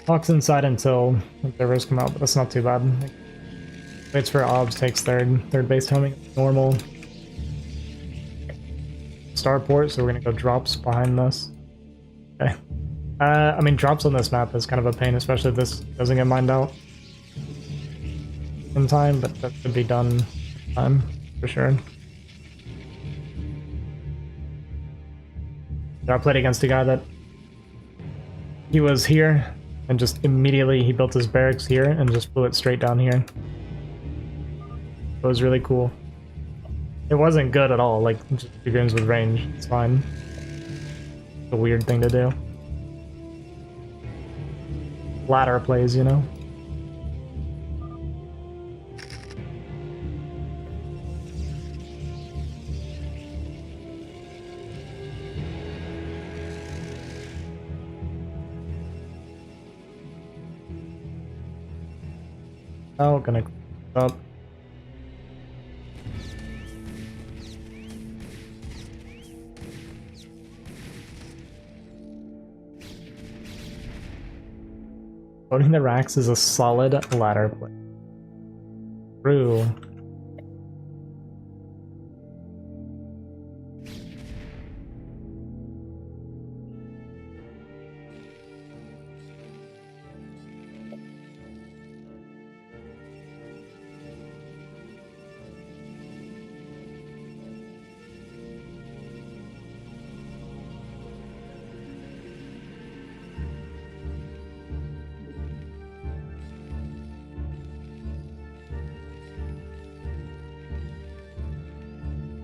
S1: Hawk's inside until observers come out, but that's not too bad. Waits for obs, takes third base homing, normal. Starport, so we're gonna go drops behind this. Okay. I mean, drops on this map is kind of a pain, especially if this doesn't get mined out in time, but that should be done in time for sure. I played against a guy that he was here and just immediately he built his barracks here and just flew it straight down here. It was really cool. It wasn't good at all, like just figurines with range, it's fine. a weird thing to do. Ladder plays, you know? Oh, gonna up. Loading the racks is a solid ladder play. True.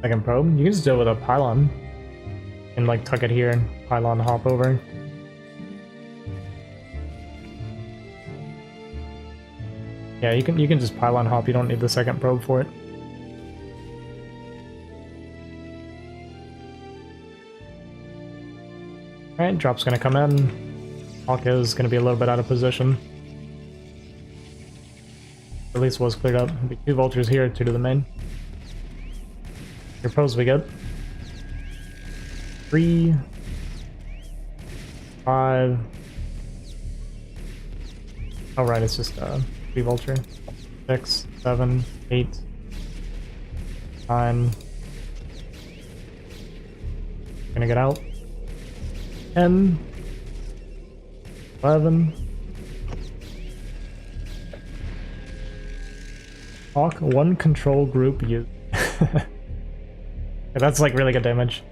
S1: Second probe? You can just do it with a pylon. And like tuck it here and pylon hop over. Yeah, you can just pylon hop, you don't need the second probe for it. Alright, drop's gonna come in. Hawk is gonna be a little bit out of position. At least was cleared up. There'll be 2 vultures here, 2 to the main. Your pros we good. 3, 5. Oh right, it's just 3 vulture. 6, 7, 8, 9. Gonna get out. 10, 11. Hawk 1 control group used. Yeah, that's like really good damage.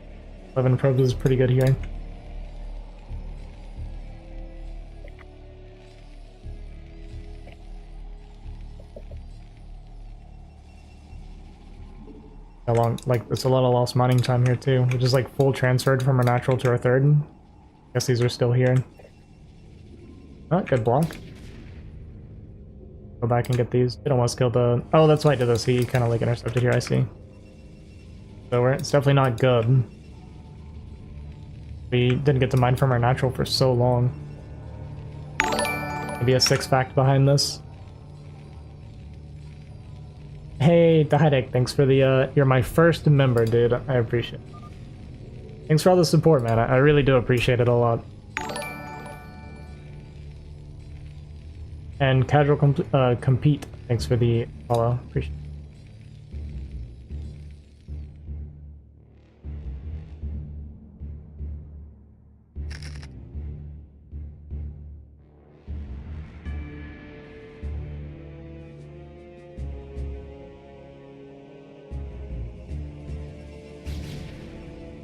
S1: 11 probes is pretty good here. How long? Like, there's a lot of lost mining time here too, which is like full transferred from our natural to our third. Guess these are still here. Oh, good block. Go back and get these. It almost killed the... Oh, that's why I did this. He kind of like intercepted here, I see. So it's definitely not good. We didn't get to mine from our natural for so long. Maybe a 6 fact behind this. Hey, Dahidek, thanks for the, you're my first member, dude. I appreciate it. Thanks for all the support, man. I really do appreciate it a lot. And Casual Compete, thanks for the follow. Appreciate it.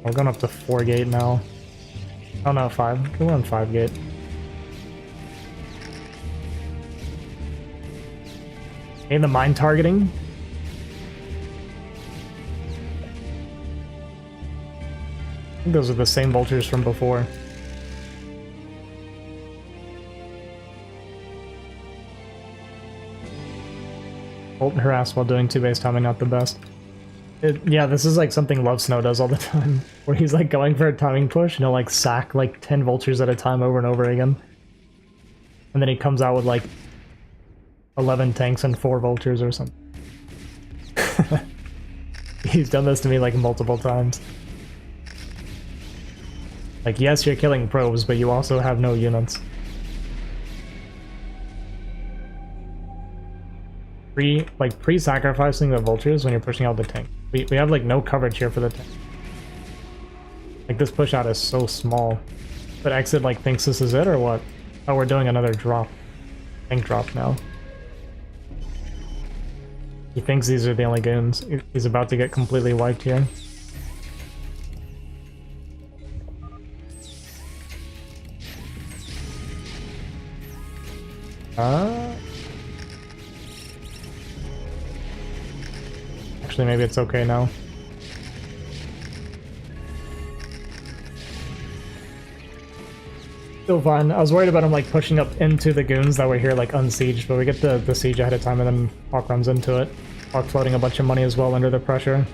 S1: We're going up to 4 gate now. Oh no, 5. We're on 5 gate. Hey, the mine targeting. I think those are the same vultures from before. Ult and harass while doing 2-base timing, not the best. Yeah, this is like something Love Snow does all the time, where he's like going for a timing push and he'll like sack like 10 vultures at a time over and over again. And then he comes out with like 11 tanks and 4 vultures or something. He's done this to me like multiple times. Like, yes, you're killing probes, but you also have no units. Pre-sacrificing the vultures when you're pushing out the tank. We have like no coverage here for the tank. Like, this push out is so small. But Exit like thinks this is it or what? Oh, we're doing another drop. Tank drop now. He thinks these are the only goons. He's about to get completely wiped here. Actually, maybe it's okay now. Still fine. I was worried about him like pushing up into the goons that were here like unsieged, but we get the siege ahead of time and then Hawk runs into it. Hawk floating a bunch of money as well under the pressure. And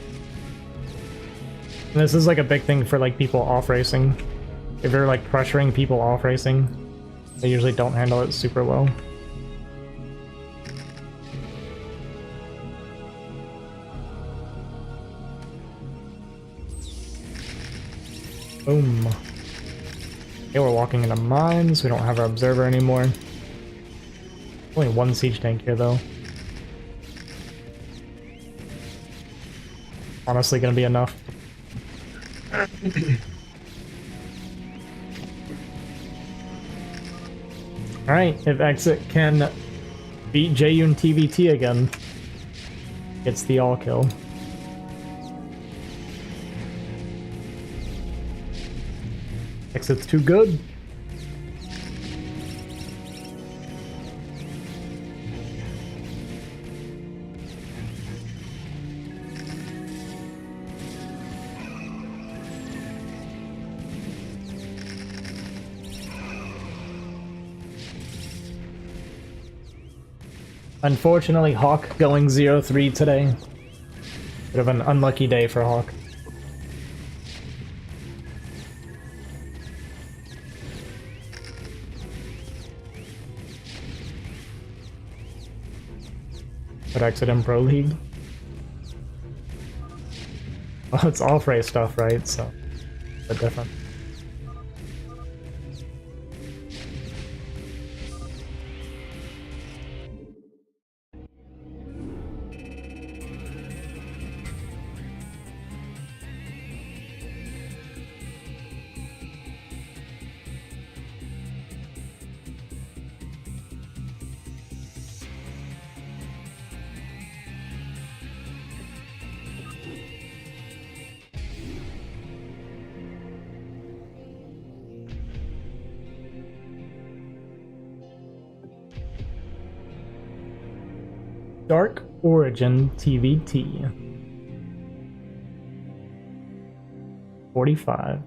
S1: this is like a big thing for like people off racing. If you're like pressuring people off racing, they usually don't handle it super well. Boom. Okay, we're walking into mines. We don't have our observer anymore. Only one siege tank here, though. Honestly, gonna be enough. Alright, if Exit can beat Jaeyun TVT again, it's the all kill. Exit's too good. Unfortunately, Hawk going 0-3 today. Bit of an unlucky day for Hawk. But Exit in Pro League? Well, it's off-race stuff, right? So, a bit different. Dark Origin TVT 45.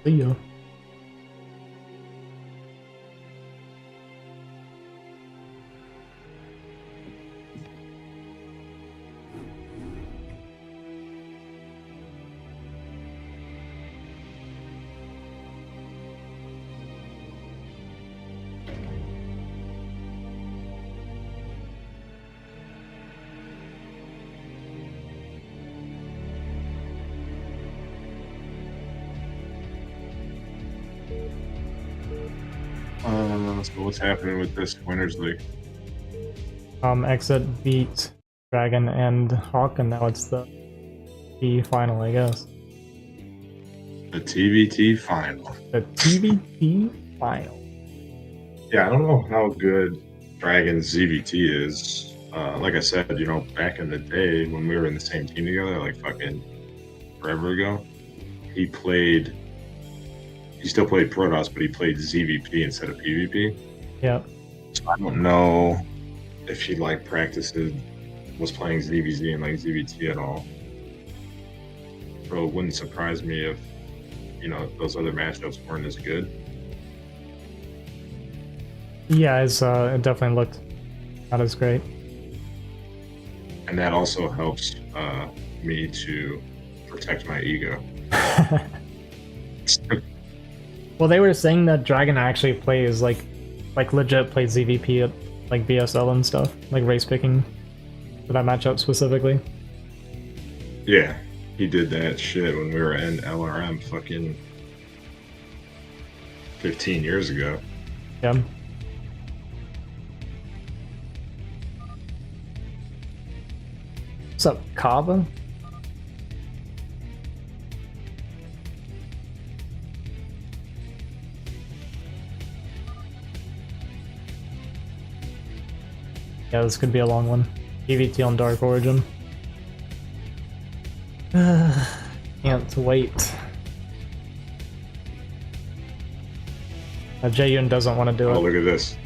S1: See ya.
S2: So what's happening with this Winners League?
S1: Exit beat Dragon and Hawk, and now it's the final, I guess.
S2: The TVT final.
S1: The TVT final.
S2: Yeah, I don't know how good Dragon's ZVT is. Like I said, you know, back in the day when we were in the same team together, like fucking forever ago, he still played Protoss, but he played ZVP instead of PvP.
S1: Yeah.
S2: So I don't know if he like was playing ZVZ and like ZVT at all. So it wouldn't surprise me if, you know, those other matchups weren't as good.
S1: Yeah, it definitely looked not as great.
S2: And that also helps me to protect my ego.
S1: Well, they were saying that Dragon actually plays like legit plays ZVP at like BSL and stuff, like race picking for that matchup specifically.
S2: Yeah, he did that shit when we were in LRM fucking 15 years ago.
S1: Yeah. What's up, Kava? Yeah, this could be a long one. PvT on Dark Origin. Can't wait. Jaeyun doesn't want to do it.
S2: Oh, look at this.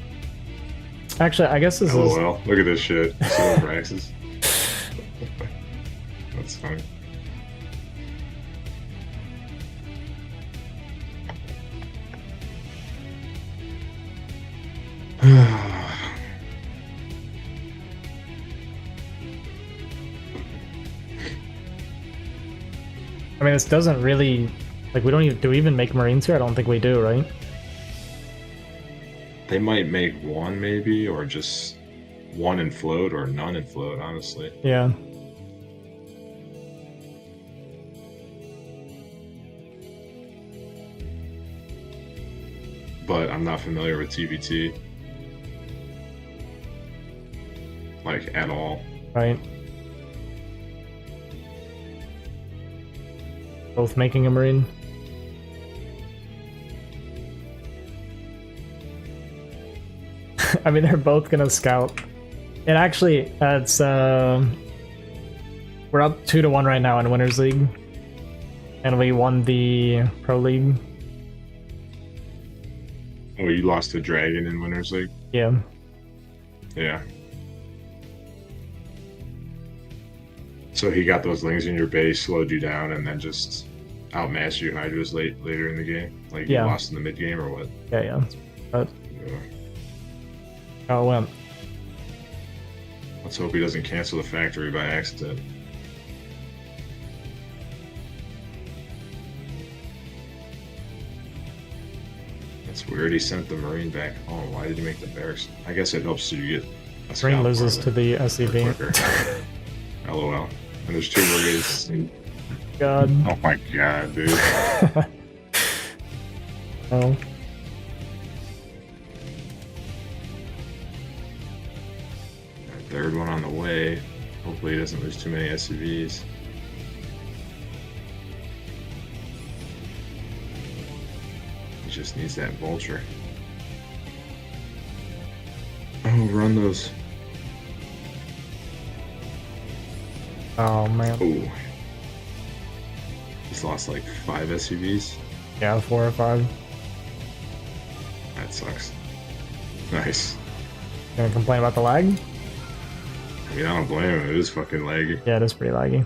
S1: Actually, I guess this is...
S2: LOL, look at this shit. So Praxis. That's funny.
S1: I mean, this doesn't really... Like, we don't even... Do we even make Marines here? I don't think we do, right?
S2: They might make one, maybe, or just one in float, or none in float, honestly.
S1: Yeah.
S2: But I'm not familiar with TVT. Like, at all.
S1: Right. Both making a Marine. I mean, they're both gonna scout. And actually, it's we're up 2-1 right now in Winners League, and we won the Pro League.
S2: Oh, you lost to Dragon in Winners League?
S1: Yeah.
S2: Yeah. So he got those lings in your base, slowed you down, and then just outmassed you Hydras later in the game? Like, you
S1: Yeah.
S2: lost in the mid game or what?
S1: Yeah. But
S2: Yeah.
S1: how it went.
S2: Let's hope he doesn't cancel the factory by accident. That's weird. He sent the Marine back home. Why did he make the barracks? I guess it helps you get a scout
S1: Marine loses to
S2: farther
S1: the SCV.
S2: quicker. LOL. And there's 2 Marines.
S1: God.
S2: Oh my god, dude.
S1: Oh.
S2: Third one on the way. Hopefully he doesn't lose too many SCVs. He just needs that vulture. Oh, run those.
S1: Oh man.
S2: Oh. He's lost like 5 SCVs.
S1: Yeah, 4 or 5.
S2: That sucks. Nice.
S1: Gonna complain about the lag?
S2: I mean, I don't blame him. It is fucking laggy.
S1: Yeah, it is pretty laggy.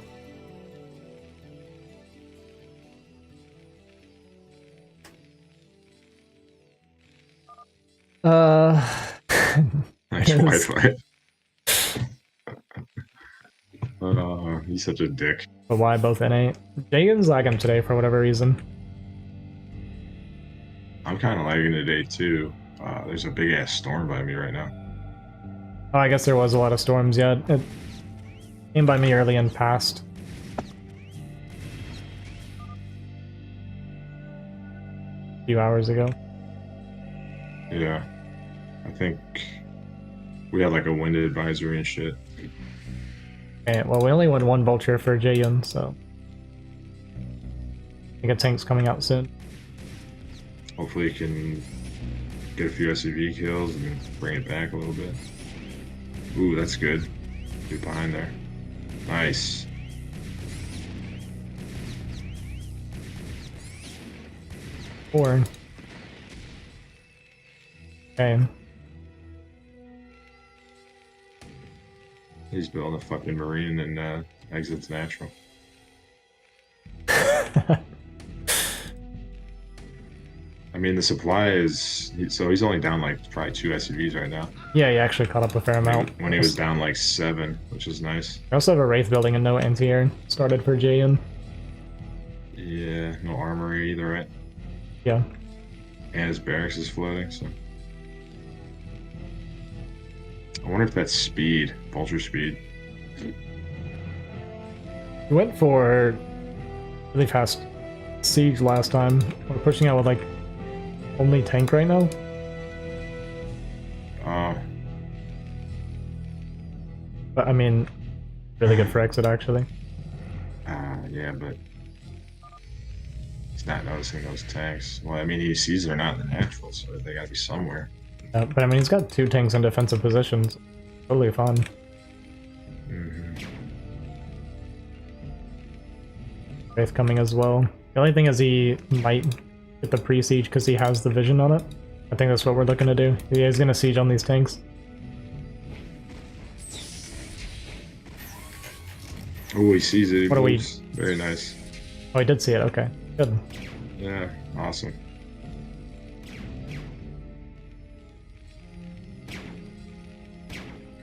S2: Nice
S1: Yes.
S2: Wi-Fi. He's such a dick.
S1: But why both N8? Jaeyun's lagging today for whatever reason.
S2: I'm kind of lagging today too. There's a big ass storm by me right now.
S1: Oh, I guess there was a lot of storms, yeah. It came by me early and passed. A few hours ago.
S2: Yeah. I think we had like a wind advisory and shit.
S1: Okay, well, we only won 1 vulture for Jaeyun, so... I think a tank's coming out soon.
S2: Hopefully he can get a few SCV kills and bring it back a little bit. Ooh, that's good. Get behind there. Nice.
S1: Four. Okay.
S2: He's building a fucking marine and exits natural. I mean, the supply is... So he's only down like probably 2 SCVs right now.
S1: Yeah, he actually caught up a fair amount.
S2: When he was down like 7, which is nice.
S1: We also have a Wraith building and no anti-air started for Jaeyun.
S2: Yeah, no armory either, right?
S1: Yeah.
S2: And his barracks is floating, so... I wonder if that's speed, vulture speed.
S1: We went for really fast siege last time. We're pushing out with like only tank right now. But I mean, really good for exit actually.
S2: Yeah, but he's not noticing those tanks. Well, I mean, he sees they're not in the natural, so they gotta be somewhere.
S1: But I mean, he's got 2 tanks in defensive positions. Totally fine. Wraith coming as well. The only thing is he might get the pre-siege because he has the vision on it. I think that's what we're looking to do. He's gonna siege on these tanks.
S2: Oh, he sees it. He
S1: What do we-
S2: moves. Very nice.
S1: Oh, he did see it. Okay, good.
S2: Yeah, awesome.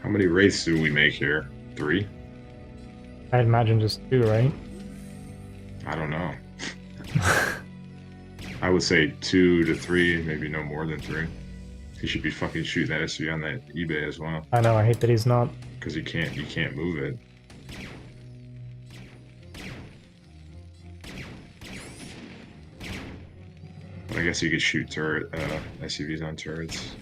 S2: How many wraiths do we make here? 3?
S1: I'd imagine just 2, right?
S2: I don't know. I would say 2 to 3, maybe no more than 3. He should be fucking shooting that SV on that eBay as well.
S1: I know, I hate that he's not.
S2: Because you can't move it. But I guess you could shoot turret SUVs on turrets.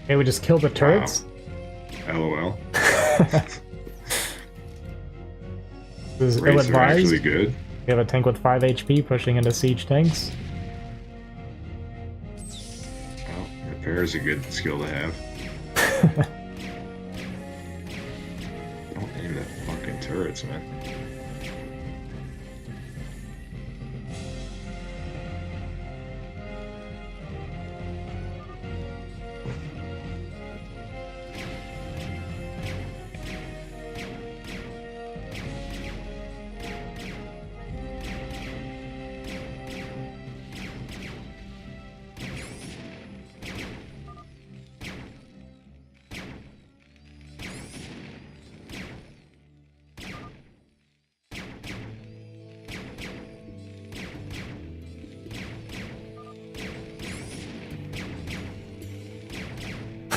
S1: Hey, we just killed the turrets?
S2: LOL.
S1: This is
S2: Rates are actually
S1: ill-advised.
S2: good.
S1: We have a tank with 5 HP pushing into siege tanks.
S2: Well, repair is a good skill to have. Don't aim the fucking turrets, man.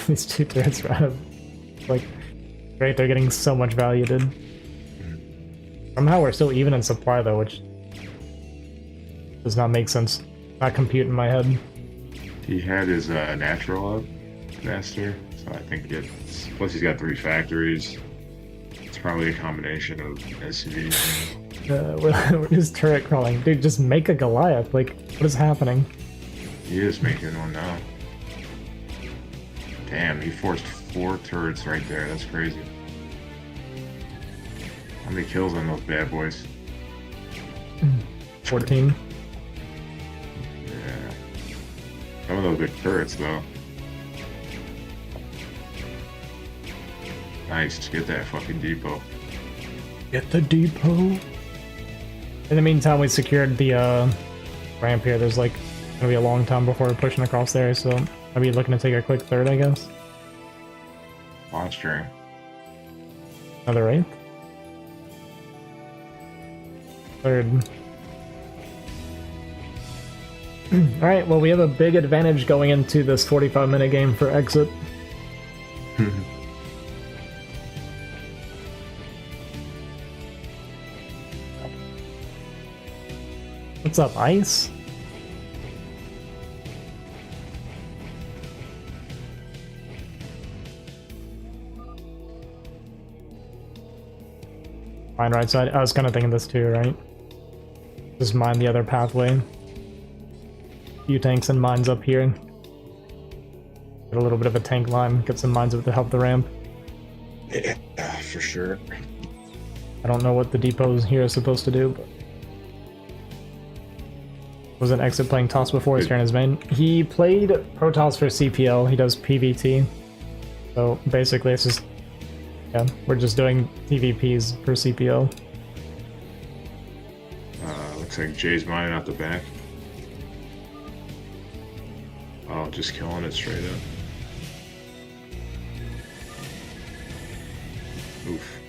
S1: These 2 turrets are out of... Like, great, they're getting so much value, dude. Somehow we're still even in supply, though, which does not make sense. Not compute in my head.
S2: He had his natural up faster, so I think it's... Plus he's got 3 factories. It's probably a combination of SUVs.
S1: We're just turret crawling. Dude, just make a Goliath. Like, what is happening?
S2: He is making one now. Damn, he forced 4 turrets right there. That's crazy. How many kills on those bad boys?
S1: 14.
S2: Yeah. Some of those big turrets, though. Nice, to get that fucking depot.
S1: Get the depot. In the meantime, we secured the ramp here. There's like gonna be a long time before we're pushing across there, so I'll be looking to take a quick third, I guess.
S2: Posturing.
S1: Another 8th. Third. Alright, well we have a big advantage going into this 45-minute game for exit. What's up, Ice? Fine, right side. I was kind of thinking this too, right? Just mine the other pathway. Few tanks and mines up here. Get a little bit of a tank line. Get some mines up to help the ramp.
S2: Yeah, for sure.
S1: I don't know what the depots here is supposed to do, but... Was an exit playing TOS before his turn as main? He played Protoss for CPL. He does PVT. So basically it's just... Yeah, we're just doing PvPs for CPL.
S2: Looks like Jay's mining out the back. Oh, just killing it straight up. Oof.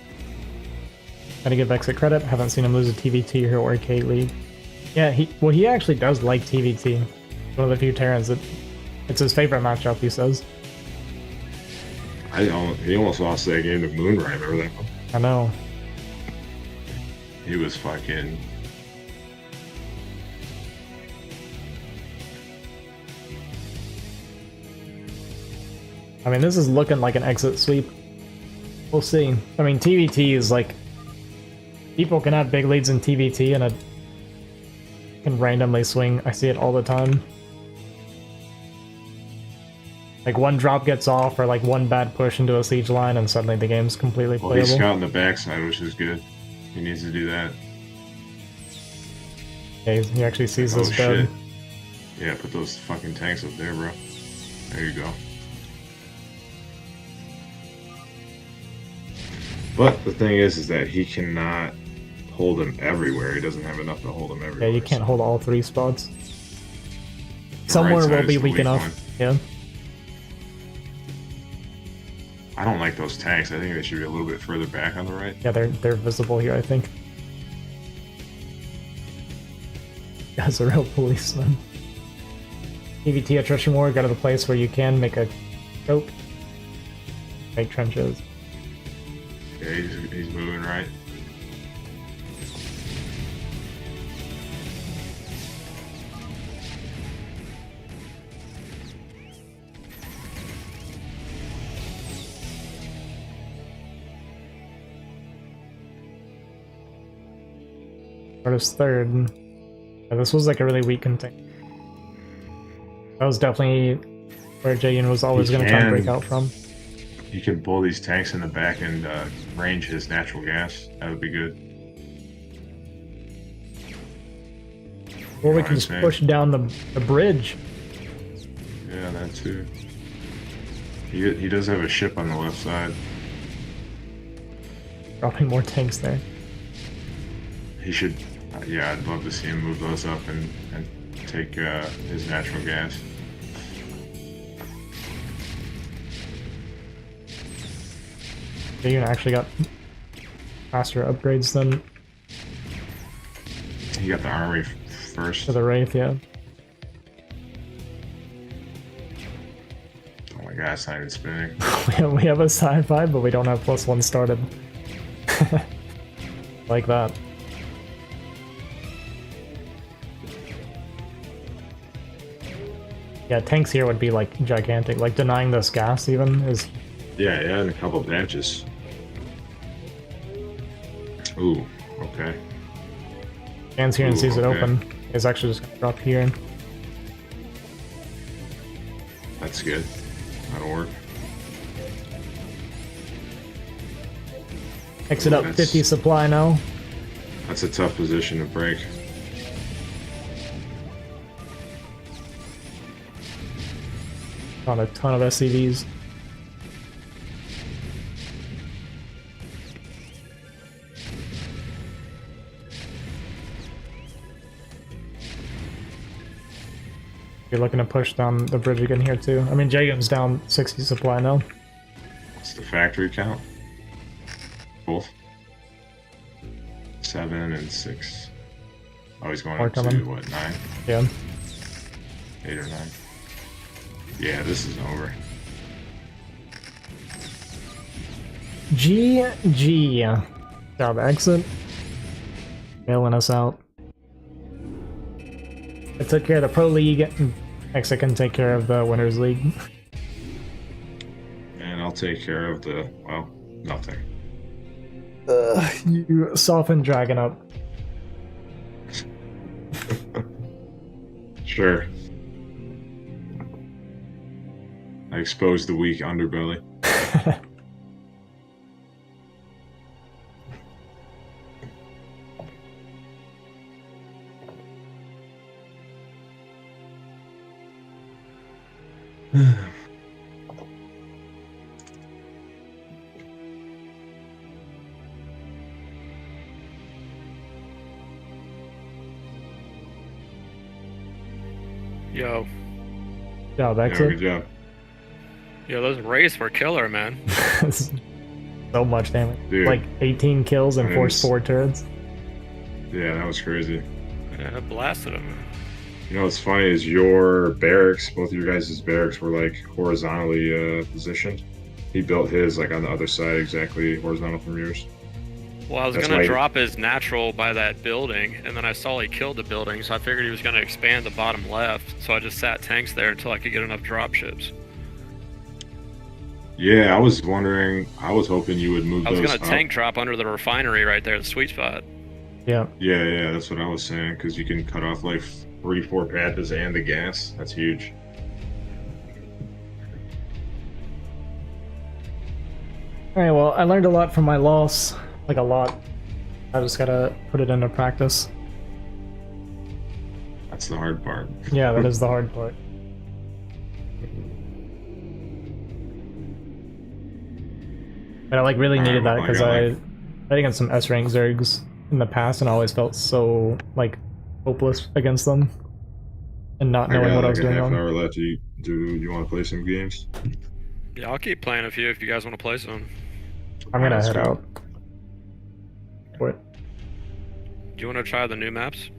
S1: Gotta give exit credit. Haven't seen him lose a TVT here or a K League. Yeah, he actually does like TVT. One of the few Terrans that it's his favorite matchup, he says.
S2: He almost lost that game to Moonray, remember that one?
S1: I know.
S2: He was fucking...
S1: I mean, this is looking like an exit sweep. We'll see. I mean, TVT is like... People can have big leads in TVT and it can randomly swing. I see it all the time. Like one drop gets off or like one bad push into a siege line and suddenly the game's completely
S2: Well, he's
S1: playable.
S2: scouting the backside, which is good. He needs to do that.
S1: Yeah, he actually sees
S2: Oh
S1: this bed.
S2: shit. Yeah, put those fucking tanks up there, bro. There you go. But the thing is that he cannot hold him everywhere. He doesn't have enough to hold him everywhere.
S1: Yeah, you can't
S2: so-
S1: hold all 3 spots.
S2: The
S1: Somewhere
S2: right
S1: will
S2: side
S1: be
S2: is the
S1: weak enough.
S2: one.
S1: Yeah.
S2: I don't like those tanks. I think they should be a little bit further back on the right.
S1: Yeah, they're visible here, I think. Guy's a real policeman. EVT attrition war, go to the place where you can make a choke. Make trenches.
S2: Yeah, he's moving right.
S1: Artist third. Yeah, this was like a really weak contain. That was definitely where Jaeyun was always going to try and break out from.
S2: You can pull these tanks in the back and range his natural gas. That would be good.
S1: Or we can just push down the bridge.
S2: Yeah, that too. He does have a ship on the left side.
S1: Dropping more tanks there.
S2: He should. Yeah, I'd love to see him move those up and take his natural gas.
S1: Jaeyun actually got faster upgrades than
S2: He got the armory first.
S1: to the Wraith, yeah.
S2: Oh my god, it's not even spinning.
S1: We have a sci-fi, but we don't have +1 started. Like that. Yeah, tanks here would be like gigantic. Like denying this gas even is.
S2: Yeah, and a couple branches. Ooh, okay.
S1: Stands here and
S2: Ooh,
S1: sees it
S2: okay.
S1: open. Is actually just gonna drop here.
S2: That's good. That'll work.
S1: Exit up 50 supply now.
S2: That's a tough position to break.
S1: On a ton of SCVs. You're looking to push down the bridge again here too. I mean, Jaeyun's down 60 supply now.
S2: What's the factory count? Both. 7 and 6. Oh, he's going
S1: More
S2: up to
S1: coming.
S2: what, 9?
S1: Yeah.
S2: 8 or 9. Yeah, this is over.
S1: GG. Job exit. Bailing us out. I took care of the Pro League. Exit can take care of the Winners League.
S2: And I'll take care of the, well, nothing.
S1: You soften Dragon up.
S2: Sure. I exposed the weak underbelly.
S3: Yo.
S1: Job
S2: Yeah,
S1: exit.
S2: good job.
S3: Yo, those Wraiths were killer, man.
S1: So much damage.
S2: Dude.
S1: Like 18 kills and
S2: It
S1: forced
S2: is-
S1: 4 turrets.
S2: Yeah, that was crazy.
S3: Yeah, I blasted him.
S2: You know what's funny is your barracks, both of your guys' barracks were like horizontally positioned. He built his like on the other side, exactly horizontal from yours.
S3: Well, I was
S2: That's
S3: gonna
S2: why-
S3: drop his natural by that building, and then I saw he killed the building, so I figured he was gonna expand the bottom left. So I just sat tanks there until I could get enough drop ships.
S2: Yeah, I was wondering. I was hoping you would move
S3: I was
S2: those
S3: gonna
S2: up.
S3: tank drop under the refinery right there, the sweet spot.
S1: Yeah.
S2: Yeah, that's what I was saying. Because you can cut off like 3-4 paths and the gas. That's huge.
S1: Alright, well, I learned a lot from my loss. Like, a lot. I just gotta put it into practice.
S2: That's the hard part.
S1: Yeah, that is the hard part. But I, like, really needed that,
S2: well, I
S1: because
S2: got,
S1: I
S2: like-
S1: played against some S-rank Zergs in the past, and I always felt so, like, hopeless against them. And not knowing what I was
S2: got
S1: doing
S2: like a half
S1: wrong.
S2: hour left. Do you want to play some games?
S3: Yeah, I'll keep playing a few if you guys want to play some.
S1: I'm gonna
S2: Alright,
S1: head
S2: sweet.
S1: out. Wait.
S3: Do you want to try the new maps?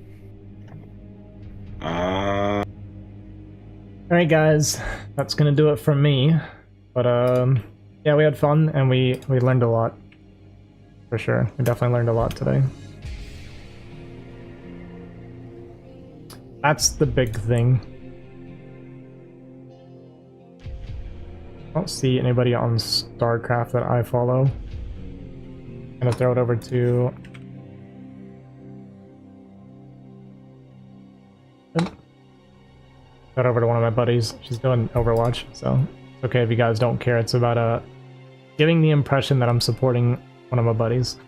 S1: Alright guys, that's gonna do it from me. But yeah, we had fun and we learned a lot. For sure. We definitely learned a lot today. That's the big thing. I don't see anybody on StarCraft that I follow. I'm gonna throw it over to... Throw it over to one of my buddies. She's doing Overwatch, so it's okay if you guys don't care. It's about giving the impression that I'm supporting one of my buddies.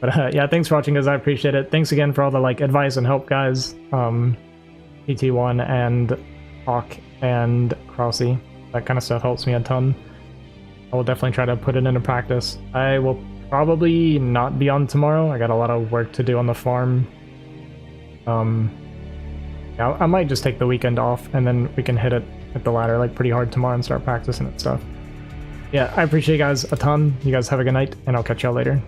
S1: But yeah, thanks for watching, guys. I appreciate it. Thanks again for all the like advice and help, guys. PT1 and Hawk and Crossy. That kind of stuff helps me a ton. I will definitely try to put it into practice. I will probably not be on tomorrow. I got a lot of work to do on the farm. Yeah, I might just take the weekend off and then we can hit the ladder like pretty hard tomorrow and start practicing and stuff. Yeah, I appreciate you guys a ton. You guys have a good night and I'll catch y'all later.